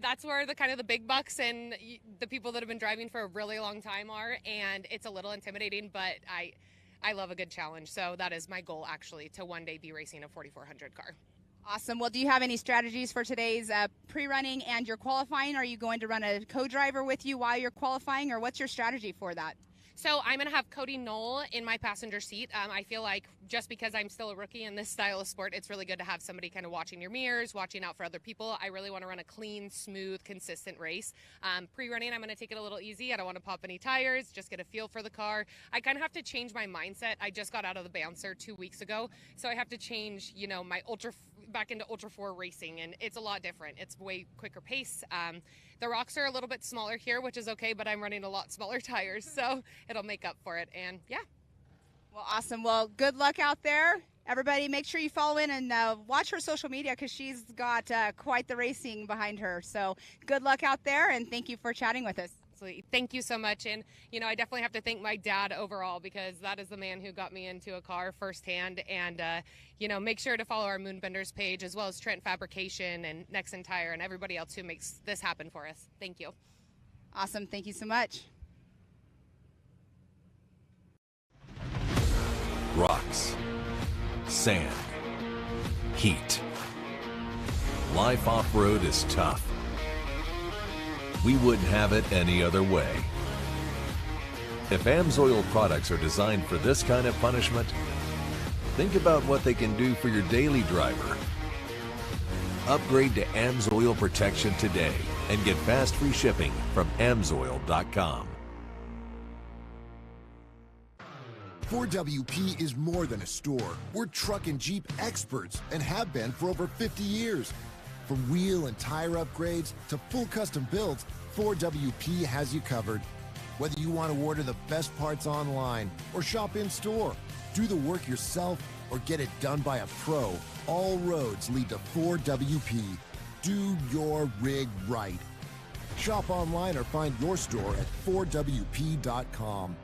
That's where the big bucks and the people that have been driving for a really long time are, and it's a little intimidating, but I love a good challenge. So that is my goal, actually, to one day be racing a 4400 car. Awesome. Well, do you have any strategies for today's pre-running and your qualifying? Are you going to run a co-driver with you while you're qualifying, or what's your strategy for that? So I'm going to have Cody Knoll in my passenger seat. I feel like just because I'm still a rookie in this style of sport, it's really good to have somebody kind of watching your mirrors, watching out for other people. I really want to run a clean, smooth, consistent race. Pre-running, I'm going to take it a little easy. I don't want to pop any tires, just get a feel for the car. I kind of have to change my mindset. I just got out of the bouncer 2 weeks ago, so I have to change, my back into Ultra4 racing, and it's a lot different. It's way quicker pace. The rocks are a little bit smaller here, which is okay, but I'm running a lot smaller tires, so it'll make up for it. And yeah. Well, awesome. Well, good luck out there. Everybody, make sure you follow in and watch her social media, because she's got quite the racing behind her. So good luck out there, and thank you for chatting with us. Absolutely. Thank you so much. And, I definitely have to thank my dad overall, because that is the man who got me into a car firsthand. And, make sure to follow our Moonbenders page, as well as Trent Fabrication and Nexen Tire and everybody else who makes this happen for us. Thank you. Awesome. Thank you so much. Rocks, sand, heat. Life off-road is tough. We wouldn't have it any other way. If AMSOIL products are designed for this kind of punishment, think about what they can do for your daily driver. Upgrade to AMSOIL protection today and get fast free shipping from AMSOIL.com. 4WP is more than a store. We're truck and Jeep experts and have been for over 50 years. From wheel and tire upgrades to full custom builds, 4WP has you covered. Whether you want to order the best parts online or shop in store, do the work yourself or get it done by a pro, all roads lead to 4WP. Do your rig right. Shop online or find your store at 4WP.com.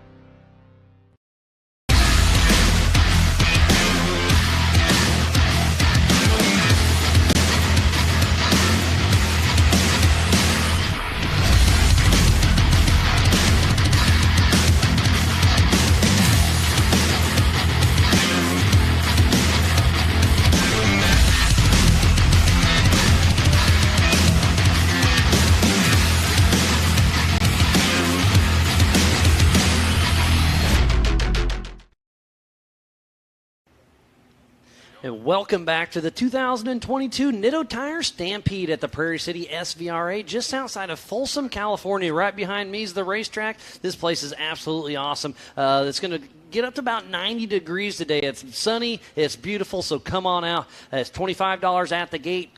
And welcome back to the 2022 Nitto Tire Stampede at the Prairie City SVRA, just outside of Folsom, California. Right behind me is the racetrack. This place is absolutely awesome. It's going to get up to about 90 degrees today. It's sunny. It's beautiful, so come on out. It's $25 at the gate.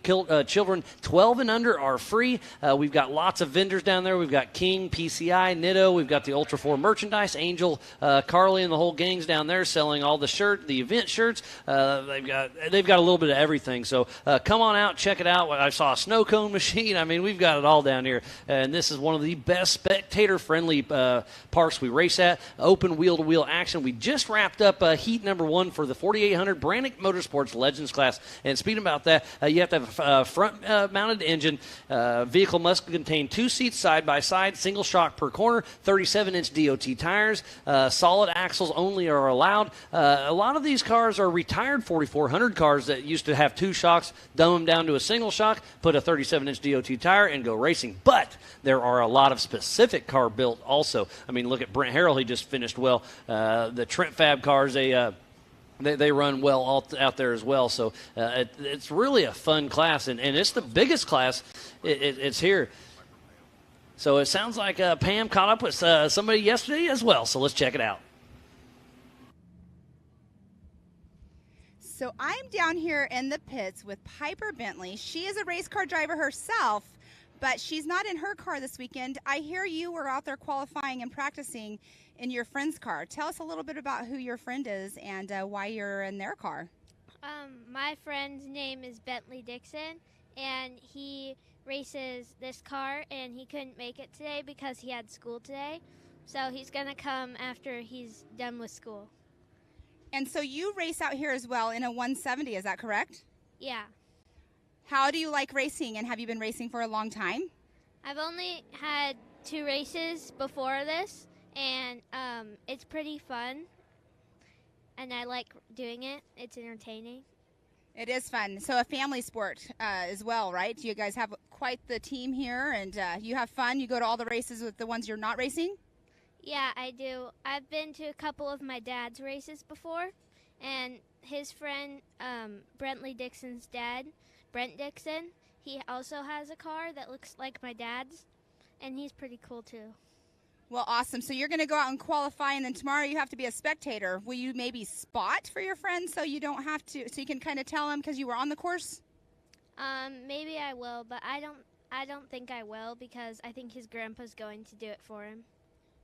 Children 12 and under are free. We've got lots of vendors down there. We've got King, PCI, Nitto. We've got the Ultra4 merchandise. Angel, Carly, and the whole gang's down there selling all the event shirts. They've got a little bit of everything. So come on out, check it out. I saw a snow cone machine. I mean, we've got it all down here. And this is one of the best spectator-friendly parks we race at. Open wheel-to-wheel action. We just wrapped up heat number 1 for the 4800 Brannick Motorsports Legends class. And speaking about that, you have to have a front-mounted engine. Vehicle must contain 2 seats side by side, single shock per corner, 37-inch DOT tires. Solid axles only are allowed. A lot of these cars are retired 4400 cars that used to have 2 shocks, dumb them down to a single shock, put a 37-inch DOT tire, and go racing. But there are a lot of specific car built also. I mean, look at Brent Harrell. He just finished well. The Trent Fab cars, they run well out there as well. So it's really a fun class, and it's the biggest class. It's here. So it sounds like Pam caught up with somebody yesterday as well. So let's check it out. So I'm down here in the pits with Piper Bentley. She is a race car driver herself, but she's not in her car this weekend. I hear you were out there qualifying and practicing in your friend's car. Tell us a little bit about who your friend is and why you're in their car. My friend's name is Bentley Dixon, and he races this car, and he couldn't make it today because he had school today. So he's going to come after he's done with school. And so you race out here as well in a 170, is that correct? Yeah. How do you like racing, and have you been racing for a long time? I've only had 2 races before this, and it's pretty fun, and I like doing it. It's entertaining. It is fun. So a family sport as well, right? You guys have quite the team here, and you have fun. You go to all the races with the ones you're not racing? Yeah, I do. I've been to a couple of my dad's races before, and his friend, Brentley Dixon's dad, Brent Dixon, he also has a car that looks like my dad's, and he's pretty cool too. Well, awesome. So you're going to go out and qualify, and then tomorrow you have to be a spectator. Will you maybe spot for your friends so you don't have to, so you can kind of tell them because you were on the course? Maybe I will, but I don't think I will because I think his grandpa's going to do it for him.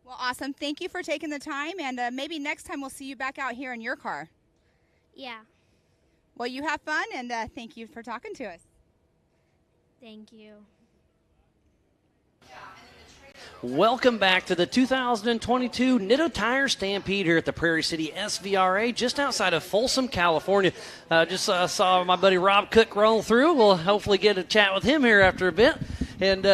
Well, awesome. Thank you for taking the time, and maybe next time we'll see you back out here in your car. Yeah. Well, you have fun, and thank you for talking to us. Thank you. Welcome back to the 2022 Nitto Tire Stampede here at the Prairie City SVRA, just outside of Folsom, California. Just saw my buddy Rob Cook roll through. We'll hopefully get a chat with him here after a bit. And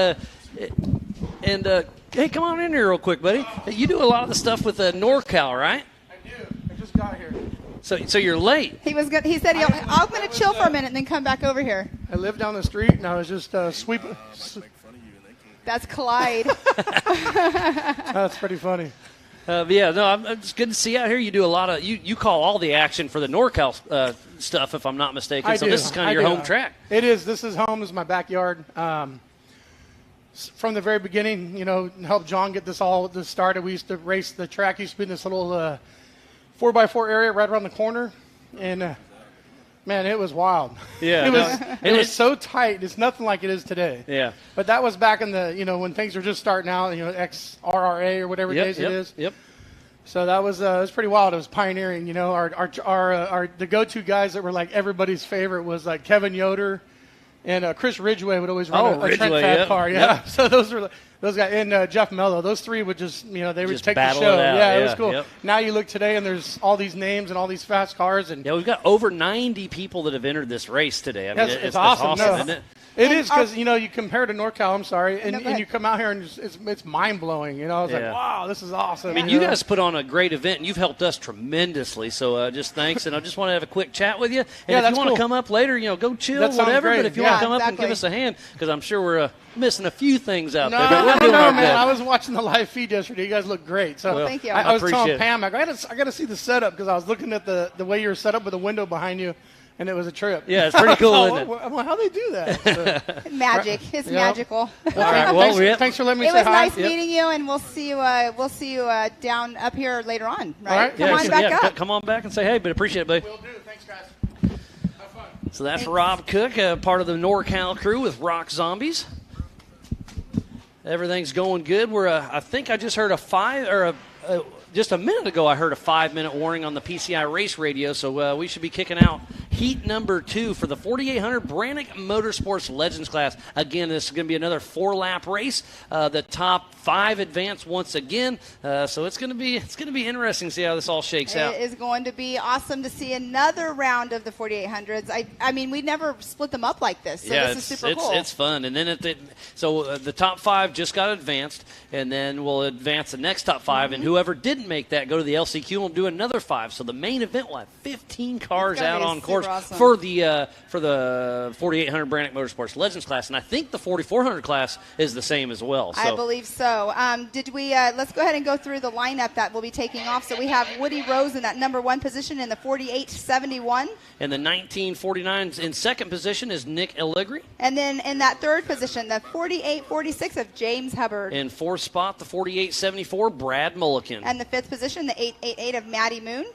hey, come on in here real quick, buddy. You do a lot of the stuff with NorCal, right? I do. I just got here. So you're late. He said I'm going to chill for a minute and then come back over here. I live down the street, and I was just sweeping. That's Clyde. That's pretty funny. Yeah, no, it's good to see you out here. You do a lot of you call all the action for the NorCal stuff, if I'm not mistaken. So this is kind of your home track. It is. This is home. This is my backyard. From the very beginning, helped John get this started. We used to race the track. Used to be in this little 4x4 area right around the corner, and man, it was wild. Yeah, it was so tight. It's nothing like it is today. Yeah, but that was back in the when things were just starting out. XRRA or whatever days it is. Yep. So that was it was pretty wild. It was pioneering. The go-to guys that were like everybody's favorite was like Kevin Yoder. And Chris Ridgway would always run a Trent Fab car. Yeah. Yep. So those guys, and Jeff Mello, those three would just, they would just take the show. It was cool. Yep. Now you look today and there's all these names and all these fast cars. And we've got over 90 people that have entered this race today. I mean, it's awesome. Isn't it? It is because, you compare to NorCal, I'm sorry, and you come out here and it's mind-blowing. I was like, wow, this is awesome. I mean, you guys put on a great event, and you've helped us tremendously, so just thanks. And I just want to have a quick chat with you. And if you want to come up later, go chill, whatever. But if you want to come up and give us a hand, because I'm sure we're missing a few things out there. But no, man. I was watching the live feed yesterday. You guys look great. So thank you. I was telling Pam, I got to see the setup because I was looking at the way you were set up with the window behind you. and it was a trip. Yeah, it's pretty cool, isn't it? Well, how they do that? So, Magic. It's magical. Thanks for letting me say hi. It was nice meeting you, and we'll see you down up here later on. Right? Come on back up. Come on back and say hey, but appreciate it, buddy. Will do. Thanks, guys. Have fun. So that's Rob Cook, part of the NorCal crew with Rock Zombies. Everything's going good. I think I just heard just a minute ago, I heard a 5-minute warning on the PCI race radio, so we should be kicking out heat number 2 for the 4800 Brannick Motorsports Legends class. Again, this is going to be another 4-lap race. The top 5 advance once again, so it's going to be interesting to see how this all shakes out. It is going to be awesome to see another round of the 4800s. I mean, we never split them up like this, so this is super cool. It's fun. And then the top 5 just got advanced, and then we'll advance the next top 5, and whoever didn't make that go to the LCQ and we'll do another 5. So the main event will have 15 cars out on course for the 4800 Brannick Motorsports Legends class, and I think the 4400 class is the same as well. So. I believe so. Let's go ahead and go through the lineup that will be taking off. So we have Woody Rose in that number 1 position in the 4871. And the 1949 in second position is Nick Allegri. And then in that 3rd position, the 4846 of James Hubbard. In 4th spot, the 4874, Brad Mulliken. And the 5th position, the 888 of Matty Moon.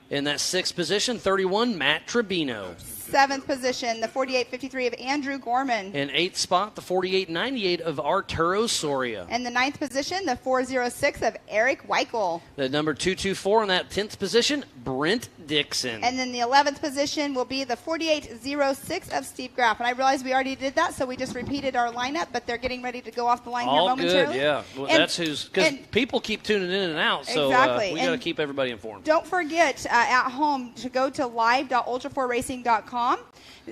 In that 6th position, 31, Matt Tribino. 7th position, the 4853 of Andrew Gorman. In 8th spot, the 4898 of Arturo Soria. And the 9th position, the 406 of Eric Weichel. The number 224 in that 10th position, Brent Dixon. And then the 11th position will be the 4806 of Steve Graff. And I realize we already did that, so we just repeated our lineup, but they're getting ready to go off the line here momentarily. All good, yeah. Well, that's because people keep tuning in and out, so exactly. We got to keep everybody informed. Don't forget at home to go to live.ultra4racing.com.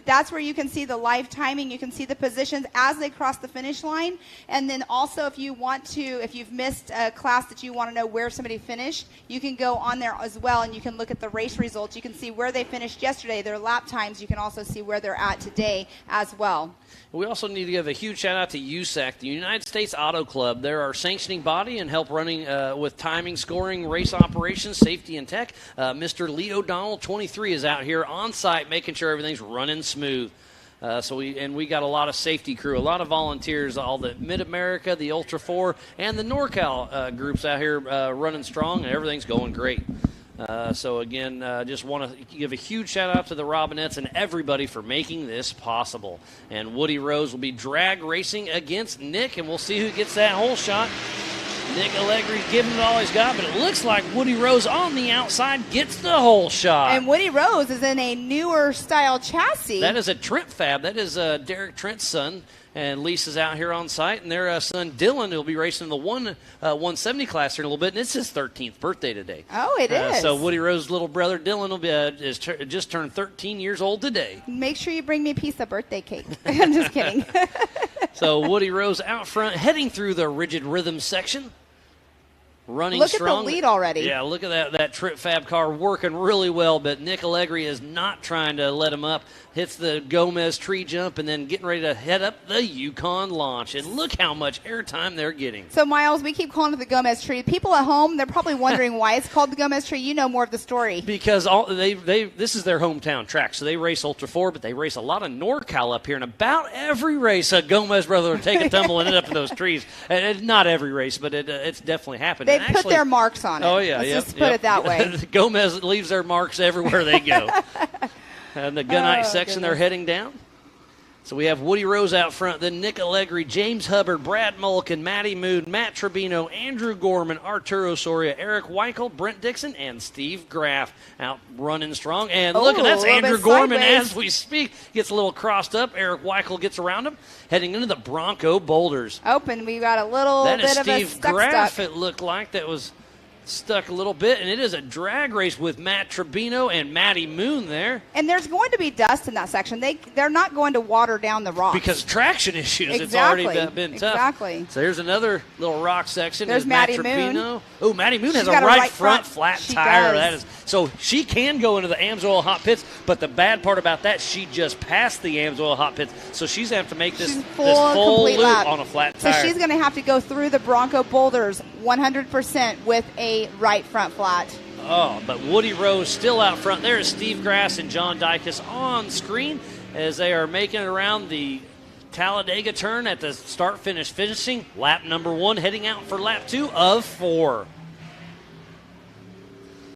That's where you can see the live timing. You can see the positions as they cross the finish line. And then also if you've missed a class that you want to know where somebody finished, you can go on there as well and you can look at the race results. You can see where they finished yesterday, their lap times. You can also see where they're at today as well. We also need to give a huge shout out to USAC, the United States Auto Club. They're our sanctioning body and help running with timing, scoring, race operations, safety, and tech. Mr. Lee O'Donnell, 23, is out here on site making sure everything's running smooth. We got a lot of safety crew, a lot of volunteers, all the Mid-America, the Ultra4, and the NorCal groups out here running strong, and everything's going great. Just want to give a huge shout-out to the Robinettes and everybody for making this possible. And Woody Rose will be drag racing against Nick, and we'll see who gets that hole shot. Nick Allegri's giving it all he's got, but it looks like Woody Rose on the outside gets the hole shot. And Woody Rose is in a newer style chassis. That is a Trent fab. That is Derek Trent's son. And Lisa's out here on site, and their son Dylan will be racing the 170 class here in a little bit, and it's his 13th birthday today. Oh, it is. So Woody Rose's little brother Dylan will be just turned 13 years old today. Make sure you bring me a piece of birthday cake. I'm just kidding. So Woody Rose out front, heading through the rigid rhythm section. Running look strong. At the lead already. Yeah, look at that Trip Fab car working really well, but Nick Allegri is not trying to let him up. Hits the Gomez tree jump and then getting ready to head up the Yukon launch. And look how much airtime they're getting. So, Miles, we keep calling it the Gomez tree. People at home, they're probably wondering why it's called the Gomez tree. You know more of the story. Because this is their hometown track. So they race Ultra4, but they race a lot of NorCal up here. And about every race, a Gomez brother will take a tumble and end up in those trees. And not every race, but it's definitely happened. They put their marks on it. Oh, yeah. Let's just put it that way. Gomez leaves their marks everywhere they go. And the gunite section, they're heading down. So we have Woody Rose out front, then Nick Allegri, James Hubbard, Brad Mulliken, Matty Moon, Matt Tribino, Andrew Gorman, Arturo Soria, Eric Weichel, Brent Dixon, and Steve Graff out running strong. And look, that's Andrew Gorman as we speak. Gets a little crossed up. Eric Weichel gets around him, heading into the Bronco Boulders. Open, we got a little bit of a stuck. That is Steve Graff, it looked like, that was stuck a little bit, and it is a drag race with Matt Tribino and Matty Moon there. And there's going to be dust in that section. They're not going to water down the rocks. Because traction issues. Exactly. It's already been tough. Exactly. So there's another little rock section. There's Matty Moon. Oh, Matty Moon has a right front flat tire. That is, so she can go into the AMSOIL hot pits, but the bad part about that, she just passed the AMSOIL hot pits, so she's going to have to make this full loop lap on a flat tire. So she's going to have to go through the Bronco Boulders 100% with a right front flat. But Woody Rose still out front. There is Steve Grass and John Dykus on screen as they are making it around the Talladega turn at the start-finish finishing. Lap number 1 heading out for lap 2 of 4.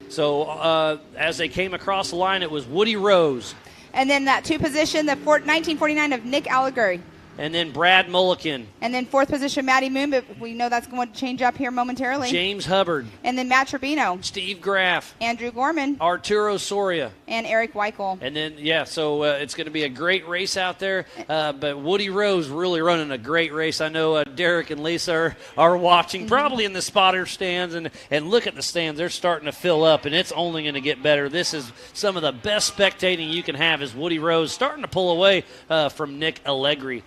So as they came across the line, it was Woody Rose. And then that 2 position, the 1949 of Nick Allegary. And then Brad Mulliken. And then 4th position, Matty Moon, but we know that's going to change up here momentarily. James Hubbard. And then Matt Tribino. Steve Graff. Andrew Gorman. Arturo Soria. And Eric Weichel. And then, so it's going to be a great race out there. But Woody Rose really running a great race. I know Derek and Lisa are watching, probably in the spotter stands. And look at the stands. They're starting to fill up, and it's only going to get better. This is some of the best spectating you can have is Woody Rose starting to pull away from Nick Allegri.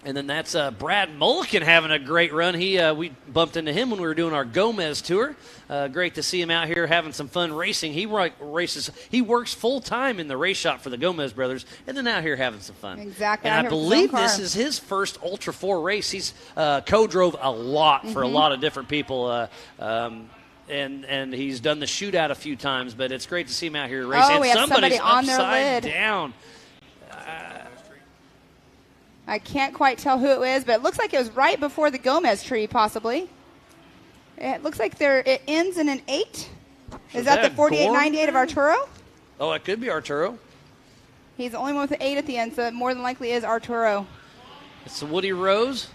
And then that's Brad Mulliken having a great run. We bumped into him when we were doing our Gomez tour. Great to see him out here having some fun racing. He works full time in the race shop for the Gomez brothers, and then out here having some fun. Exactly. And I believe this is his first Ultra 4 race. He's co-drove a lot for a lot of different people. And he's done the shootout a few times, but it's great to see him out here racing. Oh, we have somebody on their upside lid. Down. I can't quite tell who it is, but it looks like it was right before the Gomez tree, possibly. It looks like it ends in an 8. Is that the 4898 of Arturo? Oh, it could be Arturo. He's the only one with an 8 at the end, so it more than likely is Arturo. It's Woody Rose.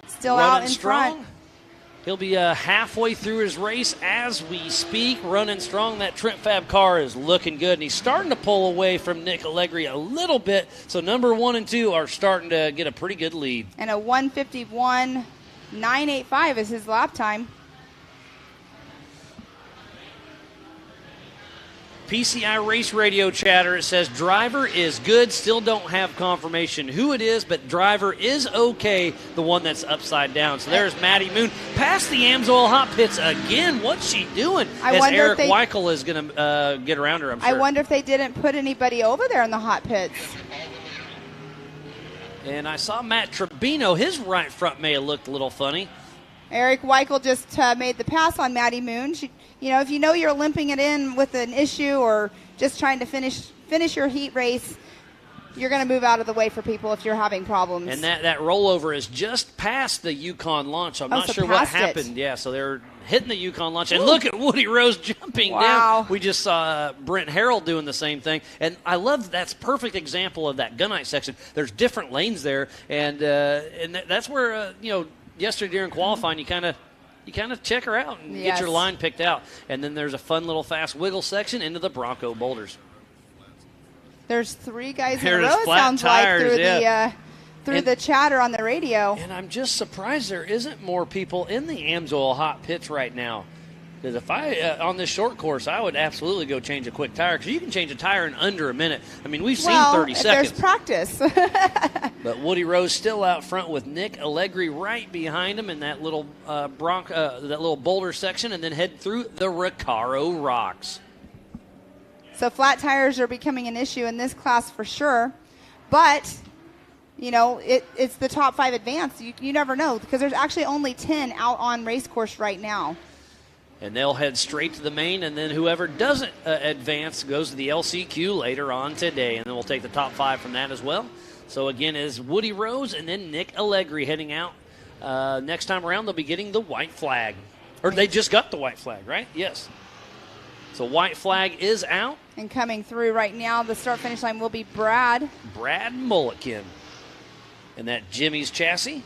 Still out in front. He'll be halfway through his race as we speak, running strong. That Trent Fab car is looking good, and he's starting to pull away from Nick Allegri a little bit. So number 1 and 2 are starting to get a pretty good lead. And a 1:51.985 is his lap time. PCI Race Radio chatter, it says driver is good, still don't have confirmation who it is, but driver is okay, the one that's upside down. So there's Maddie Moon past the Amsoil hot pits again. What's she doing? As Eric Weichel is going to get around her, I'm sure. I wonder if they didn't put anybody over there in the hot pits. And I saw Matt Tribino, his right front may have looked a little funny. Eric Weichel just made the pass on Maddie Moon. If you know you're limping it in with an issue or just trying to finish your heat race, you're going to move out of the way for people if you're having problems. And that rollover is just past the Yukon launch. I'm not sure what happened. Yeah, so they're hitting the Yukon launch. And look at Woody Rose jumping down. We just saw Brent Harrell doing the same thing. And I love that's perfect example of that gunite section. There's different lanes there. And that's where, yesterday during qualifying, you kind of check her out and get your line picked out. And then there's a fun little fast wiggle section into the Bronco boulders. There's 3 guys in a row, it sounds like, through the chatter on the radio. And I'm just surprised there isn't more people in the Amsoil hot pits right now. Because if on this short course, I would absolutely go change a quick tire, because you can change a tire in under a minute. I mean, we've seen 30 seconds. There's practice. But Woody Rose still out front with Nick Allegri right behind him in that little that little boulder section, and then head through the Recaro Rocks. So flat tires are becoming an issue in this class for sure. But, it's the top 5 advanced. You never know, because there's actually only 10 out on race course right now. And they'll head straight to the main, and then whoever doesn't advance goes to the LCQ later on today. And then we'll take the top 5 from that as well. So, again, is Woody Rose and then Nick Allegri heading out. Next time around, they'll be getting the white flag. Or they just got the white flag, right? Yes. So white flag is out. And coming through right now, the start-finish line will be Brad Mulliken. And that Jimmy's chassis.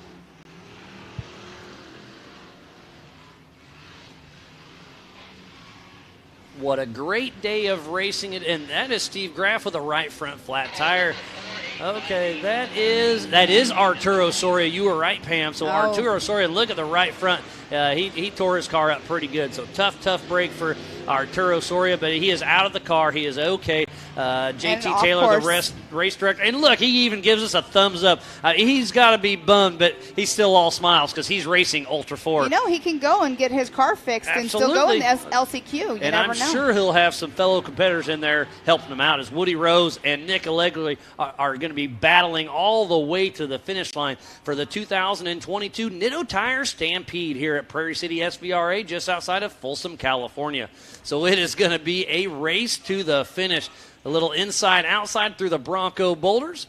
What a great day of racing it. And that is Steve Graff with a right front flat tire. Okay, that is Arturo Soria. You were right, Pam. So Arturo Soria, look at the right front. He tore his car up pretty good. So tough break for Arturo Soria, but he is out of the car. He is okay. JT Taylor, the race director. And look, he even gives us a thumbs up. He's got to be bummed, but he's still all smiles because he's racing Ultra4. You know, he can go and get his car fixed and still go in the LCQ. You and never I'm know. sure he'll have some fellow competitors in there helping him out, as Woody Rose and Nick Allegri are going to be battling all the way to the finish line for the 2022 Nitto Tire Stampede here at Prairie City SVRA just outside of Folsom, California. So it is going to be a race to the finish. A little inside-outside through the Bronco boulders.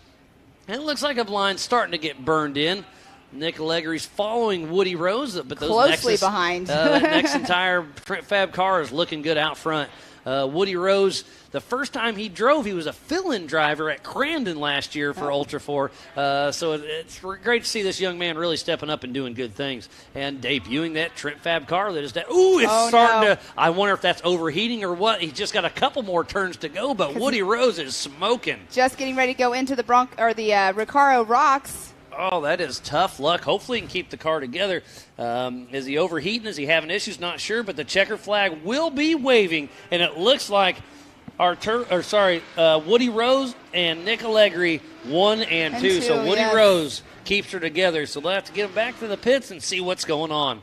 And it looks like a line's starting to get burned in. Nick Allegri's following Woody Rose, but those closely behind. That next entire Trent Fab car is looking good out front. Woody Rose, the first time he drove, he was a fill-in driver at Crandon last year for Ultra4. So it's great to see this young man really stepping up and doing good things. And debuting that Trent Fab car that is starting to, I wonder if that's overheating or what. He's just got a couple more turns to go, but Woody Rose is smoking. Just getting ready to go into the Recaro Rocks. Oh, that is tough luck. Hopefully he can keep the car together. Is he overheating? Is he having issues? Not sure, but the checker flag will be waving, and it looks like Woody Rose and Nick Allegri 1 and 2. So Woody Rose keeps her together. So they'll have to get him back to the pits and see what's going on.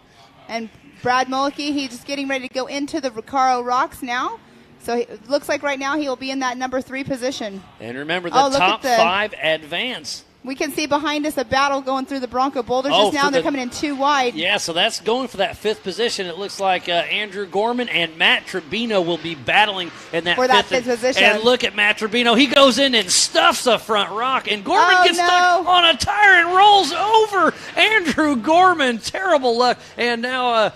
And Brad Mulkey, he's just getting ready to go into the Recaro Rocks now. So it looks like right now he will be in that number 3 position. And remember, the top 5 advance. We can see behind us a battle going through the Bronco boulders just now. They're coming in 2 wide. Yeah, so that's going for that 5th position. It looks like Andrew Gorman and Matt Tribino will be battling in that 5th position. And look at Matt Tribino. He goes in and stuffs a front rock, and Gorman gets stuck on a tire and rolls over. Andrew Gorman, terrible luck. And now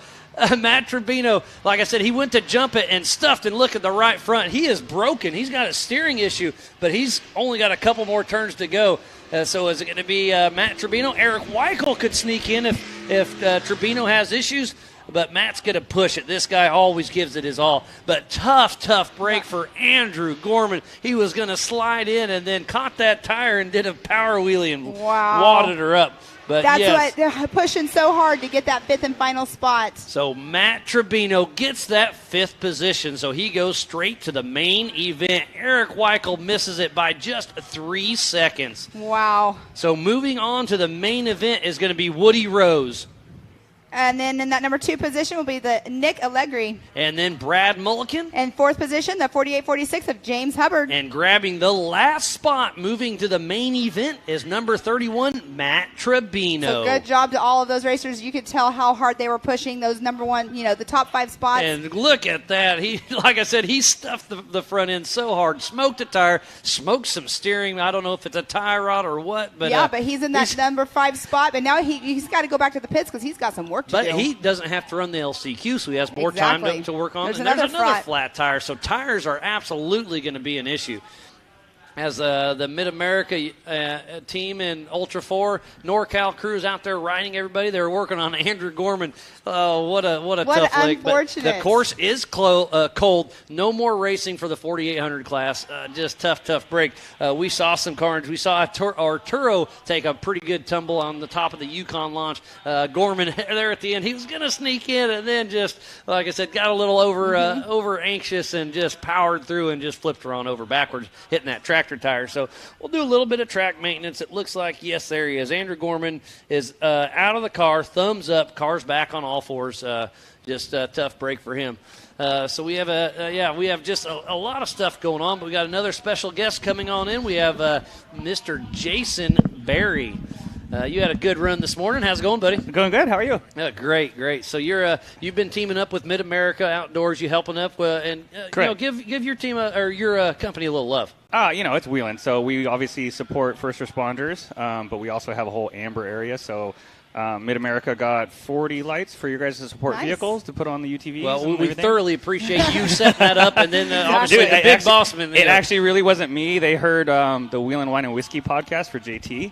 Matt Tribino, like I said, he went to jump it and stuffed, and look at the right front. He is broken. He's got a steering issue, but he's only got a couple more turns to go. So is it going to be Matt Tribino? Eric Weichel could sneak in if Tribino has issues, but Matt's going to push it. This guy always gives it his all. But tough break for Andrew Gorman. He was going to slide in and then caught that tire and did a power wheelie and wadded her up. But that's why they're pushing so hard to get that 5th and final spot. So Matt Tribino gets that 5th position, so he goes straight to the main event. Eric Weichel misses it by just 3 seconds. Wow. So moving on to the main event is going to be Woody Rose. And then in that number 2 position will be the Nick Allegri. And then Brad Mulliken. And 4th position, the 4846 of James Hubbard. And grabbing the last spot, moving to the main event, is number 31, Matt Tribino. So good job to all of those racers. You could tell how hard they were pushing those number 1, the top 5 spots. And look at that. He, like I said, he stuffed the front end so hard. Smoked a tire, smoked some steering. I don't know if it's a tie rod or what. But yeah, but he's in that number 5 spot. But now he's got to go back to the pits because he's got some work. But he doesn't have to run the LCQ, so he has more time to work on. There's another flat tire, so tires are absolutely going to be an issue. As the Mid-America team in Ultra4, NorCal crews out there riding everybody. They're working on Andrew Gorman. Oh, what a tough leg. But the course is cold. No more racing for the 4,800 class. Just tough break. We saw some carnage. We saw Arturo take a pretty good tumble on the top of the Yukon launch. Gorman there at the end, he was going to sneak in, and then just, like I said, got a little over anxious and just powered through and just flipped her on over backwards, hitting that tractor tire. So we'll do a little bit of track maintenance. It looks like, yes, there he is. Andrew Gorman is out of the car. Thumbs up. Car's back on all fours. Just a tough break for him. So we have just a lot of stuff going on, but we got another special guest coming on in. We have Mr. Jason Berry. You had a good run this morning. How's it going, buddy? Going good. How are you? Great. So you've been teaming up with Mid-America Outdoors. You helping up and give your team or your company a little love. It's Wheeling. So we obviously support first responders, but we also have a whole amber area. So Mid-America got 40 lights for your guys to support vehicles to put on the UTVs. Well, we thoroughly appreciate you setting that up, and then obviously the big bossman. It actually really wasn't me. They heard the Wheeling Wine and Whiskey podcast for JT.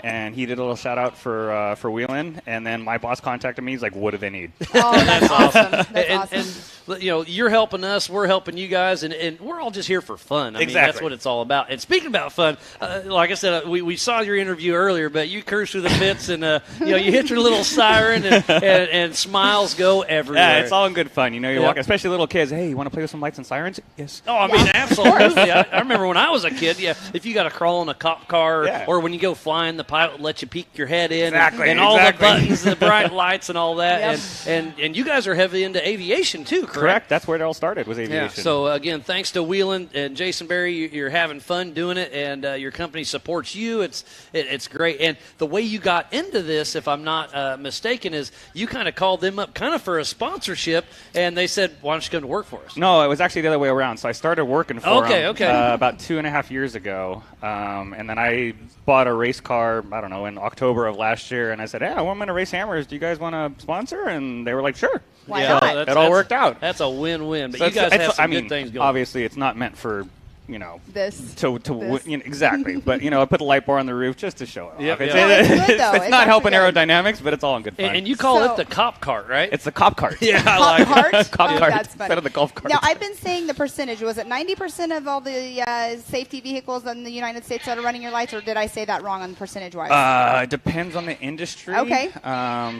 And he did a little shout out for Wheelan, and then my boss contacted me. He's like, "What do they need?" Oh, that's awesome. That's awesome. And you know, you're helping us, we're helping you guys, and we're all just here for fun. I mean, that's what it's all about. And speaking about fun, like I said, we saw your interview earlier, but you cruise through the pits, and you know, you hit your little siren, and smiles go everywhere. Yeah, it's all in good fun. You know, you're walking, especially little kids. Hey, you want to play with some lights and sirens? Yes. Oh, I mean, absolutely. I remember when I was a kid. Yeah, if you got to crawl in a cop car, or when you go flying, the pilot lets you peek your head in, and all the buttons, the bright lights, and all that. And you guys are heavy into aviation too, correct? Correct. That's where it all started, was aviation. Yeah. So again, thanks to Wheelan and Jason Berry, you're having fun doing it, and your company supports you. It's great. And the way you got into this, if I'm not mistaken, is you kind of called them up kind of for a sponsorship, and they said, "Why don't you come to work for us?" No, it was actually the other way around. So I started working for them okay. About 2.5 years ago, and then I bought a race car, I don't know, in October of last year, and I said, "Hey, I'm going to race hammers. Do you guys want to sponsor?" And they were like, "Sure." Why not? It all worked out. That's a win-win. But So you guys have some good things going. Obviously, it's not meant for, you know, this. You know, exactly. But, you know, I put a light bar on the roof just to show it off. It's good, though. It's not helping aerodynamics, but it's all in good fun. And you call it the cop cart, right? It's the cop cart. Yeah, I like cart? it. Cop cart That's funny. instead of the golf cart. Now, I've been saying the percentage. Was it 90% of all the safety vehicles in the United States that are running your lights, or did I say that wrong on percentage-wise? It depends on the industry. Okay.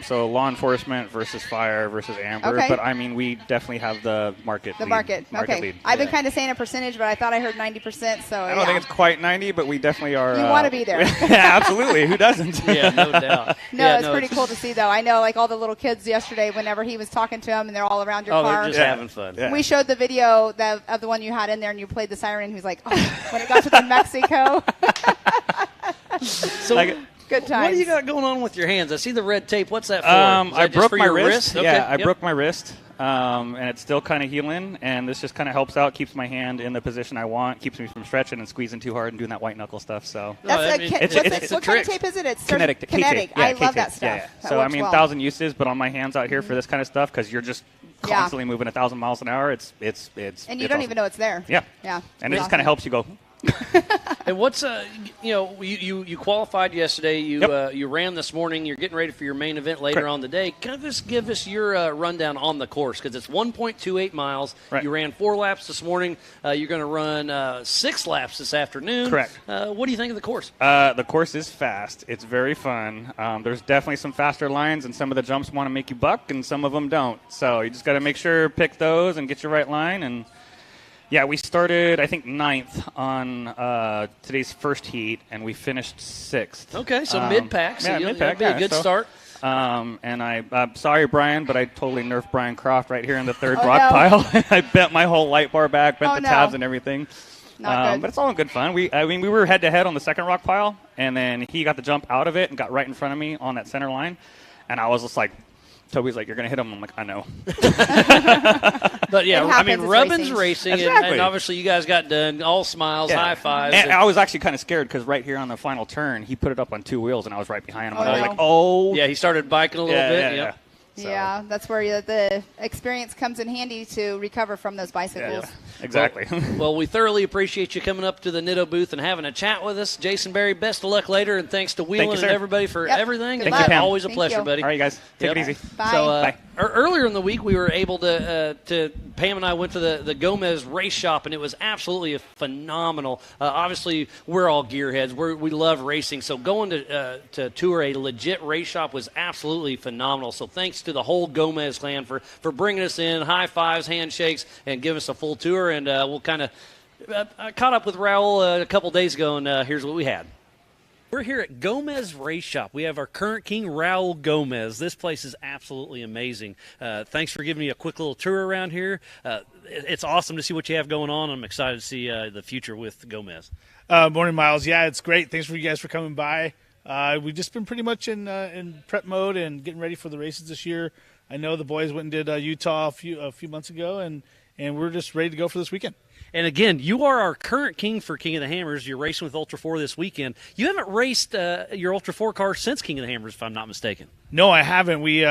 So law enforcement versus fire versus amber. Okay. But, I mean, we definitely have the market lead. Okay. Lead. I've been kind of saying a percentage, but I thought I heard 90%. So I don't think it's quite 90, but we definitely are. You want to be there. Yeah, absolutely. Who doesn't? Yeah, no doubt. It's pretty cool to see, though. I know, like, all the little kids yesterday, whenever he was talking to them, and they're all around your car. They're just having fun. Yeah. We showed the video of the one you had in there, and you played the siren, and he was like, oh, when it got to the Mexico. So, good times. What do you got going on with your hands? I see the red tape. What's that for? I broke my wrist. Okay. Yeah, I broke my wrist, and it's still kind of healing. And this just kind of helps out, keeps my hand in the position I want, keeps me from stretching and squeezing too hard and doing that white knuckle stuff. So what kind of tape is it? It's kinetic. Kinetic. Yeah, I love that K-tape. stuff. Yeah. That So I works mean, well. 1,000 uses, but on my hands out here for this kind of stuff because you're just constantly moving 1,000 miles an hour. It's and you don't even know it's there. Yeah. Yeah. And it just kind of helps you go. And what's you know, you qualified yesterday. You ran this morning. You're getting ready for your main event later on the day. Give us your rundown on the course because it's 1.28 miles. Right. You ran 4 laps this morning. You're going to run 6 laps this afternoon. Correct. What do you think of the course? The course is fast. It's very fun. There's definitely some faster lines, and some of the jumps want to make you buck, and some of them don't. So you just got to make sure pick those and get your right line. And yeah, we started, I think, 9th on today's first heat, and we finished 6th. Okay, so mid-pack. So mid-pack. That'd be a good start. And I'm sorry, Brian, but I totally nerfed Brian Croft right here in the third rock pile. I bent my whole light bar back, bent the tabs and everything. Not good. But it's all in good fun. We were head-to-head on the second rock pile, and then he got the jump out of it and got right in front of me on that center line. And I was just like, Toby's like, you're going to hit him. I'm like, I know. But, yeah, I mean, Rubbin's racing, exactly. and obviously you guys got done. All smiles, high fives. And I was actually kind of scared because right here on the final turn, he put it up on 2 wheels, and I was right behind him. And I was like, oh. Yeah, he started biking a little bit. Yeah. So. Yeah, that's where the experience comes in handy to recover from those bicycles. Yeah, exactly. Well, we thoroughly appreciate you coming up to the Nitto booth and having a chat with us. Jason Berry, best of luck later, and thanks to Wheelan and everybody for everything. Good luck. Always a pleasure, buddy. All right, guys. Take it easy. Bye. So, Bye. Earlier in the week, we were able to Pam and I went to the Gomez race shop, and it was absolutely phenomenal. Obviously, we're all gearheads. We love racing, so going to tour a legit race shop was absolutely phenomenal. So thanks to the whole Gomez clan for bringing us in, high fives, handshakes, and giving us a full tour. And we'll kind of I caught up with Raul a couple days ago, and here's what we had. We're here at Gomez Race Shop. We have our current king, Raul Gomez. This place is absolutely amazing. Thanks for giving me a quick little tour around here. It's awesome to see what you have going on. I'm excited to see the future with Gomez. Morning, Miles. Yeah, it's great. Thanks for you guys for coming by. We've just been pretty much in prep mode and getting ready for the races this year. I know the boys went and did Utah a few months ago, and we're just ready to go for this weekend. And again, you are our current king for King of the Hammers. You're racing with Ultra4 this weekend. You haven't raced your Ultra4 car since King of the Hammers, if I'm not mistaken. No, I haven't. We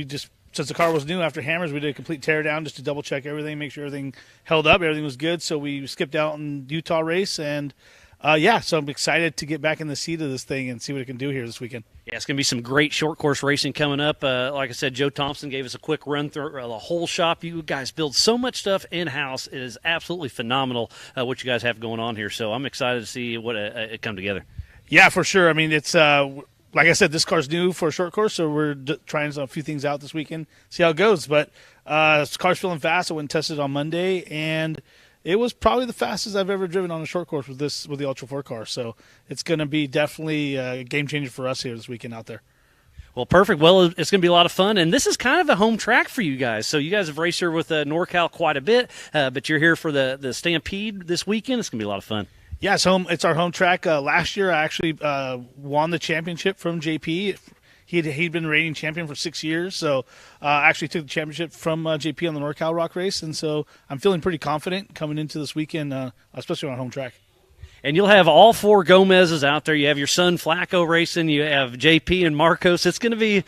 just since the car was new after Hammers, we did a complete tear down just to double check everything, make sure everything held up, everything was good. So we skipped out in Utah race, and So I'm excited to get back in the seat of this thing and see what it can do here this weekend. Yeah, it's going to be some great short course racing coming up. Like I said, Joe Thompson gave us a quick run through the whole shop. You guys build so much stuff in-house. It is absolutely phenomenal what you guys have going on here. So I'm excited to see what it come together. Yeah, for sure. I mean, it's like I said, this car's new for a short course, so we're trying a few things out this weekend, see how it goes. But this car's feeling fast. I went and tested it on Monday, and it was probably the fastest I've ever driven on a short course with the Ultra4 car. So it's going to be definitely a game changer for us here this weekend out there. Well, perfect. Well, it's going to be a lot of fun, and this is kind of a home track for you guys. So you guys have raced here with NorCal quite a bit, but you're here for the Stampede this weekend. It's going to be a lot of fun. Yeah, it's our home track. Last year, I actually won the championship from JP. He'd been reigning champion for 6 years, so I actually took the championship from JP on the NorCal Rock race, and so I'm feeling pretty confident coming into this weekend, especially on home track. And you'll have all 4 Gomez's out there. You have your son Flacco racing. You have JP and Marcos. It's going to be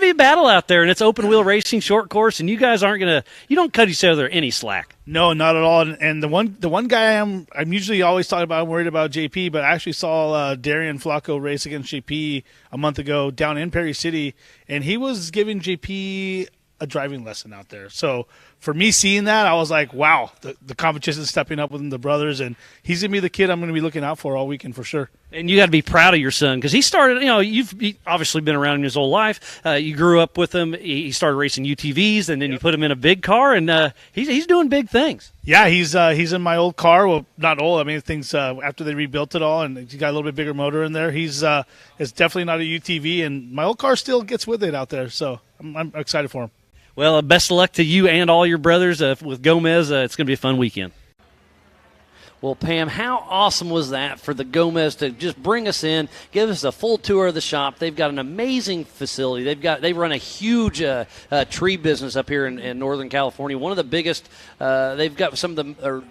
a battle out there, and it's open wheel racing, short course. And you guys you don't cut each other any slack. No, not at all. And the one guy I'm usually always talking about, I'm worried about JP, but I actually saw Darian Flacco race against JP a month ago down in Prairie City, and he was giving JP a driving lesson out there. So for me seeing that, I was like, wow, the competition is stepping up with the brothers, and he's going to be the kid I'm going to be looking out for all weekend for sure. And you got to be proud of your son because he started, you've obviously been around him his whole life. You grew up with him. He started racing UTVs, and then you put him in a big car, and he's doing big things. Yeah, he's in my old car. Well, not old. I mean, things after they rebuilt it all, and he's got a little bit bigger motor in there. It's definitely not a UTV, and my old car still gets with it out there. So I'm excited for him. Well, best of luck to you and all your brothers with Gomez. It's going to be a fun weekend. Well, Pam, how awesome was that for the Gomez to just bring us in, give us a full tour of the shop? They've got an amazing facility. They run a huge tree business up here in Northern California. One of the biggest. They've got some of the.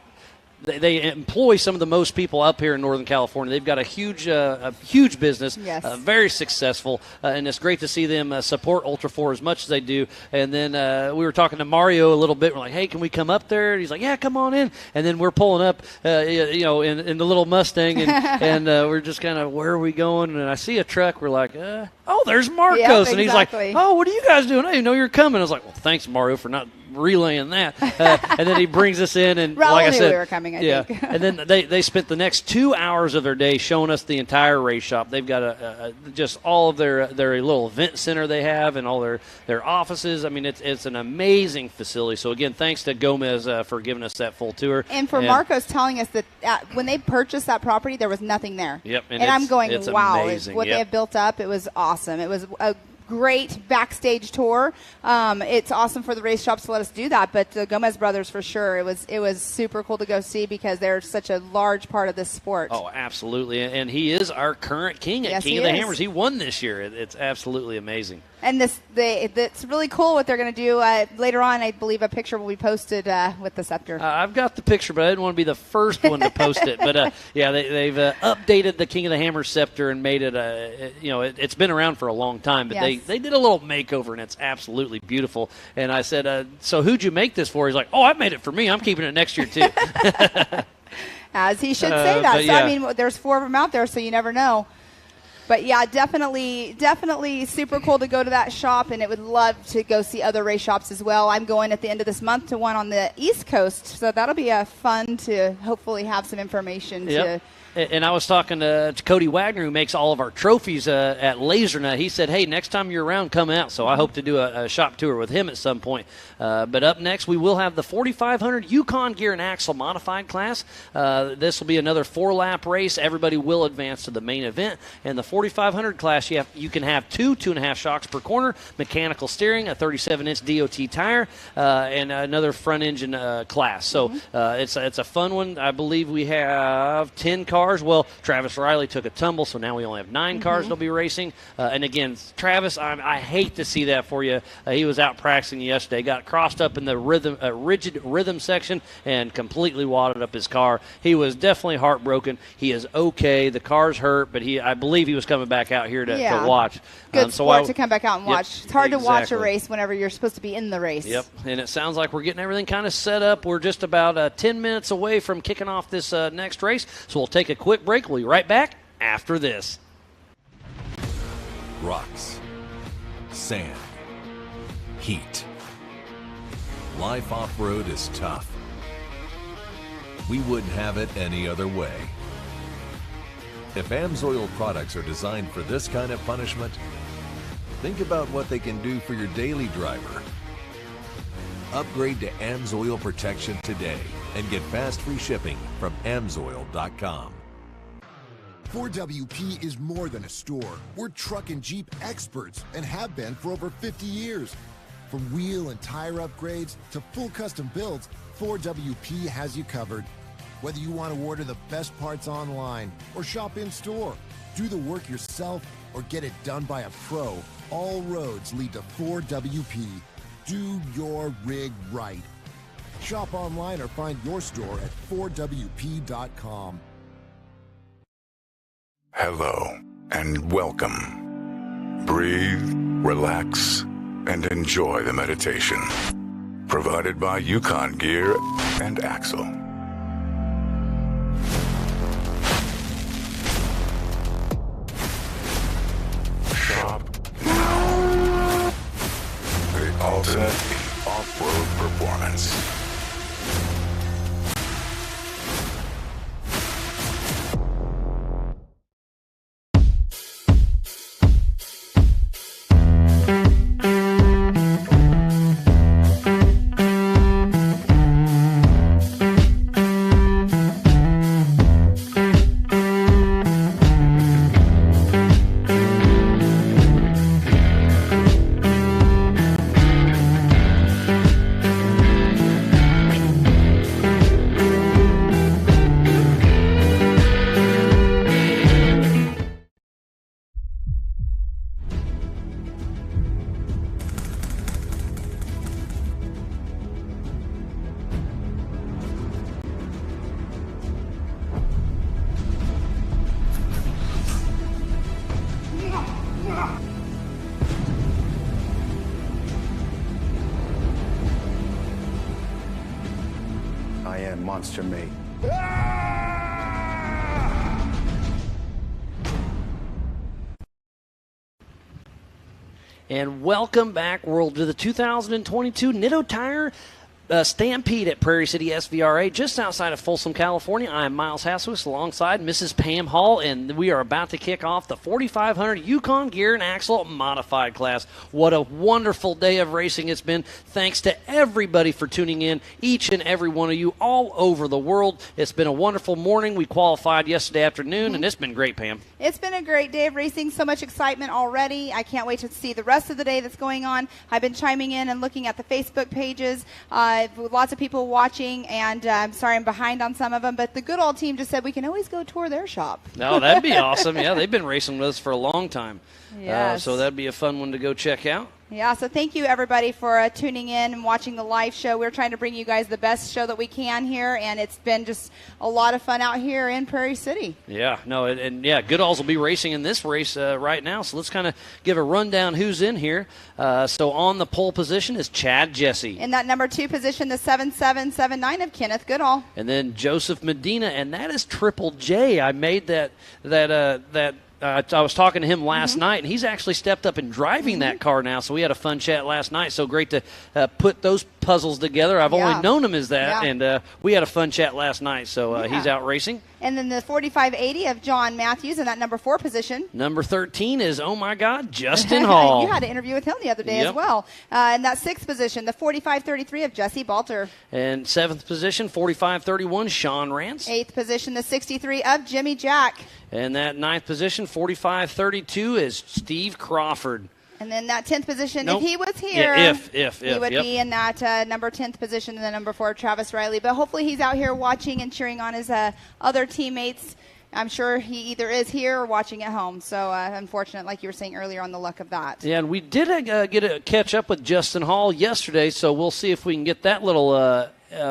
They employ some of the most people up here in Northern California. They've got a huge business, yes. Very successful, and it's great to see them support Ultra4 as much as they do. And then we were talking to Mario a little bit. We're like, hey, can we come up there? And he's like, yeah, come on in. And then we're pulling up, in the little Mustang, and we're just kind of, where are we going? And I see a truck. We're like, oh, there's Marcos. Yep, and he's like, oh, what are you guys doing? I didn't know you were coming. I was like, well, thanks, Mario, for not relaying that. And then he brings us in, and Raul like I knew said, we were coming, I think. and then they spent the next 2 hours of their day showing us the entire race shop. They've got just all of their little event center they have, and all their offices. I mean, it's an amazing facility. So again, thanks to Gomez for giving us that full tour, and for Marcos telling us that when they purchased that property, there was nothing there. Yep, and I'm going, wow, amazing. What they have built up. It was awesome. It was a great backstage tour. It's awesome for the race shops to let us do that, but the Gomez brothers, for sure, it was super cool to go see because they're such a large part of this sport. Oh, absolutely. And he is our current king at King of the Hammers. He won this year. It's absolutely amazing. And it's really cool what they're going to do. Later on, I believe a picture will be posted with the scepter. I've got the picture, but I didn't want to be the first one to post it. But, they've updated the King of the Hammers scepter and made it, it's been around for a long time. But yes. they did a little makeover, and it's absolutely beautiful. And I said, so who'd you make this for? He's like, oh, I made it for me. I'm keeping it next year, too. As he should say that. So, yeah. I mean, there's 4 of them out there, so you never know. But, yeah, definitely super cool to go to that shop, and it would love to go see other race shops as well. I'm going at the end of this month to one on the East Coast, so that'll be fun to hopefully have some information to – And I was talking to Cody Wagner, who makes all of our trophies at LaserNut. He said, hey, next time you're around, come out. So I hope to do a shop tour with him at some point. But up next, we will have the 4,500 Yukon Gear and Axle Modified class. This will be another 4-lap race. Everybody will advance to the main event. And the 4,500 class, you can have 2.5 shocks per corner, mechanical steering, a 37-inch DOT tire, and another front engine class. So it's a fun one. I believe we have 10 cars. Well, Travis Riley took a tumble, so now we only have 9 cars that'll be racing. And again, Travis, I hate to see that for you. He was out practicing yesterday, got crossed up in the rigid rhythm section, and completely wadded up his car. He was definitely heartbroken. He is okay. The car's hurt, but I believe he was coming back out here to watch. Good sport to come back out and watch. Yep, it's hard to watch a race whenever you're supposed to be in the race. Yep, and it sounds like we're getting everything kind of set up. We're just about 10 minutes away from kicking off this next race, so we'll take a a quick break. We'll be right back after this. Rocks, sand, heat. Life off-road is tough. We wouldn't have it any other way. If AMSOIL products are designed for this kind of punishment, think about what they can do for your daily driver. Upgrade to AMSOIL protection today and get fast free shipping from AMSOIL.com. 4WP is more than a store. We're truck and Jeep experts and have been for over 50 years. From wheel and tire upgrades to full custom builds, 4WP has you covered. Whether you want to order the best parts online or shop in store, do the work yourself or get it done by a pro, all roads lead to 4WP. Do your rig right. Shop online or find your store at 4WP.com. Hello and welcome. Breathe, relax, and enjoy the meditation. Provided by Yukon Gear and Axle. Shop now. The ultimate off-road performance. I am Monster Mate. And welcome back, world, to the 2022 Nitto Tire Stampede at Prairie City SVRA, just outside of Folsom, California. I am Miles Haswis alongside Mrs. Pam Hall, and we are about to kick off the 4500 Yukon Gear and Axle Modified class. What a wonderful day of racing it's been. Thanks to everybody for tuning in, each and every one of you all over the world. It's been a wonderful morning. We qualified yesterday afternoon, and it's been great, Pam. It's been a great day of racing. So much excitement already. I can't wait to see the rest of the day that's going on. I've been chiming in and looking at the Facebook pages. Lots of people watching, and I'm sorry I'm behind on some of them, but the good old team just said we can always go tour their shop. Oh, that'd be awesome. Yeah, they've been racing with us for a long time. Yes. So that'd be a fun one to go check out. Yeah, so thank you, everybody, for tuning in and watching the live show. We're trying to bring you guys the best show that we can here, and it's been just a lot of fun out here in Prairie City. Yeah, no, and Goodalls will be racing in this race right now, so let's kind of give a rundown who's in here. So on the pole position is Chad Jesse. In that number 2 position, the 7779 of Kenneth Goodall. And then Joseph Medina, and that is Triple J. I made that I was talking to him last night, and he's actually stepped up and driving that car now, so we had a fun chat last night. So great to put those puzzles together. I've only known him as that, and we had a fun chat last night, so he's out racing. And then the 4580 of John Matthews in that number 4 position. Number 13 is, oh my God, Justin Hall. You had an interview with him the other day as well. In that 6th position, the 4533 of Jesse Balter. And 7th position, 4531, Sean Rance. 8th position, the 63 of Jimmy Jack. And that 9th position, 4532, is Steve Crawford. And then that 10th position, if he was here, he would be in that number 10th position and the number 4, Travis Riley. But hopefully he's out here watching and cheering on his other teammates. I'm sure he either is here or watching at home. So unfortunate, like you were saying earlier, on the luck of that. Yeah, and we did get a catch up with Justin Hall yesterday, so we'll see if we can get that little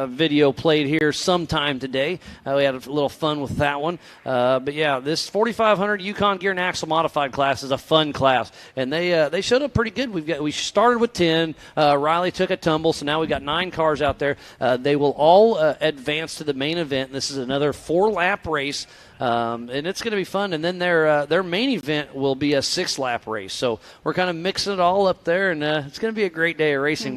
video played here sometime today. We had a little fun with that one. But yeah, this 4500 Yukon Gear and Axle Modified class is a fun class, and they showed up pretty good. We started with 10. Riley took a tumble, so now we got 9 cars out there. They will all advance to the main event. This is another 4-lap race. And it's going to be fun. And then their main event will be a 6-lap race. So we're kind of mixing it all up there, and it's going to be a great day of racing.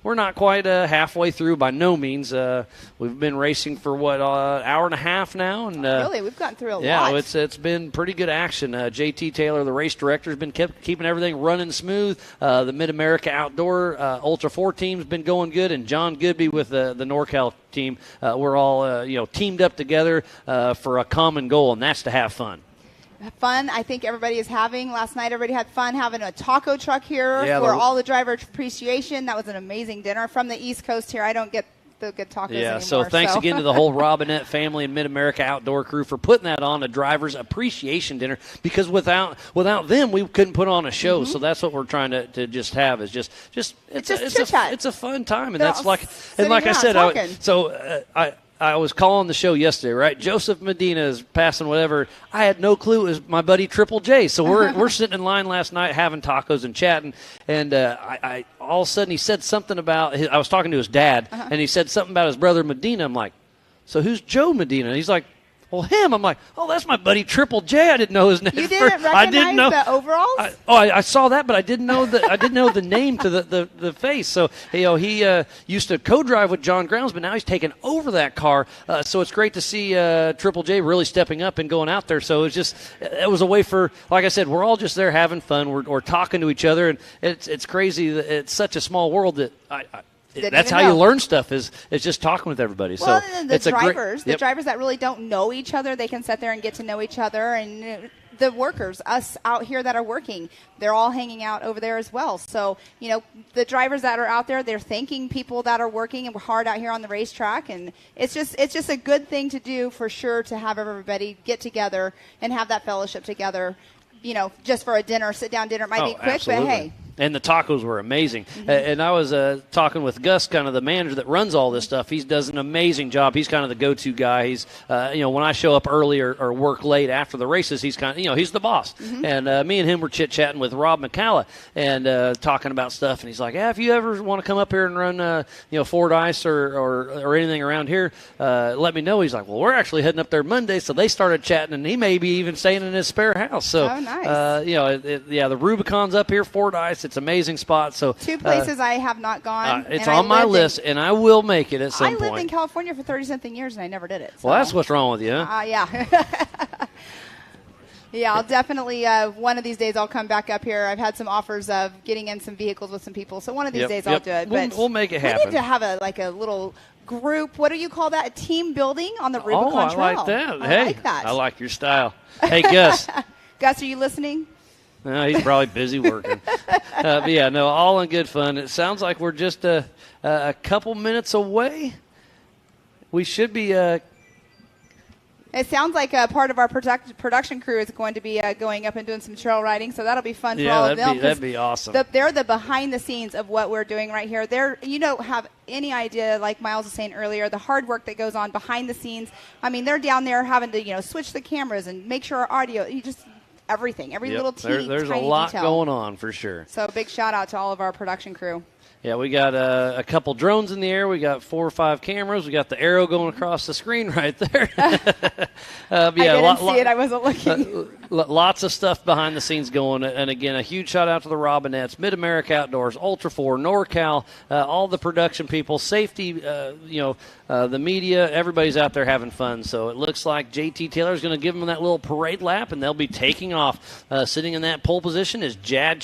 We're not quite halfway through by no means. We've been racing for hour and a half now, and really, we've gotten through a lot. Yeah, it's been pretty good action. JT Taylor, the race director, has been keeping everything running smooth. The Mid America Outdoor Ultra4 team's been going good, and John Goodby with the NorCal team. We're all teamed up together for a common goal, and that's to have fun. Fun I think everybody is having. Last night everybody had fun having a taco truck here for all the driver appreciation. That was an amazing dinner. From the East Coast here, I don't get the good tacos anymore. So thanks again to the whole Robinette family and Mid-America Outdoor crew for putting that on, a driver's appreciation dinner, because without them we couldn't put on a show. So that's what we're trying to just have, is just it's a fun time, and that's like I said, I was calling the show yesterday, right? Joseph Medina is passing whatever. I had no clue it was my buddy Triple J. So we're sitting in line last night having tacos and chatting, and I all of a sudden he said something about I was talking to his dad, and he said something about his brother Medina. I'm like, so who's Joe Medina? And he's like, well, him. I'm like, oh, that's my buddy Triple J. I didn't know his name. You didn't recognize the overalls? I saw that, but I didn't know the name to the face. So he used to co-drive with John Grounds, but now he's taken over that car. So it's great to see Triple J really stepping up and going out there. So it was a way for, like I said, we're all just there having fun. We're talking to each other, and it's crazy that it's such a small world that that's how you learn stuff, is just talking with everybody. Well, so and the drivers that really don't know each other, they can sit there and get to know each other. And the workers, us out here that are working, they're all hanging out over there as well. So, the drivers that are out there, they're thanking people that are working hard out here on the racetrack. And it's just a good thing to do, for sure, to have everybody get together and have that fellowship together, just for a dinner, sit-down dinner. It might be quick, absolutely. But hey. And the tacos were amazing. And I was talking with Gus, kind of the manager that runs all this stuff. He does an amazing job. He's kind of the go-to guy. He's, when I show up early or work late after the races, he's kind of, he's the boss. And me and him were chit-chatting with Rob McCalla and talking about stuff. And he's like, if you ever want to come up here and run, Ford Ice or anything around here, let me know. He's like, well, we're actually heading up there Monday. So they started chatting, and he may be even staying in his spare house. So, nice. The Rubicon's up here, Ford Ice. It's an amazing spot. So 2 places I have not gone. It's on my list, and I will make it at some point. I lived in California for 30-something years, and I never did it. So. Well, that's what's wrong with you, huh? Yeah. Yeah, I'll definitely, one of these days I'll come back up here. I've had some offers of getting in some vehicles with some people, so one of these days I'll do it. But we'll make it happen. We need to have a little group. What do you call that? A team building on the Rubicon Trail. I like that. I like that. I like your style. Hey, Gus. Gus, are you listening? No, he's probably busy working. But yeah, no, all in good fun. It sounds like we're just a couple minutes away. We should be. It sounds like a part of our production crew is going to be going up and doing some trail riding, so that'll be fun for all of them. That'd be awesome. They're the behind the scenes of what we're doing right here. You don't have any idea, like Miles was saying earlier, the hard work that goes on behind the scenes. I mean, they're down there having to switch the cameras and make sure our audio. Everything, every little teeny there's tiny a lot detail. Going on for sure. So big shout out to all of our production crew. Yeah, we got a couple drones in the air. We got 4 or 5 cameras. We got the arrow going across the screen right there. I didn't see it. I wasn't looking. Lots of stuff behind the scenes going. And, again, a huge shout-out to the Robinettes, Mid-America Outdoors, Ultra4, NorCal, all the production people, safety, the media. Everybody's out there having fun. So it looks like JT Taylor's going to give them that little parade lap, and they'll be taking off. Sitting in that pole position is Chad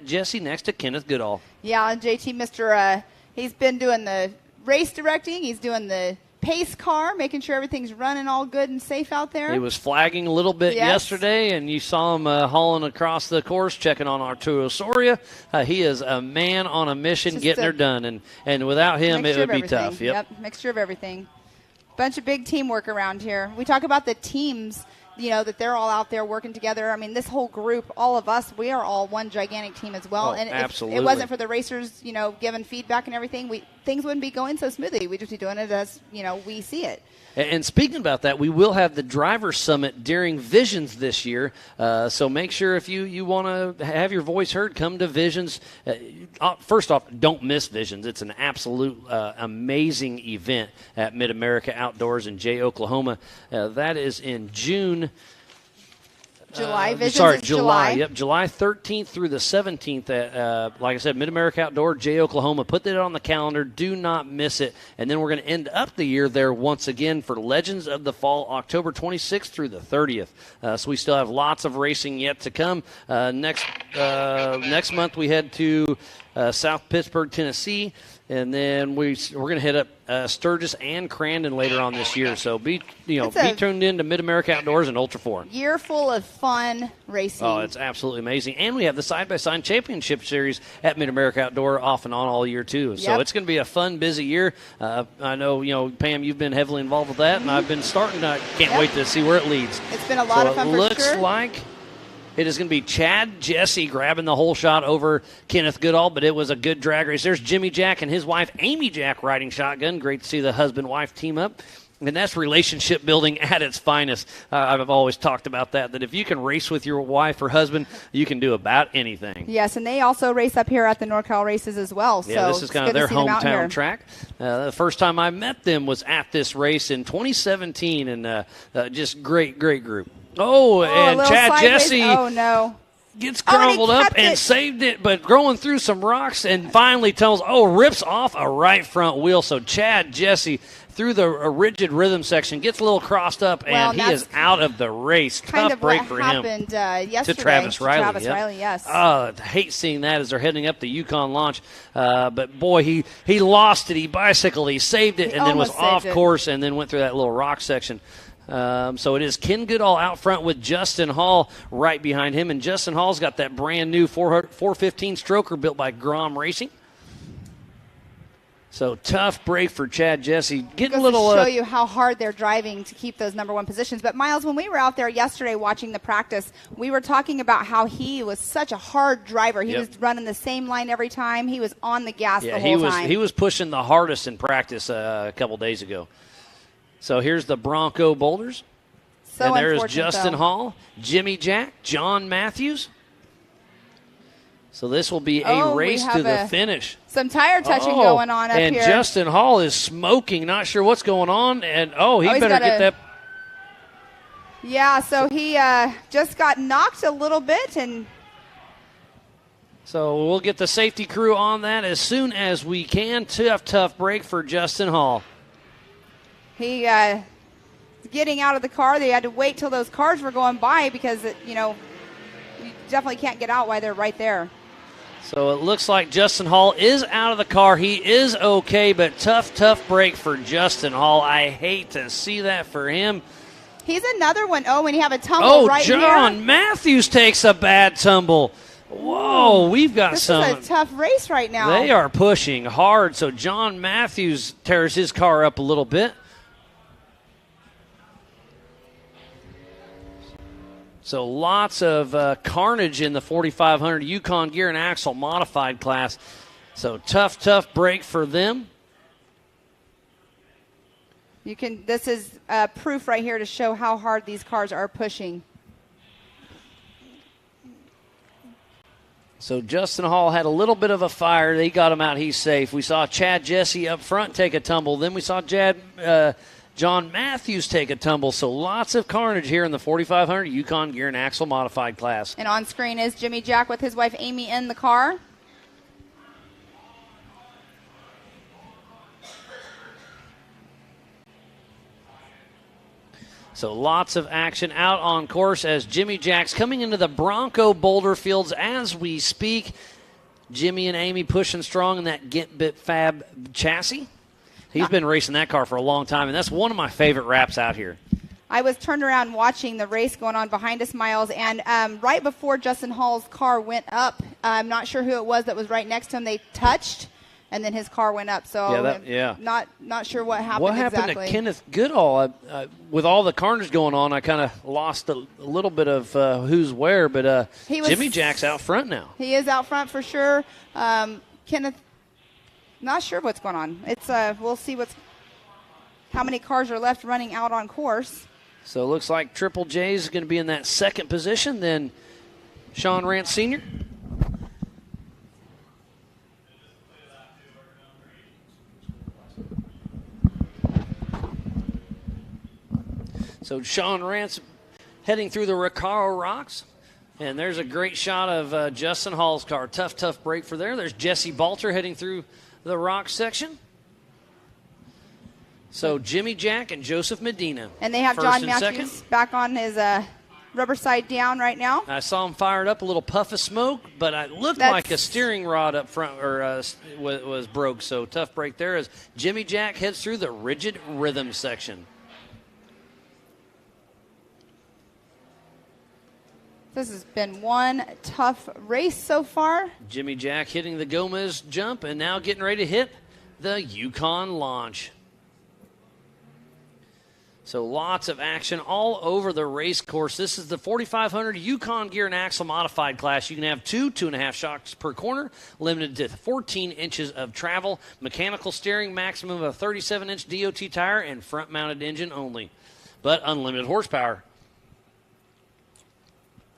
Jesse next to Kenneth Goodall. Yeah, JT, he's been doing the race directing. He's doing the pace car, making sure everything's running all good and safe out there. He was flagging a little bit yesterday, and you saw him hauling across the course, checking on Arturo Soria. He is a man on a mission, getting her done, and without him, it would be tough. Yep, mixture of everything. Bunch of big teamwork around here. We talk about the teams, that they're all out there working together. I mean, this whole group, all of us, we are all one gigantic team as well. Oh, and absolutely. if it wasn't for the racers, giving feedback and everything, things wouldn't be going so smoothly. We'd just be doing it as, we see it. And speaking about that, we will have the Driver's Summit during Visions this year. So make sure if you want to have your voice heard, come to Visions. First off, don't miss Visions. It's an absolute amazing event at Mid-America Outdoors in Jay, Oklahoma. That is in June. July. Yep, July 13th through the 17th at, like I said, Mid-America Outdoor, Jay, Oklahoma. Put that on the calendar. Do not miss it. And then we're going to end up the year there once again for Legends of the Fall, October 26th through the 30th. So we still have lots of racing yet to come. Next month we head to South Pittsburgh, Tennessee. And then we're going to hit up Sturgis and Crandon later on this year. So be tuned in to Mid-America Outdoors and Ultra4. Year full of fun racing. Oh, it's absolutely amazing. And we have the side-by-side championship series at Mid-America Outdoor off and on all year too. So it's going to be a fun, busy year. I know, Pam, you've been heavily involved with that, and I've been starting to can't wait to see where it leads. It's been a lot of fun for sure. It looks like it is going to be Chad Jesse grabbing the whole shot over Kenneth Goodall, but it was a good drag race. There's Jimmy Jack and his wife, Amy Jack, riding shotgun. Great to see the husband-wife team up. And that's relationship building at its finest. I've always talked about that if you can race with your wife or husband, you can do about anything. Yes, and they also race up here at the NorCal races as well. Yeah, so this is kind of their hometown track. The first time I met them was at this race in 2017, and just great group. And Chad sideways. Jesse gets crumbled up and saved it, but going through some rocks and finally rips off a right front wheel. So Chad Jesse through the rigid rhythm section gets a little crossed up, and he is out of the race. Tough break for him. Yesterday to Travis Riley. Riley, yes. I hate seeing that as they're heading up the Yukon launch. But boy, he lost it. He bicycled. He saved it, and then was off course, and then went through that little rock section. So it is Ken Goodall out front with Justin Hall right behind him. And Justin Hall's got that brand new 415 stroker built by Grom Racing. So tough break for Chad Jesse. Getting a little to show you how hard they're driving to keep those number one positions. But Miles, when we were out there yesterday watching the practice, we were talking about how he was such a hard driver. He was running the same line every time. He was on the gas the whole time. He was pushing the hardest in practice a couple days ago. So here's the Bronco Boulders. And there's Justin Hall, Jimmy Jack, John Matthews. So this will be a race to the finish. Some tire touching going on up here. And Justin Hall is smoking, not sure what's going on. And, he better get that. Yeah, so he just got knocked a little bit. And so we'll get the safety crew on that as soon as we can. Tough break for Justin Hall. He getting out of the car. They had to wait till those cars were going by because, you definitely can't get out while they're right there. So it looks like Justin Hall is out of the car. He is okay, but tough break for Justin Hall. I hate to see that for him. He's another one. When you have a tumble right here. John Matthews takes a bad tumble. Whoa, we've got this is a tough race right now. They are pushing hard, so John Matthews tears his car up a little bit. So lots of carnage in the 4500 Yukon Gear and Axle modified class. So tough break for them. This is proof right here to show how hard these cars are pushing. So Justin Hall had a little bit of a fire. They got him out. He's safe. We saw Chad Jesse up front take a tumble. Then we saw John Matthews take a tumble. So lots of carnage here in the 4500 Yukon Gear and Axle modified class. And on screen is Jimmy Jack with his wife Amy in the car. So lots of action out on course as Jimmy Jack's coming into the Bronco Boulder fields as we speak. Jimmy and Amy pushing strong in that Get Bit Fab chassis. He's been racing that car for a long time, and that's one of my favorite wraps out here. I was turned around watching the race going on behind us, Miles, and right before Justin Hall's car went up, I'm not sure who it was that was right next to him. They touched, and then his car went up. So not sure what happened. What happened to Kenneth Goodall? With all the carnage going on, I kind of lost a little bit of who's where, but Jimmy Jack's out front now. He is out front for sure. Kenneth Not sure what's going on. It's we'll see how many cars are left running out on course. So it looks like Triple J's is going to be in that second position, then Sean Rance Sr. So Sean Rance heading through the Recaro Rocks. And there's a great shot of Justin Hall's car. Tough break for there. There's Jesse Balter heading through the rock section. So Jimmy Jack and Joseph Medina. And they have first John and Matthews second. back on his rubber side down right now. I saw him fired up, a little puff of smoke, but it looked like a steering rod up front was broke. So tough break there as Jimmy Jack heads through the rigid rhythm section. This has been one tough race so far. Jimmy Jack hitting the Gomez jump and now getting ready to hit the Yukon launch. So lots of action all over the race course. This is the 4500 Yukon Gear and Axle Modified class. You can have 2.5 shocks per corner, limited to 14 inches of travel, mechanical steering, maximum of a 37-inch DOT tire, and front-mounted engine only, but unlimited horsepower.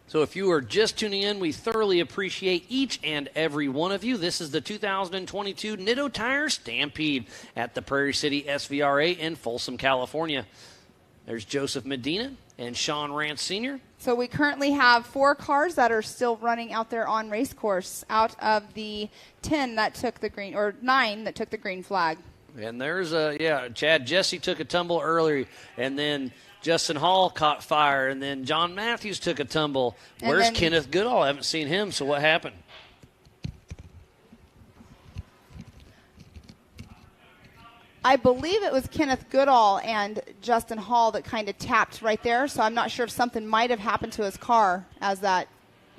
So if you are just tuning in, we thoroughly appreciate each and every one of you. This is the 2022 Nitto Tire Stampede at the Prairie City SVRA in Folsom, California. There's Joseph Medina and Sean Rance Sr. So we currently have 4 cars that are still running out there on race course out of the 10 that took the green, or 9 that took the green flag. And there's Chad Jesse took a tumble earlier, and then Justin Hall caught fire, and then John Matthews took a tumble. Where's Kenneth Goodall? I haven't seen him, so what happened? I believe it was Kenneth Goodall and Justin Hall that kind of tapped right there, so I'm not sure if something might have happened to his car as that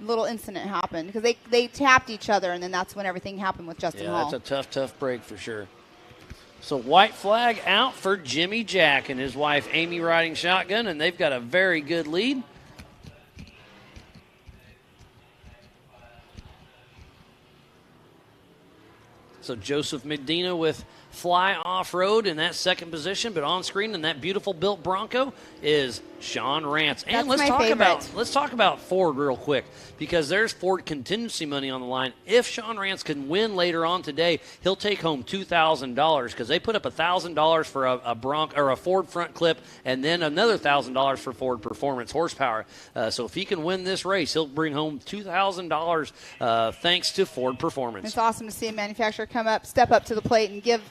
little incident happened, because they tapped each other, and then that's when everything happened with Justin Hall. Yeah, that's a tough break for sure. So white flag out for Jimmy Jack and his wife Amy riding shotgun, and they've got a very good lead. So Joseph Medina with Fly Off-Road in that second position, but on screen in that beautiful built Bronco is Sean Rance. And let's talk about Ford real quick, because there's Ford contingency money on the line. If Sean Rance can win later on today, he'll take home $2,000, because they put up $1,000 for a Ford front clip, and then another $1,000 for Ford Performance horsepower. So if he can win this race, he'll bring home $2,000 thanks to Ford Performance. It's awesome to see a manufacturer step up to the plate and give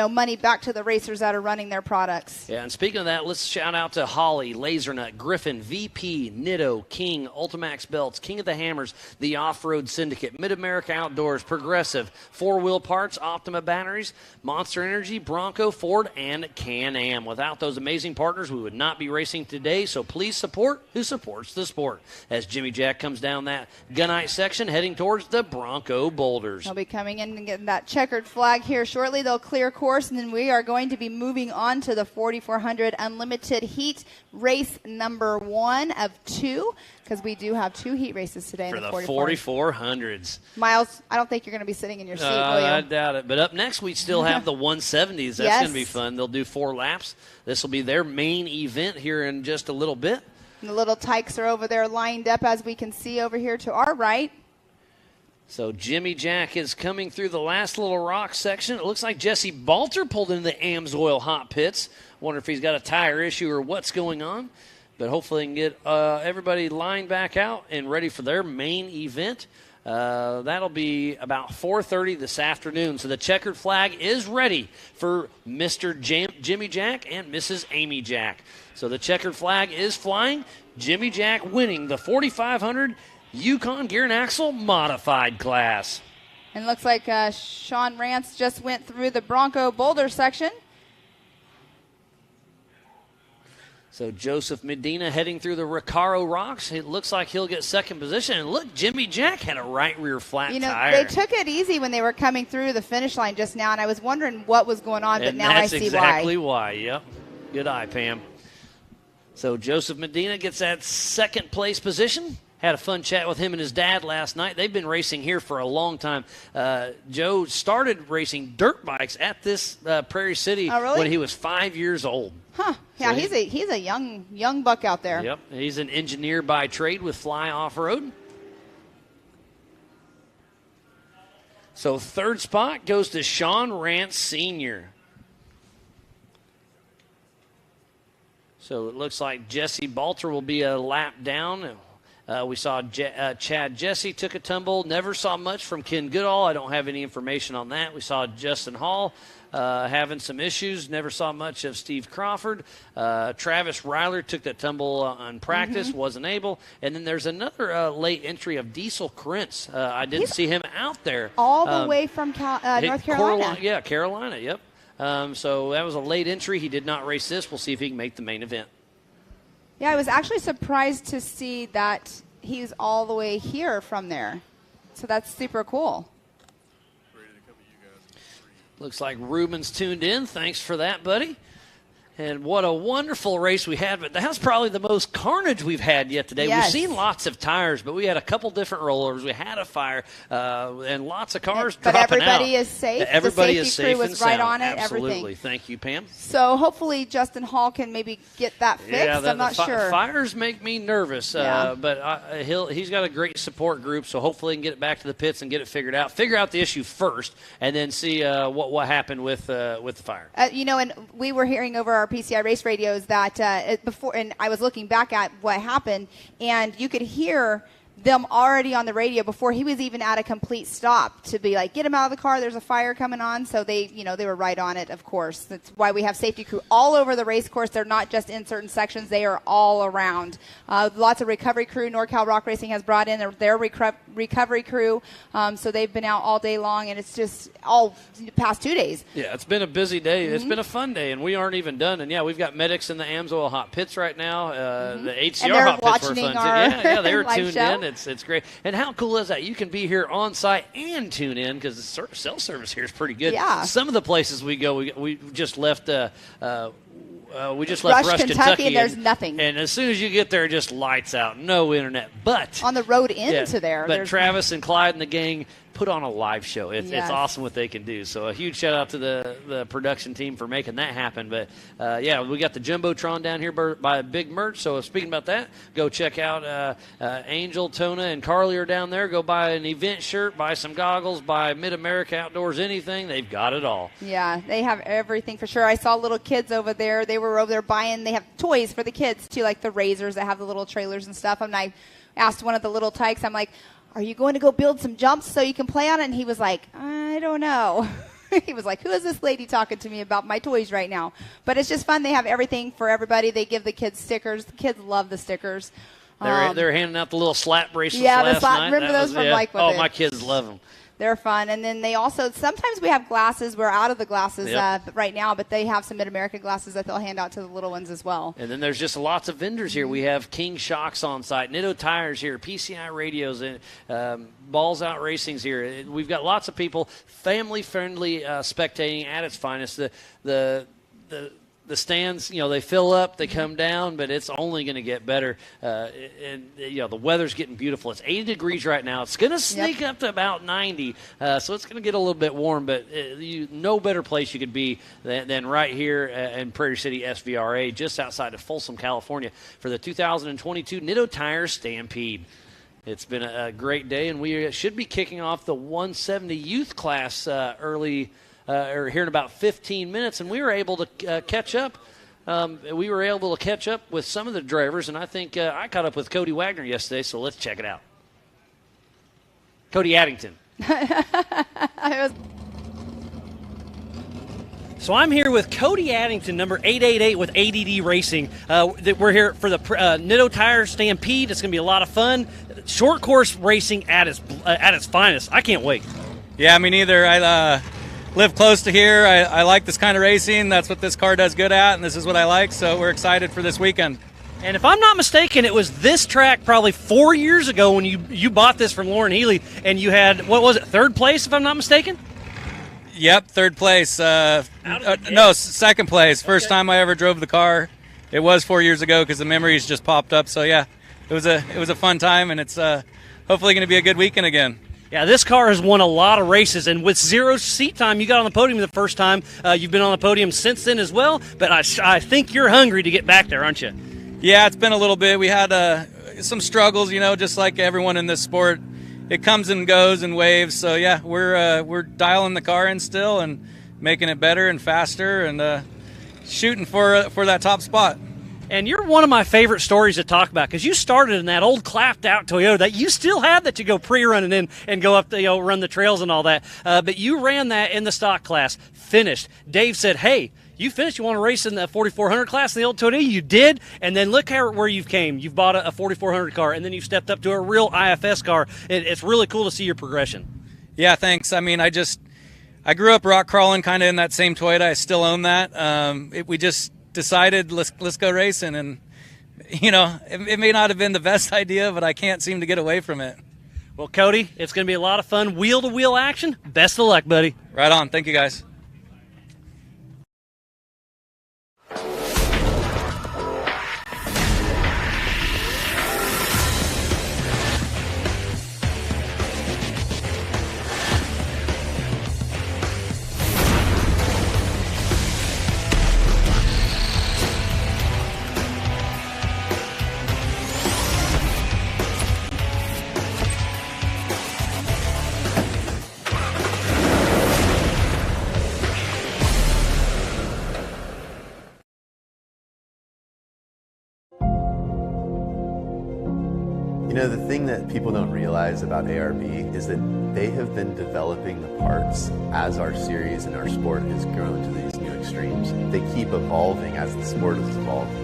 money back to the racers that are running their products. Yeah, and speaking of that, let's shout out to Holly, Lasernut, Griffin, VP, Nitto, King, Ultimax Belts, King of the Hammers, the Off-Road Syndicate, Mid-America Outdoors, Progressive, 4-Wheel Parts, Optima Batteries, Monster Energy, Bronco, Ford, and Can-Am. Without those amazing partners, we would not be racing today, so please support who supports the sport. As Jimmy Jack comes down that gunite section, heading towards the Bronco Boulders. They'll be coming in and getting that checkered flag here shortly. They'll clear course, and then we are going to be moving on to the 4400 Unlimited Heat race number 1 of 2, because we do have 2 heat races today for in the 4400s. Miles, I don't think you're going to be sitting in your seat, will you? I doubt it. But up next, we still have the 170s. That's going to be fun. They'll do 4 laps. This will be their main event here in just a little bit. And the little tykes are over there lined up, as we can see over here to our right. So Jimmy Jack is coming through the last little rock section. It looks like Jesse Balter pulled into the Amsoil hot pits. Wonder if he's got a tire issue or what's going on. But hopefully they can get everybody lined back out and ready for their main event. That'll be about 4:30 this afternoon. So the checkered flag is ready for Mr. Jimmy Jack and Mrs. Amy Jack. So the checkered flag is flying. Jimmy Jack winning the 4500 Yukon Gear and Axle Modified class. And it looks like Sean Rance just went through the Bronco Boulder section. So Joseph Medina heading through the Recaro Rocks. It looks like he'll get second position. And look, Jimmy Jack had a right rear flat tire. They took it easy when they were coming through the finish line just now, and I was wondering what was going on, but now I see why. That's exactly why. Yep. Good eye, Pam. So Joseph Medina gets that second place position, Had a fun chat with him and his dad last night. They've been racing here for a long time. Joe started racing dirt bikes at this Prairie City when he was 5 years old. Huh. Yeah, so he's a young buck out there. Yep. He's an engineer by trade with Fly Off-Road. So third spot goes to Sean Rance Sr. So it looks like Jesse Balter will be a lap down. We saw Chad Jesse took a tumble. Never saw much from Ken Goodall. I don't have any information on that. We saw Justin Hall having some issues. Never saw much of Steve Crawford. Travis Ryler took that tumble on practice, wasn't able. And then there's another late entry of Diesel Krentz. I didn't see him out there. All the way from North Carolina. Yeah, Carolina, yep. So that was a late entry. He did not race this. We'll see if he can make the main event. Yeah, I was actually surprised to see that he's all the way here from there. So that's super cool. Looks like Ruben's tuned in. Thanks for that, buddy. And what a wonderful race we had. But that's probably the most carnage we've had yet today. Yes. We've seen lots of tires, but we had a couple different rollovers. We had a fire and lots of cars but dropping everybody out. is safe. Everybody the is safety safe crew and was right sound. on it. Absolutely. Everything. Thank you, Pam. So hopefully Justin Hall can maybe get that fixed. Yeah, I'm not sure. Fires make me nervous, but he's got a great support group, so hopefully he can get it back to the pits and get it figured out. Figure out the issue first, and then see what happened with the fire. And we were hearing over our PCI race radios that before, and I was looking back at what happened, and you could hear them already on the radio before he was even at a complete stop to be like, get him out of the car, there's a fire coming on. So they were right on it, of course. That's why we have safety crew all over the race course. They're not just in certain sections, they are all around. Lots of recovery crew. NorCal Rock Racing has brought in their recovery crew. So they've been out all day long, and it's just all the past 2 days. Yeah, it's been a busy day. It's been a fun day, and we aren't even done. And, yeah, we've got medics in the AMSOIL hot pits right now. The HCR hot pits were fun, too. Yeah, they were tuned in. It's great. And how cool is that? You can be here on site and tune in because the cell service here is pretty good. Yeah. Some of the places we go, we just left Rush, Kentucky, and there's nothing. And as soon as you get there, just lights out, no internet. But on the road into there. But Travis and Clyde and the gang put on a live show. It's awesome what they can do. So a huge shout out to the production team for making that happen. But we got the Jumbotron down here by Big Merch. So speaking about that, go check out Angel, Tona, and Carly are down there. Go buy an event shirt, buy some goggles, buy Mid-America Outdoors, anything. They've got it all. Yeah, they have everything for sure. I saw little kids over there. They were over there buying. They have toys for the kids too, like the razors that have the little trailers and stuff. And I asked one of the little tykes, I'm like, are you going to go build some jumps so you can play on it? And he was like, I don't know. He was like, who is this lady talking to me about my toys right now? But it's just fun. They have everything for everybody. They give the kids stickers. The kids love the stickers. They're handing out the little slap bracelets last night. Remember those from Like With Oh, It? my kids love them. They're fun. And then they also, sometimes we have glasses. We're out of the glasses right now, but they have some Mid-America glasses that they'll hand out to the little ones as well. And then there's just lots of vendors here. We have King Shocks on site, Nitto Tires here, PCI Radios, and Balls Out Racing's here. We've got lots of people, family-friendly spectating at its finest. The stands, they fill up, they come down, but it's only going to get better. The weather's getting beautiful. It's 80 degrees right now. It's going to sneak up to about 90, so it's going to get a little bit warm, but no better place you could be than right here in Prairie City SVRA, just outside of Folsom, California, for the 2022 Nitto Tire Stampede. It's been a great day, and we should be kicking off the 170 youth class early or here in about 15 minutes, and we were able to catch up. We were able to catch up with some of the drivers, and I think I caught up with Cody Wagner yesterday, so let's check it out. Cody Addington. So I'm here with Cody Addington, number 888 with ADD Racing. We're here for the Nitto Tire Stampede. It's going to be a lot of fun. Short course racing at its finest. I can't wait. Yeah, me neither. I live close to here. I like this kind of racing. That's what this car does good at, and this is what I like, so we're excited for this weekend. And if I'm not mistaken, it was this track probably 4 years ago when you bought this from Lauren Healy, and you had, what was it, third place, if I'm not mistaken? Yep, third place. Second place. First time I ever drove the car. It was 4 years ago because the memories just popped up, so yeah. it was a fun time, and it's hopefully going to be a good weekend again. Yeah, this car has won a lot of races, and with 0 seat time, you got on the podium the first time. You've been on the podium since then as well, but I think you're hungry to get back there, aren't you? Yeah, it's been a little bit. We had some struggles, just like everyone in this sport. It comes and goes in waves, so yeah, we're dialing the car in still and making it better and faster and shooting for that top spot. And you're one of my favorite stories to talk about because you started in that old clapped-out Toyota that you still have that you go pre-running in and go up run the trails and all that. But you ran that in the stock class, finished. Dave said, hey, you finished. You want to race in the 4400 class in the old Toyota? You did. And then look where you've came. You've bought a 4400 car, and then you've stepped up to a real IFS car. It's really cool to see your progression. Yeah, thanks. I mean, I grew up rock crawling kind of in that same Toyota. I still own that. We just decided let's go racing, and it may not have been the best idea, but I can't seem to get away from it. Well, Cody, it's going to be a lot of fun, wheel-to-wheel action. Best of luck, buddy. Right on. Thank you, guys. The thing that people don't realize about ARB is that they have been developing the parts as our series and our sport has grown to these new extremes. They keep evolving as the sport has evolved.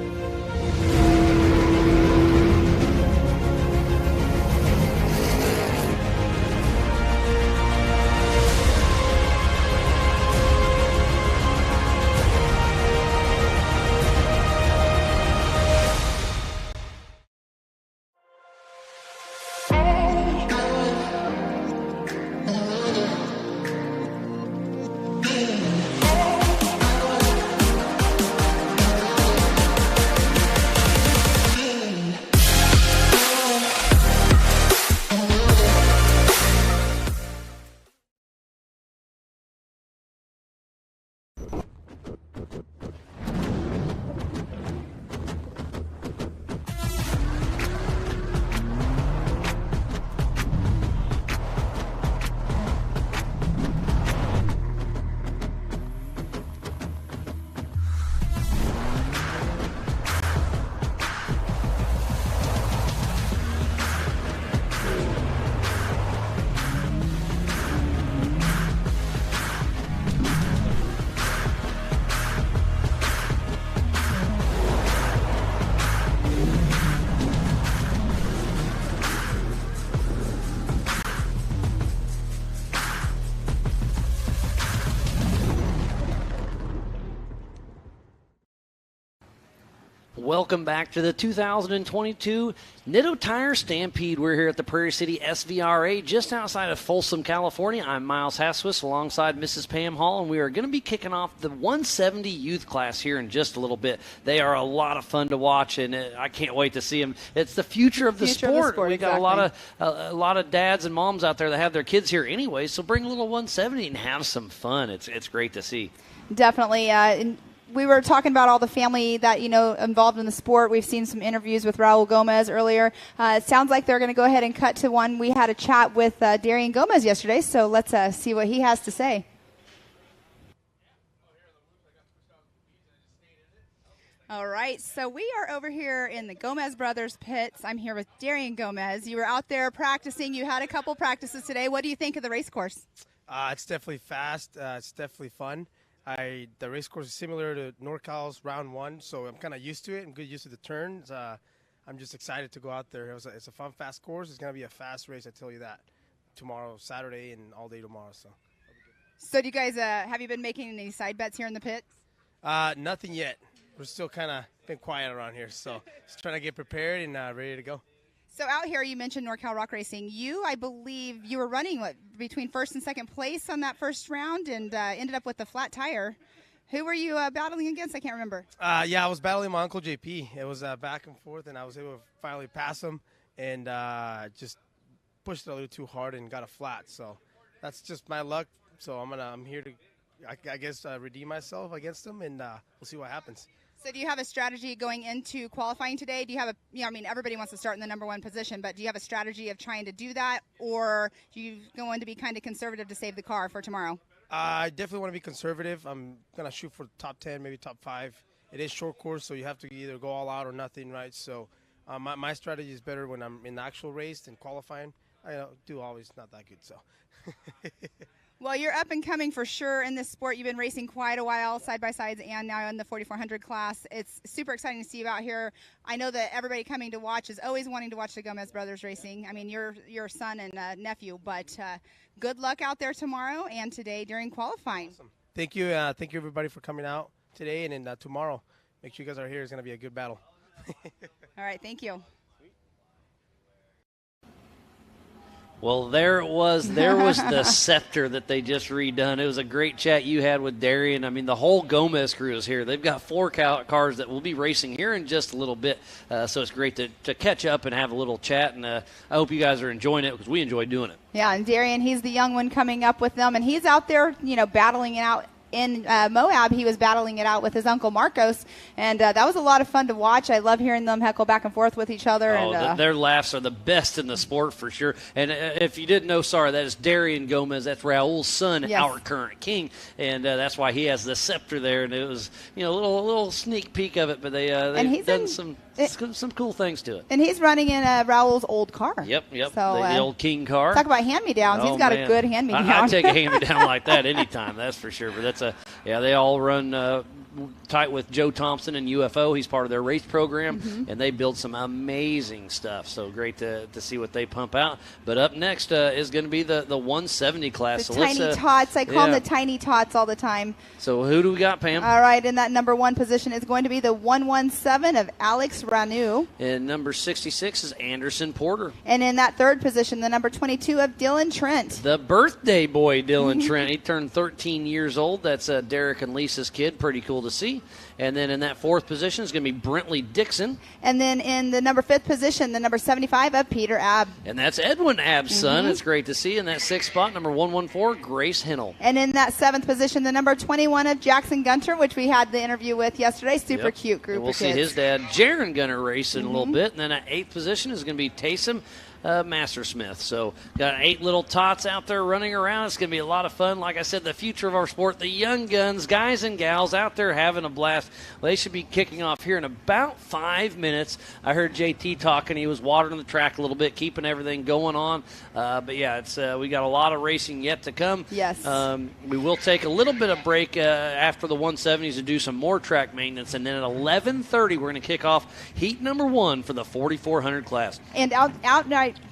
Welcome back to the 2022 Nitto Tire Stampede. We're here at the Prairie City SVRA just outside of Folsom, California. I'm Miles Haswis alongside Mrs. Pam Hall, and we are going to be kicking off the 170 youth class here in just a little bit. They are a lot of fun to watch, and I can't wait to see them. It's the future of the sport. We got a lot of dads and moms out there that have their kids here anyway, so bring a little 170 and have some fun. It's great to see. Definitely. We were talking about all the family that, involved in the sport. We've seen some interviews with Raul Gomez earlier. It sounds like they're going to go ahead and cut to one. We had a chat with Darian Gomez yesterday, so let's see what he has to say. All right, so we are over here in the Gomez Brothers pits. I'm here with Darian Gomez. You were out there practicing. You had a couple practices today. What do you think of the race course? It's definitely fast. It's definitely fun. The race course is similar to NorCal's round one, so I'm kind of used to it and good used to the turns. I'm just excited to go out there. It's a fun, fast course. It's going to be a fast race, I tell you that. Tomorrow, Saturday, and all day tomorrow. So do you guys, have you been making any side bets here in the pits? Nothing yet. We're still kind of been quiet around here, so just trying to get prepared and ready to go. So out here, you mentioned NorCal Rock Racing. I believe you were running between first and second place on that first round and ended up with a flat tire. Who were you battling against? I can't remember. Yeah, I was battling my uncle JP. It was back and forth, and I was able to finally pass him, and just pushed it a little too hard and got a flat. So that's just my luck. So I'm here to, I guess, redeem myself against him, and we'll see what happens. So do you have a strategy going into qualifying today? Do you have everybody wants to start in the number one position, but do you have a strategy of trying to do that, or do you going to be kind of conservative to save the car for tomorrow? I definitely want to be conservative. I'm going to shoot for top 10, maybe top 5. It is short course, so you have to either go all out or nothing, right? So my strategy is better when I'm in the actual race and qualifying. I do always not that good, so. Well, you're up and coming for sure in this sport. You've been racing quite a while, side-by-sides, and now in the 4,400 class. It's super exciting to see you out here. I know that everybody coming to watch is always wanting to watch the Gomez brothers racing. I mean, you're your son and nephew, but good luck out there tomorrow and today during qualifying. Awesome. Thank you. Thank you, everybody, for coming out today and then tomorrow. Make sure you guys are here. It's going to be a good battle. All right, thank you. Well, there was the scepter that they just redone. It was a great chat you had with Darian. I mean, the whole Gomez crew is here. They've got 4 cars that will be racing here in just a little bit, so it's great to catch up and have a little chat, and I hope you guys are enjoying it because we enjoy doing it. Yeah, and Darian, he's the young one coming up with them, and he's out there, battling it out. In Moab, he was battling it out with his uncle Marcos, and that was a lot of fun to watch. I love hearing them heckle back and forth with each other. Their laughs are the best in the sport for sure. And if you didn't know, that is Darian Gomez. That's Raul's son, yes. Our current king, and that's why he has the scepter there. And it was a little sneak peek of it, but they've done some cool things to it. And he's running in Raul's old car. Yep. So, the old King car. Talk about hand-me-downs. He's got a good hand-me-down. I'd take a hand-me-down like that anytime, that's for sure. But they all run tight with Joe Thompson and UFO. He's part of their race program, and they build some amazing stuff. So great to see what they pump out. But up next is going to be the 170 class. The tiny tots. I call them the tiny tots all the time. So who do we got, Pam? All right, in that number 1 position is going to be the 117 of Alex Ranu. And number 66 is Anderson Porter. And in that 3rd position, the number 22 of Dylan Trent. The birthday boy, Dylan Trent. He turned 13 years old. That's Derek and Lisa's kid. Pretty cool to see. And then in that 4th position is going to be Brentley Dixon. And then in the number 5th position, the number 75 of Peter Abb. And that's Edwin Abb's son. It's great to see. In that 6th spot, number 114, Grace Hennel. And in that 7th position, the number 21 of Jackson Gunter, which we had the interview with yesterday. Super cute group of kids. We'll see his dad, Jaron Gunter, race in a little bit. And then at 8th position is going to be Taysom Mastersmith. So got 8 little tots out there running around. It's going to be a lot of fun. Like I said, the future of our sport, the young guns, guys and gals out there having a blast. Well, they should be kicking off here in about 5 minutes. I heard JT talking. He was watering the track a little bit, keeping everything going on. But yeah, it's we got a lot of racing yet to come. Yes. We will take a little bit of break after the 170s to do some more track maintenance, and then at 11:30 we're going to kick off heat number 1 for the 4,400 class. And out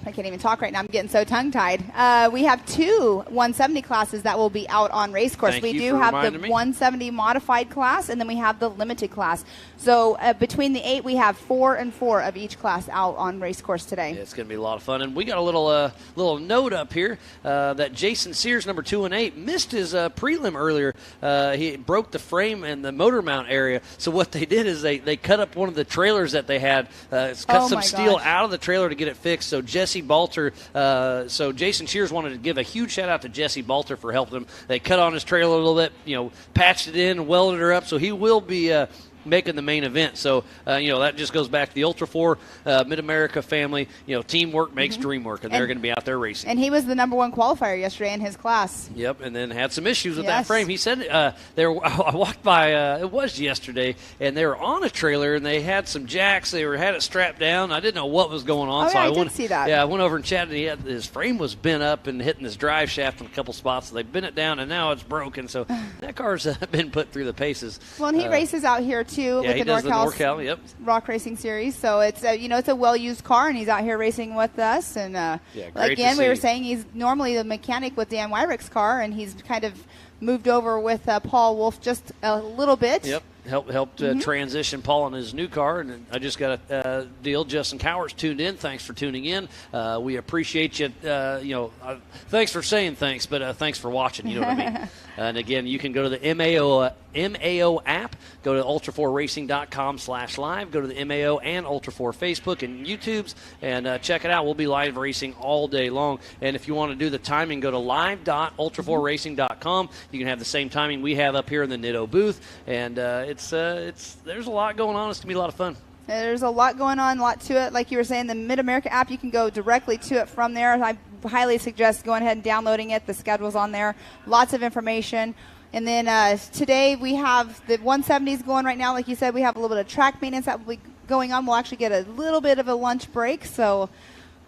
I can't even talk right now. I'm getting so tongue-tied. We have 2 170 classes that will be out on race course. We do have the 170 modified class, and then we have the limited class. So between the 8, we have 4 and 4 of each class out on race course today. Yeah, it's going to be a lot of fun. And we got a little note up here that Jason Sears, number 2 and 8, missed his prelim earlier. He broke the frame and the motor mount area. So what they did is they cut up one of the trailers that they had, cut some steel out of the trailer to get it fixed. So Jesse Balter, so Jason Shears wanted to give a huge shout out to Jesse Balter for helping him. They cut on his trailer a little bit, patched it in, welded her up, so he will be making the main event. So, that just goes back to the Ultra4 Mid-America family. Teamwork makes dream work, and they're going to be out there racing. And he was the number 1 qualifier yesterday in his class. Yep, and then had some issues with that frame. He said I walked by, it was yesterday, and they were on a trailer, and they had some jacks. They had it strapped down. I didn't know what was going on. I did see that. Yeah, I went over and chatted. His frame was bent up and hitting his drive shaft in a couple spots. So they bent it down, and now it's broken. So that car's been put through the paces. Well, and he races out here, too. Yeah, with he does the NorCal, Rock Racing Series. So it's it's a well-used car, and he's out here racing with us. And again, we were saying he's normally the mechanic with Dan Wyrick's car, and he's kind of moved over with Paul Wolf just a little bit. Yep. helped transition Paul in his new car, and I just got a deal. Justin Cowers tuned in. Thanks for tuning in. We appreciate you. Thanks for saying thanks, but thanks for watching. You know what I mean. And again, you can go to the MAO app. Go to ultra4racing.com/live. Go to the MAO and Ultra4 Facebook and YouTubes and check it out. We'll be live racing all day long. And if you want to do the timing, go to live.ultra4racing.com. You can have the same timing we have up here in the Nitto booth. And there's a lot going on. It's going to be a lot of fun. There's a lot going on, a lot to it. Like you were saying, the Mid-America app, you can go directly to it from there. I highly suggest going ahead and downloading it. The schedule's on there. Lots of information. And then today we have the 170s going right now. Like you said, we have a little bit of track maintenance that will be going on. We'll actually get a little bit of a lunch break, so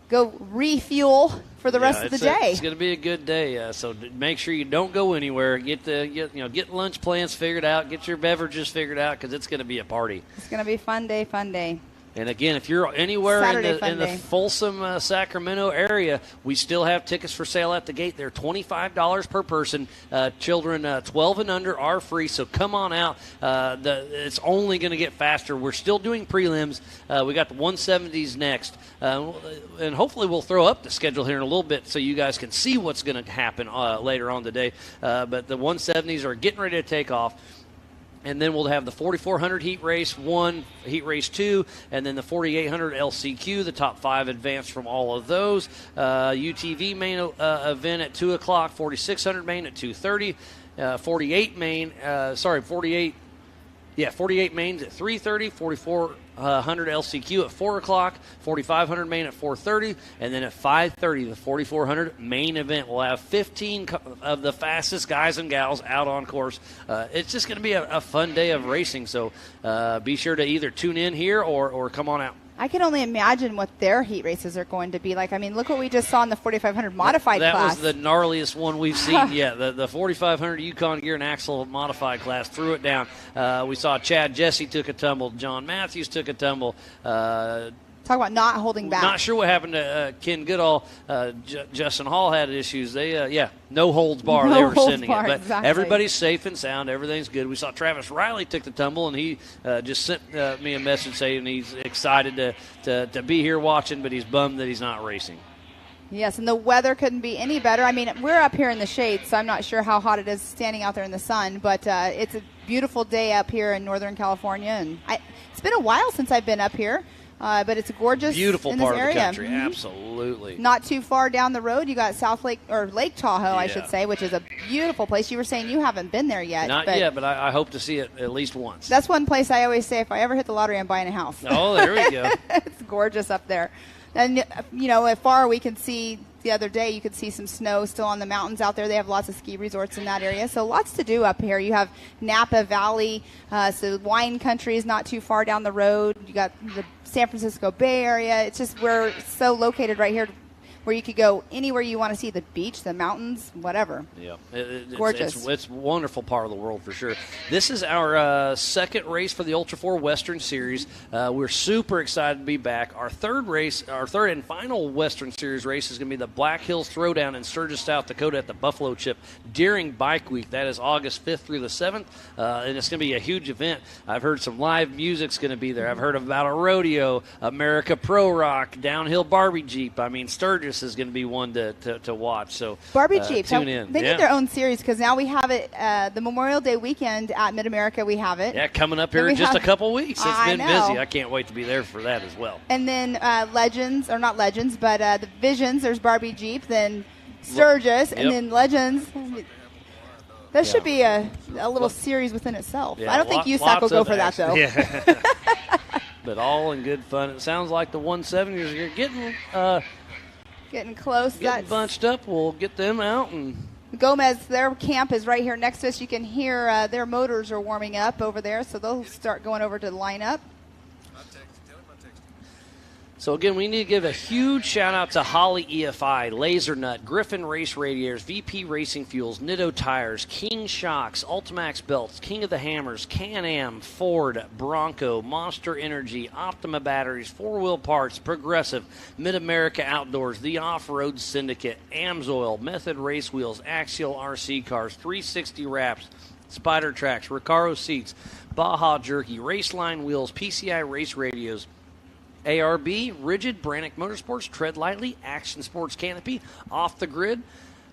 go refuel for the rest of the day. It's going to be a good day, so make sure you don't go anywhere. Get lunch plans figured out. Get your beverages figured out because it's going to be a party. It's going to be a fun day, fun day. And again, if you're anywhere in the Folsom, Sacramento area, we still have tickets for sale at the gate. They're $25 per person. Children 12 and under are free, so come on out. It's only going to get faster. We're still doing prelims. We got the 170s next. And hopefully we'll throw up the schedule here in a little bit so you guys can see what's going to happen later on today. But the 170s are getting ready to take off. And then we'll have the 4,400 heat race 1, heat race 2, and then the 4,800 LCQ, the top 5 advanced from all of those. UTV main event at 2 o'clock, 4,600 main at 2:30, 48 mains at 3:30, 4,400 LCQ at 4 o'clock, 4,500 main at 4:30, and then at 5:30, the 4,400 main event. We'll have 15 of the fastest guys and gals out on course. It's just going to be a fun day of racing, so be sure to either tune in here or come on out. I can only imagine what their heat races are going to be like. I mean, look what we just saw in the 4,500 modified class. That was the gnarliest one we've seen yet. The 4,500 Yukon Gear and Axle modified class threw it down. We saw Chad Jesse took a tumble. John Matthews took a tumble. Talk about not holding back. Not sure what happened to Ken Goodall. Justin Hall had issues. They, no holds bar. They were sending it. But exactly. Everybody's safe and sound. Everything's good. We saw Travis Riley took the tumble, and he just sent me a message saying he's excited to be here watching, but he's bummed that he's not racing. Yes, and the weather couldn't be any better. I mean, we're up here in the shade, so I'm not sure how hot it is standing out there in the sun, but it's a beautiful day up here in Northern California. And it's been a while since I've been up here. But it's gorgeous. Beautiful in part this of area. the country, absolutely. Not too far down the road, you got South Lake or Lake Tahoe, I should say, which is a beautiful place. You were saying you haven't been there yet. Not yet, but I hope to see it at least once. That's one place I always say if I ever hit the lottery, I'm buying a house. Oh, there we go. It's gorgeous up there. And, afar we can see the other day, you could see some snow still on the mountains out there. They have lots of ski resorts in that area. So lots to do up here. You have Napa Valley, so wine country is not too far down the road. You got the San Francisco Bay Area. It's just we're so located right here where you could go anywhere you want to see, the beach, the mountains, whatever. Yeah, gorgeous. It's a wonderful part of the world for sure. This is our second race for the Ultra4 Western Series. We're super excited to be back. Our third and final Western Series race is going to be the Black Hills Throwdown in Sturgis, South Dakota at the Buffalo Chip during Bike Week. That is August 5th through the 7th, and it's going to be a huge event. I've heard some live music's going to be there. I've heard about a rodeo, America Pro Rock, downhill Barbie Jeep. I mean, Sturgis is going to be one to watch. So Barbie Jeep, tune in. They need their own series because now we have it the Memorial Day weekend at Mid-America. We have it. Yeah, coming up here in just a couple weeks. It's been know. busy. I can't wait to be there for that as well. And then Legends, or not Legends, but the Visions. There's Barbie Jeep, then Sturgis, and then Legends. That should be a little series within itself. Yeah, I don't think USAC will go for that, though. Yeah. But all in good fun. It sounds like the 170s are getting close. Getting bunched up. We'll get them out. And Gomez, their camp is right here next to us. You can hear their motors are warming up over there, so they'll start going over to the lineup. So, again, we need to give a huge shout-out to Holly EFI, LaserNut, Griffin Race Radiators, VP Racing Fuels, Nitto Tires, King Shocks, Ultimax Belts, King of the Hammers, Can-Am, Ford, Bronco, Monster Energy, Optima Batteries, 4-Wheel Parts, Progressive, Mid-America Outdoors, The Off-Road Syndicate, AMSOIL, Method Race Wheels, Axial RC Cars, 360 Wraps, Spider Tracks, Recaro Seats, Baja Jerky, Raceline Wheels, PCI Race Radios, ARB, Rigid, Brannick Motorsports, Tread Lightly, Action Sports Canopy, Off the Grid,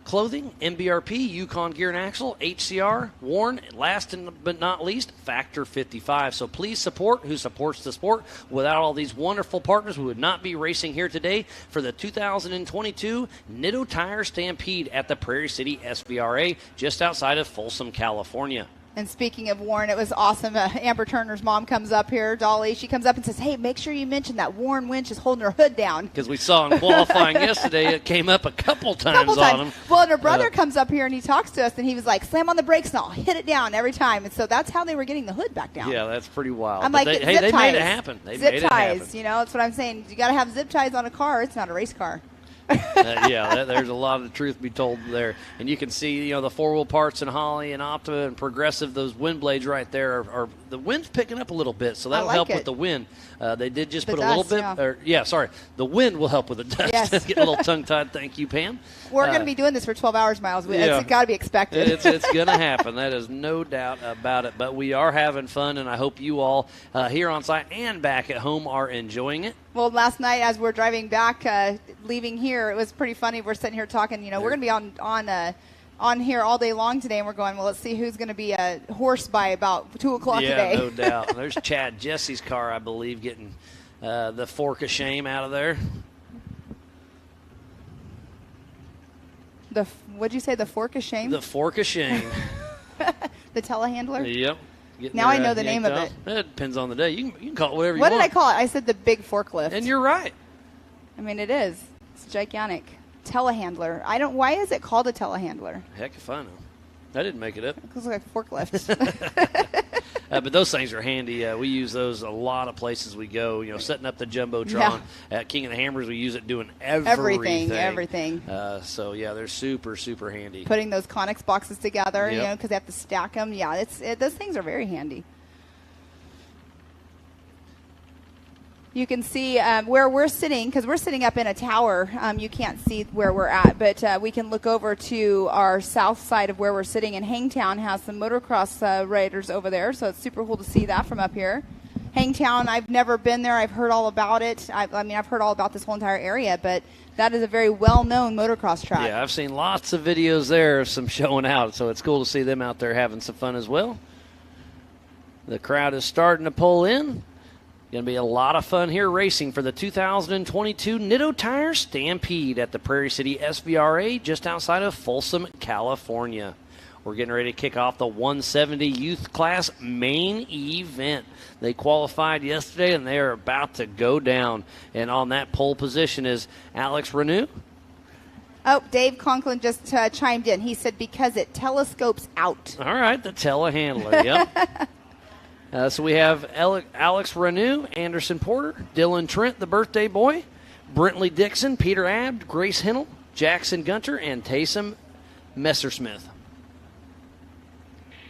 Clothing, MBRP, Yukon Gear and Axle, HCR, Warren, last but not least, Factor 55. So please support who supports the sport. Without all these wonderful partners, we would not be racing here today for the 2022 Nitto Tire Stampede at the Prairie City SVRA just outside of Folsom, California. And speaking of Warren, it was awesome. Amber Turner's mom comes up here, Dolly. She comes up and says, hey, make sure you mention that Warren Winch is holding her hood down. Because we saw in qualifying yesterday, it came up a couple times on him. Well, and her brother comes up here and he talks to us, and he was like, slam on the brakes and I'll hit it down every time. And so that's how they were getting the hood back down. Yeah, that's pretty wild. I'm but like, they made it happen. They zip made it ties, happen. you know, that's what I'm saying. You got to have zip ties on a car. It's not a race car. There's a lot of truth to be told there. And you can see, the four-wheel parts in Holly and Optima and Progressive, those wind blades right there are the wind's picking up a little bit, so that'll help with the wind. They did just put a little bit, the wind will help with the dust. Yes. Getting a little tongue-tied. Thank you, Pam. We're going to be doing this for 12 hours, Miles. It's got to be expected. It's going to happen. That is no doubt about it. But we are having fun, and I hope you all here on site and back at home are enjoying it. Well, last night as we're driving back, leaving here, it was pretty funny. We're sitting here talking. We're going to be on here all day long today, and we're going, well, let's see who's going to be a horse by about 2 o'clock today. Yeah, no doubt. There's Chad Jesse's car, I believe, getting the fork of shame out of there. What'd you say, the fork of shame? The fork of shame. The telehandler? Yep. Now I know the name of it. It depends on the day. You can call it whatever you want. want. What did I call it? I said the big forklift. And you're right. I mean, it is. It's gigantic. Telehandler. Why is it called a telehandler? Heck if I know. I didn't make it up. It looks like forklifts. But those things are handy. We use those a lot of places we go. Setting up the Jumbotron. At King of the Hammers, we use it doing everything. So, they're super, super handy. Putting those Conex boxes together, because they have to stack them. Yeah, those things are very handy. You can see where we're sitting, because we're sitting up in a tower. You can't see where we're at, but we can look over to our south side of where we're sitting, and Hangtown has some motocross riders over there, so it's super cool to see that from up here. Hangtown, I've never been there. I've heard all about it. I've heard all about this whole entire area, but that is a very well-known motocross track. Yeah, I've seen lots of videos there of some showing out, so it's cool to see them out there having some fun as well. The crowd is starting to pull in. Going to be a lot of fun here racing for the 2022 Nitto Tire Stampede at the Prairie City SVRA just outside of Folsom, California. We're getting ready to kick off the 170 youth class main event. They qualified yesterday, and they are about to go down. And on that pole position is Alex Renew. Oh, Dave Conklin just chimed in. He said because it telescopes out. All right, the telehandler, yep. So we have Alex Renew, Anderson Porter, Dylan Trent, the birthday boy, Brentley Dixon, Peter Abt, Grace Hennel, Jackson Gunter, and Taysom Messersmith.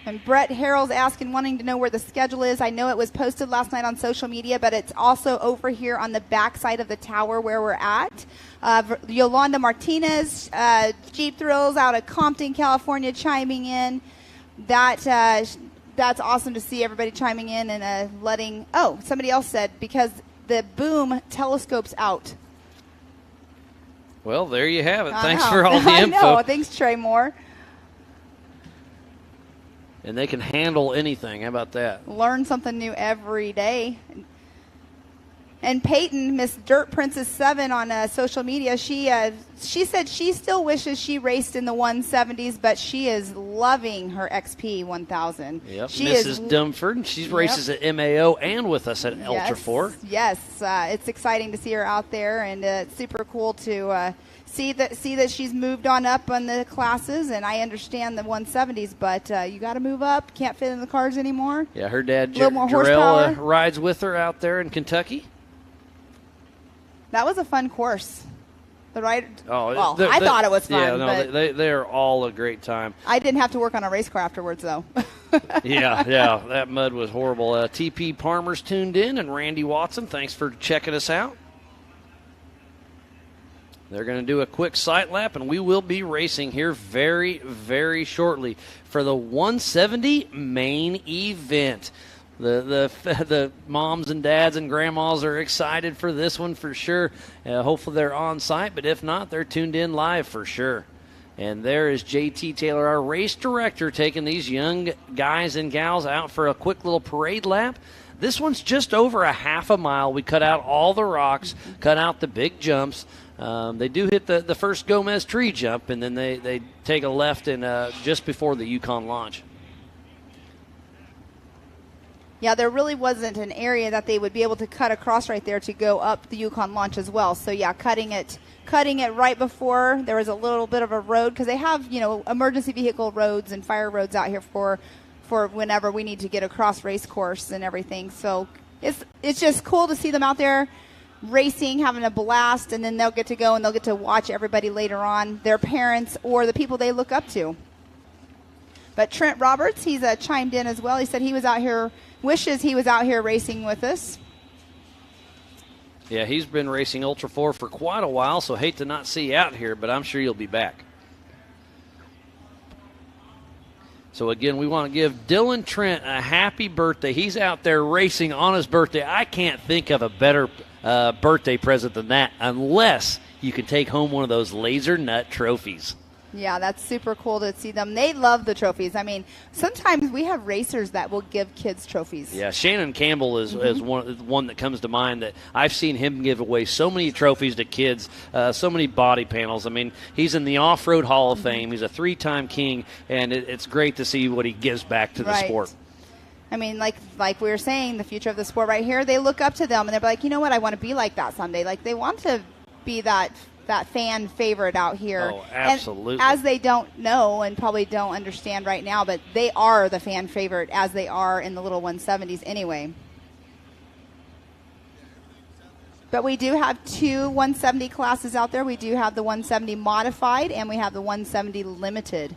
And Brett Harrell's asking, wanting to know where the schedule is. I know it was posted last night on social media, but it's also over here on the back side of the tower where we're at. Yolanda Martinez, Jeep Thrills out of Compton, California, chiming in. That's awesome to see everybody chiming in and letting. Oh, somebody else said because the boom telescopes out. Well, there you have it. Thanks for all the info. I know. Thanks, Trey Moore. And they can handle anything. How about that? Learn something new every day. And Peyton, Miss Dirt Princess 7 on social media, she said she still wishes she raced in the 170s, but she is loving her XP 1000. Yep, Mrs. Dumford. She races at MAO and with us at Ultra4. Yes, it's exciting to see her out there, and it's super cool to see that she's moved on up on the classes. And I understand the 170s, but you got to move up. Can't fit in the cars anymore. Yeah, her dad, Jarrell, rides with her out there in Kentucky. That was a fun course. I thought it was fun. Yeah, no, they're all a great time. I didn't have to work on a race car afterwards, though. yeah, that mud was horrible. TP Palmer's tuned in, and Randy Watson, thanks for checking us out. They're going to do a quick sight lap, and we will be racing here very, very shortly for the 170 main event. The moms and dads and grandmas are excited for this one for sure. Hopefully they're on site, but if not, they're tuned in live for sure. And there is JT Taylor, our race director, taking these young guys and gals out for a quick little parade lap. This one's just over a half a mile. We cut out all the rocks, cut out the big jumps. They do hit the first Gomez tree jump, and then they take a left in just before the Yukon launch. Yeah, there really wasn't an area that they would be able to cut across right there to go up the Yukon launch as well. So, yeah, cutting it right before there was a little bit of a road, because they have, emergency vehicle roads and fire roads out here for whenever we need to get across race course and everything. So it's just cool to see them out there racing, having a blast, and then they'll get to go and they'll get to watch everybody later on, their parents or the people they look up to. But Trent Roberts, he's chimed in as well. He said he was out here, wishes he was out here racing with us. Yeah, he's been racing Ultra4 for quite a while, so hate to not see you out here, but I'm sure you'll be back. So, again, we want to give Dylan Trent a happy birthday. He's out there racing on his birthday. I can't think of a better birthday present than that, unless you can take home one of those laser nut trophies. Yeah, that's super cool to see them. They love the trophies. I mean, sometimes we have racers that will give kids trophies. Yeah, Shannon Campbell is one that comes to mind, that I've seen him give away so many trophies to kids, so many body panels. I mean, he's in the Off-Road Hall of Fame. He's a 3-time king, and it's great to see what he gives back to the sport. I mean, like we were saying, the future of the sport right here, they look up to them, and they're like, you know what, I want to be like that someday. Like, they want to be that fan favorite out here. Oh, absolutely. And as they don't know and probably don't understand right now, but they are the fan favorite as they are in the little 170s anyway. But we do have 2 170 classes out there. We do have the 170 modified and we have the 170 limited.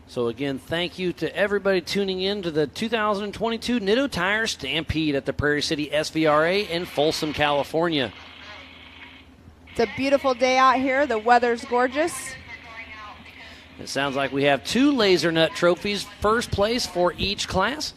So, again, thank you to everybody tuning in to the 2022 Nitto Tire Stampede at the Prairie City SVRA in Folsom, California. It's a beautiful day out here. The weather's gorgeous. It sounds like we have 2 laser nut trophies, first place for each class.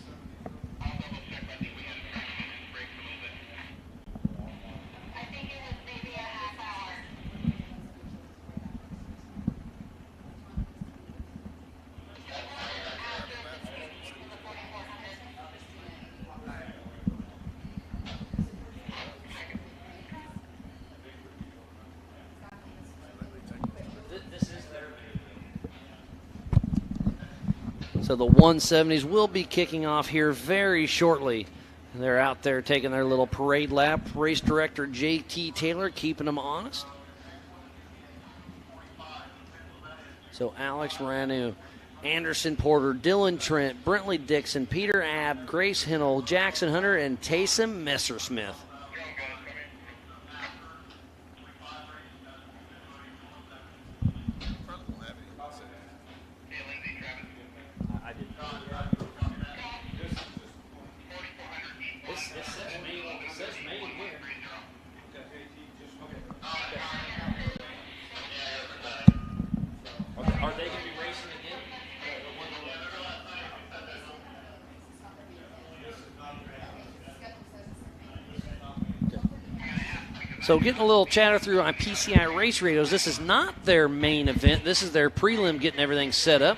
So the 170s will be kicking off here very shortly. They're out there taking their little parade lap. Race director JT Taylor keeping them honest. So Alex Ranu, Anderson Porter, Dylan Trent, Brentley Dixon, Peter Abb, Grace Hinnell, Jackson Hunter, and Taysom Messersmith. So getting a little chatter through on PCI Race Radios. This is not their main event. This is their prelim, getting everything set up.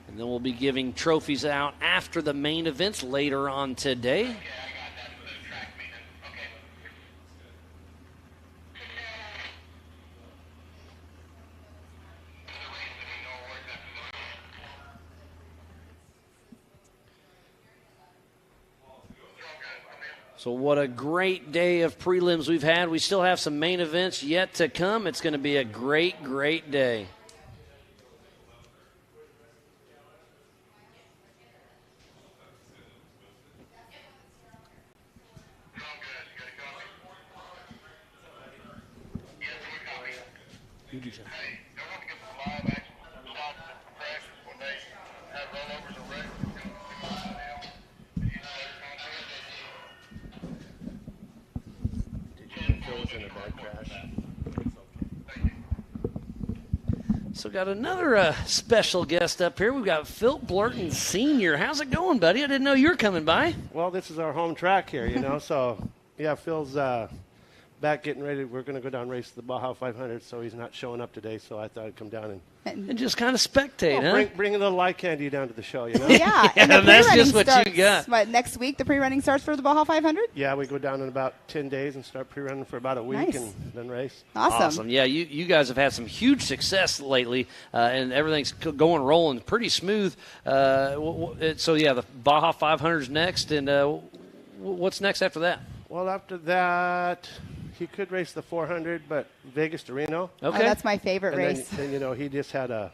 And then we'll be giving trophies out after the main events later on today. So what a great day of prelims we've had. We still have some main events yet to come. It's going to be a great, great day. You do something. So got another special guest up here. We've got Phil Blurton Sr. How's it going, buddy? I didn't know you were coming by. Well, this is our home track here, you know. So, yeah, Phil's back getting ready. We're going to go down and race the Baja 500, so he's not showing up today. So I thought I'd come down and just kind of spectate, huh? Bring a little eye candy down to the show, you know. Yeah, and that's just what you got. What, next week the pre-running starts for the Baja 500? Yeah, we go down in about 10 days and start pre-running for about a week and then race. Awesome. Yeah, you guys have had some huge success lately, and everything's going rolling pretty smooth. So yeah, the Baja 500 is next, and what's next after that? Well, after that, he could race the 400, but Vegas to Reno. Okay. Oh, that's my favorite race. Then, you know, he just had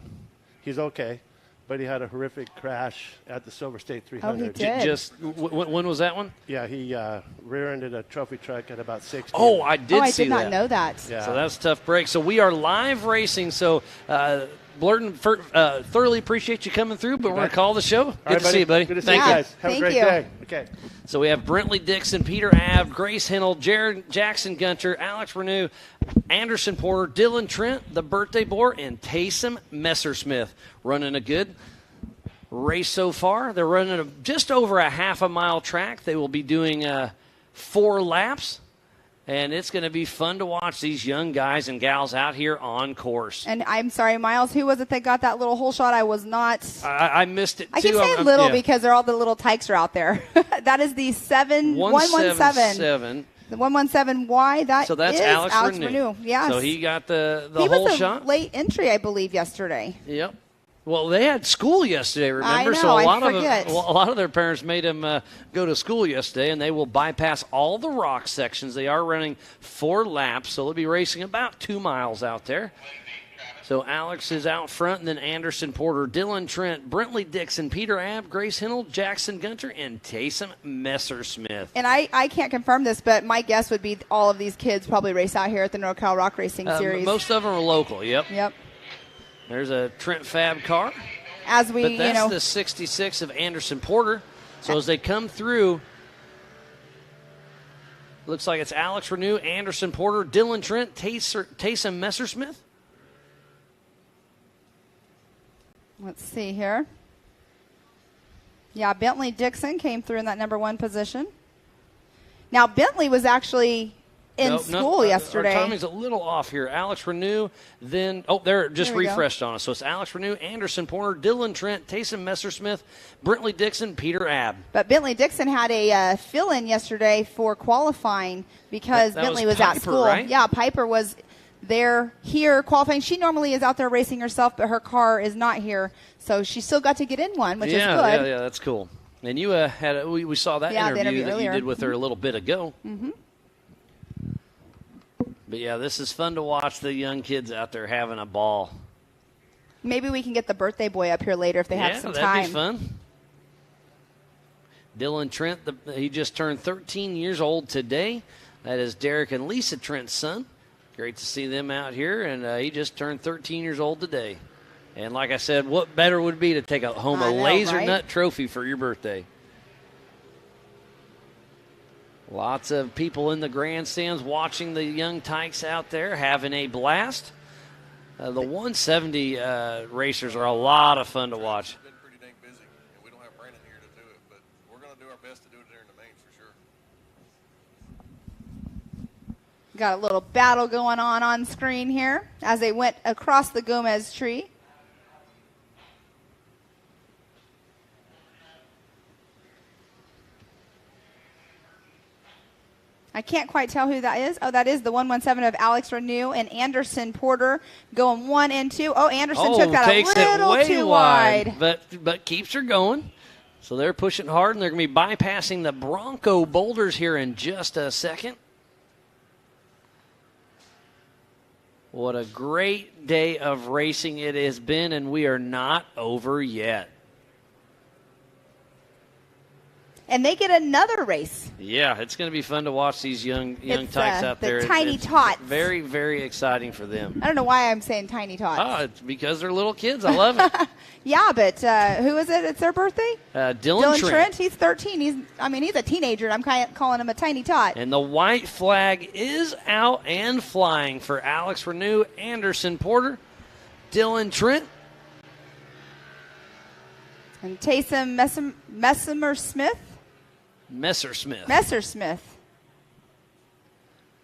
he's okay, but he had a horrific crash at the Silver State 300. Oh, he did. When was that one? Yeah, he rear-ended a trophy truck at about 60. Oh, I did see that. I did not know that. Yeah. So that's a tough break. So we are live racing. So Blurton, thoroughly appreciate you coming through, but we're going to call the show. Good to see you, buddy. Good to see you guys. Have a great day. Okay. So we have Brentley Dixon, Peter Abb, Grace Hennel, Jared Jackson Gunter, Alex Renew, Anderson Porter, Dylan Trent, the birthday boy, and Taysom Messersmith running a good race so far. They're running just over a half a mile track. They will be doing 4 laps. And it's going to be fun to watch these young guys and gals out here on course. And I'm sorry, Miles, who was it that got that little hole shot? I was not. I missed it, too. I keep saying little because all the little tykes are out there. That is the 117. The 117Y, so that's Alex Renew. Yes. So he got the hole shot. He was a late entry, I believe, yesterday. Yep. Well, they had school yesterday, remember? I know, so a lot of of their parents made them go to school yesterday, and they will bypass all the rock sections. They are running 4 laps, so they'll be racing about 2 miles out there. So Alex is out front, and then Anderson Porter, Dylan Trent, Brentley Dixon, Peter Abb, Grace Hennel, Jackson Gunter, and Taysom Messersmith. And I can't confirm this, but my guess would be all of these kids probably race out here at the NorCal Rock Racing Series. Most of them are local, yep. Yep. There's a Trent Fab car. But that's the 66 of Anderson Porter. So as they come through, looks like it's Alex Renew, Anderson Porter, Dylan Trent, Taysom Messersmith. Let's see here. Yeah, Bentley Dixon came through in that number 1 position. Now, Bentley was actually in school yesterday. Our timing's a little off here. Alex Renew, then they're just refreshed on us. So it's Alex Renew, Anderson Porter, Dylan Trent, Taysom Messersmith, Brentley Dixon, Peter Abb. But Bentley Dixon had a fill-in yesterday for qualifying because Bentley was Piper, at school. Right? Yeah, Piper was here qualifying. She normally is out there racing herself, but her car is not here, so she still got to get in one, which is good. Yeah, that's cool. And you had we saw that interview that you did with her a little bit ago. Mm-hmm. But, yeah, this is fun to watch the young kids out there having a ball. Maybe we can get the birthday boy up here later if they have some time. Yeah, that'd be fun. Dylan Trent, he just turned 13 years old today. That is Derek and Lisa Trent's son. Great to see them out here, and he just turned 13 years old today. And like I said, what better would it be to take home a laser nut trophy for your birthday? Lots of people in the grandstands watching the young tykes out there having a blast. The 170 racers are a lot of fun to watch. Been pretty dang busy, and we don't have Brandon here to do it, but we're going to do our best to do it there in the mains for sure. Got a little battle going on screen here as they went across the Gomez tree. I can't quite tell who that is. Oh, that is the 117 of Alex Renew and Anderson Porter going 1 and 2. Oh, Anderson took that a little too wide. But keeps her going. So they're pushing hard, and they're going to be bypassing the Bronco boulders here in just a second. What a great day of racing it has been, and we are not over yet. And they get another race. Yeah, it's going to be fun to watch these young tykes out the there. Tiny It's tots. Very, very exciting for them. I don't know why I'm saying tiny tots. Oh, it's because they're little kids. I love it. Yeah, but who is it? It's their birthday? Dylan Trent. He's 13. He's a teenager, and I'm calling him a tiny tot. And the white flag is out and flying for Alex Renew, Anderson Porter, Dylan Trent. And Taysom Messersmith.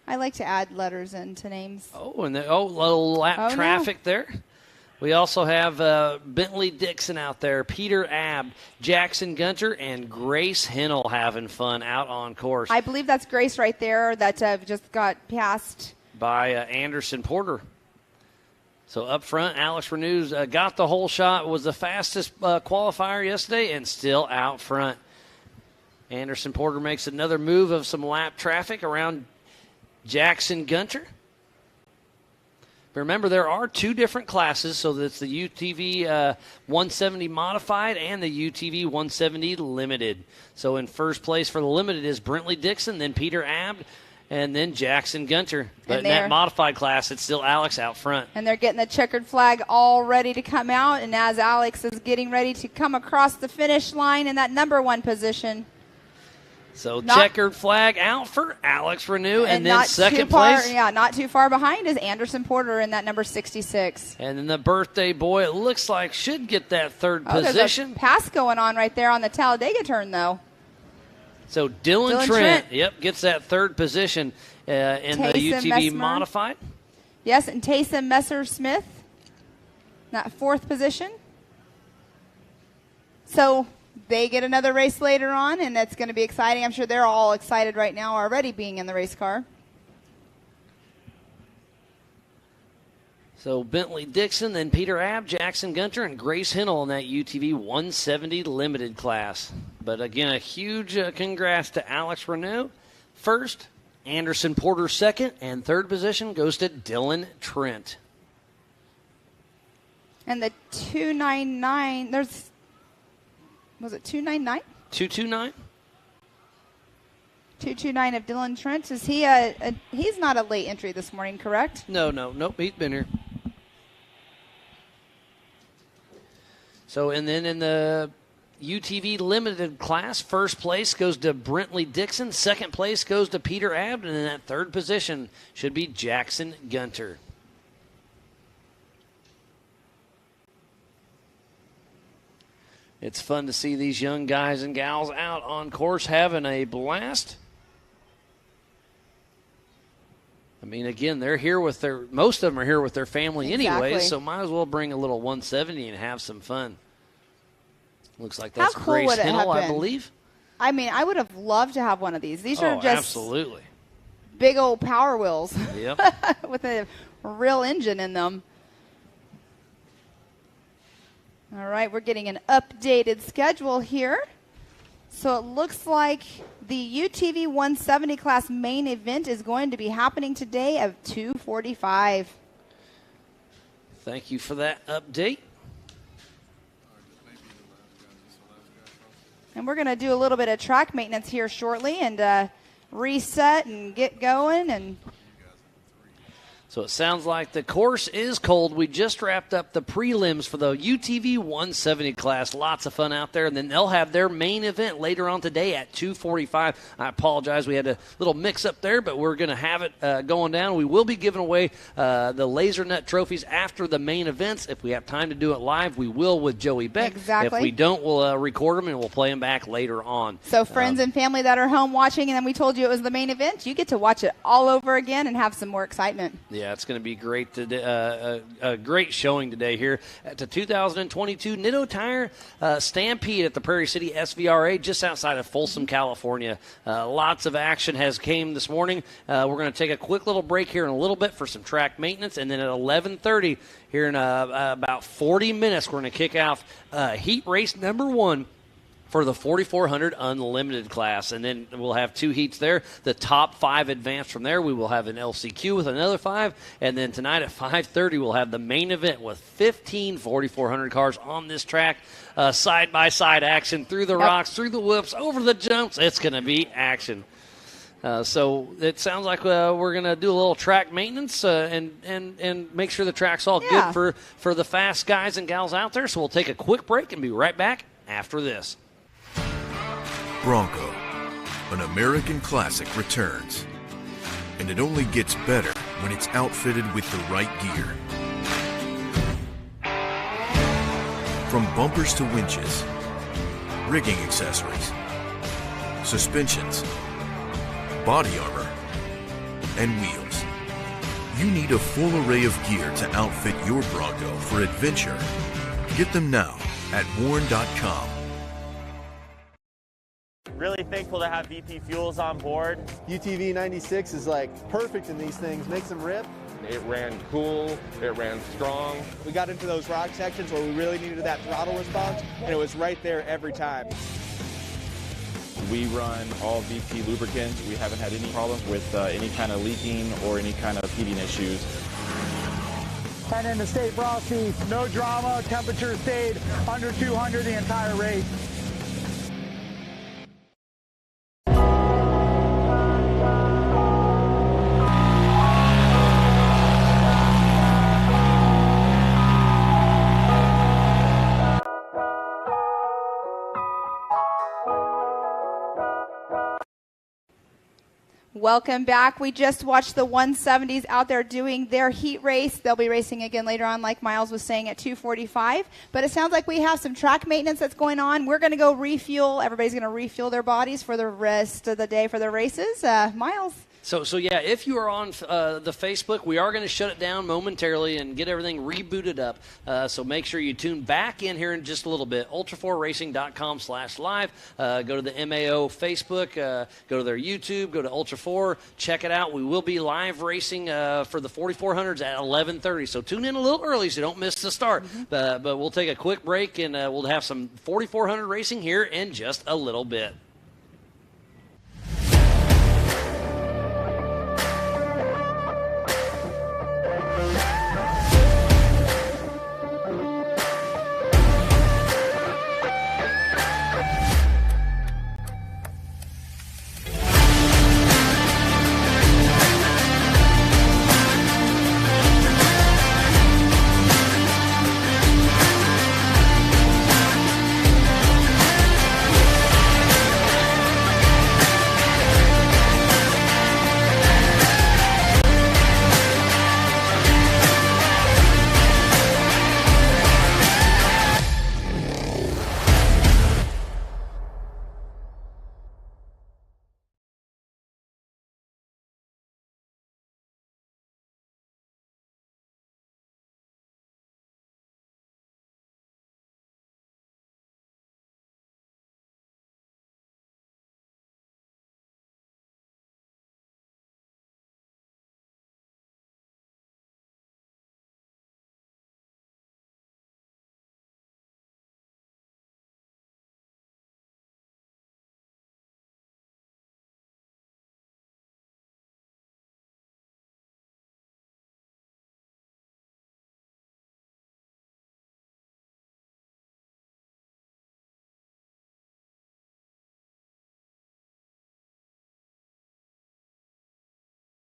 I like to add letters into names. Oh, and little lap traffic there. We also have Bentley Dixon out there, Peter Abb, Jackson Gunter, and Grace Hennell having fun out on course. I believe that's Grace right there that just got passed by Anderson Porter. So up front, Alex Renew's got the whole shot, was the fastest qualifier yesterday, and still out front. Anderson Porter makes another move of some lap traffic around Jackson Gunter. Remember, there are two different classes, so that's the UTV 170 Modified and the UTV 170 Limited. So in first place for the Limited is Brentley Dixon, then Peter Abt, and then Jackson Gunter. But in that Modified class, it's still Alex out front. And they're getting the checkered flag all ready to come out, and as Alex is getting ready to come across the finish line in that number 1 position. So checkered flag out for Alex Renew, and then second place. Yeah, not too far behind is Anderson Porter in that number 66. And then the birthday boy, it looks like, should get that third position. There's a pass going on right there on the Talladega turn, though. So Dylan Trent, gets that third position in the UTV Modified. Yes, and Taysom Messersmith, that fourth position. So they get another race later on, and that's going to be exciting. I'm sure they're all excited right now already being in the race car. So Bentley Dixon, then Peter Abb, Jackson Gunter, and Grace Hennell in that UTV 170 Limited class. But again, a huge congrats to Alex Renew. First, Anderson Porter second, and third position goes to Dylan Trent. And the 299, was it 299? 229? 229 of Dylan Trent. Is he he's not a late entry this morning, correct? Nope, he's been here. So, and then in the UTV Limited class, first place goes to Brentley Dixon, second place goes to Peter Abt, and in that third position should be Jackson Gunter. It's fun to see these young guys and gals out on course having a blast. I mean, again, they're here with most of them are here with their family anyway, so might as well bring a little 170 and have some fun. Looks like that's Grace Hennell, I believe. I mean, I would have loved to have one of these. These are just absolutely big old Power Wheels. Yep. With a real engine in them. All right, we're getting an updated schedule here. So it looks like the UTV 170 class main event is going to be happening today at 2:45. Thank you for that update. And we're going to do a little bit of track maintenance here shortly and reset and get going. And so it sounds like the course is cold. We just wrapped up the prelims for the UTV 170 class. Lots of fun out there. And then they'll have their main event later on today at 2:45. I apologize. We had a little mix-up there, but we're going to have it going down. We will be giving away the Laser Nut trophies after the main events. If we have time to do it live, we will with Joey Beck. Exactly. If we don't, we'll record them and we'll play them back later on. So friends and family that are home watching, and then we told you it was the main event, you get to watch it all over again and have some more excitement. Yeah, it's going to be great today, a great showing today here at the 2022 Nitto Tire Stampede at the Prairie City SVRA just outside of Folsom, California. Lots of action has came this morning. We're going to take a quick little break here in a little bit for some track maintenance, and then at 11:30 here in about 40 minutes, we're going to kick off heat race number 1 for the 4,400 Unlimited class. And then we'll have 2 heats there. The top 5 advance from there. We will have an LCQ with another 5. And then tonight at 5:30, we'll have the main event with 15 4,400 cars on this track. Side-by-side action through the rocks, through the whoops, over the jumps. It's going to be action. So it sounds like we're going to do a little track maintenance and make sure the track's all good for the fast guys and gals out there. So we'll take a quick break and be right back after this. Bronco, an American classic, returns. And it only gets better when it's outfitted with the right gear. From bumpers to winches, rigging accessories, suspensions, body armor, and wheels. You need a full array of gear to outfit your Bronco for adventure. Get them now at warn.com. Really thankful to have VP Fuels on board. UTV 96 is like perfect in these things, makes them rip. It ran cool, it ran strong. We got into those rock sections where we really needed that throttle response, and it was right there every time. We run all VP lubricants. We haven't had any problems with any kind of leaking or any kind of heating issues. And in the state frosty, no drama, temperature stayed under 200 the entire race. Welcome back. We just watched the 170s out there doing their heat race. They'll be racing again later on, like Miles was saying, at 2:45. But it sounds like we have some track maintenance that's going on. We're going to go refuel. Everybody's going to refuel their bodies for the rest of the day for their races. Miles? So yeah, if you are on the Facebook, we are going to shut it down momentarily and get everything rebooted up. So make sure you tune back in here in just a little bit. Ultra4Racing.com/live. Go to the MAO Facebook. Go to their YouTube. Go to Ultra4. Check it out. We will be live racing for the 4,400s at 11:30. So tune in a little early so you don't miss the start. But we'll take a quick break and we'll have some 4,400 racing here in just a little bit.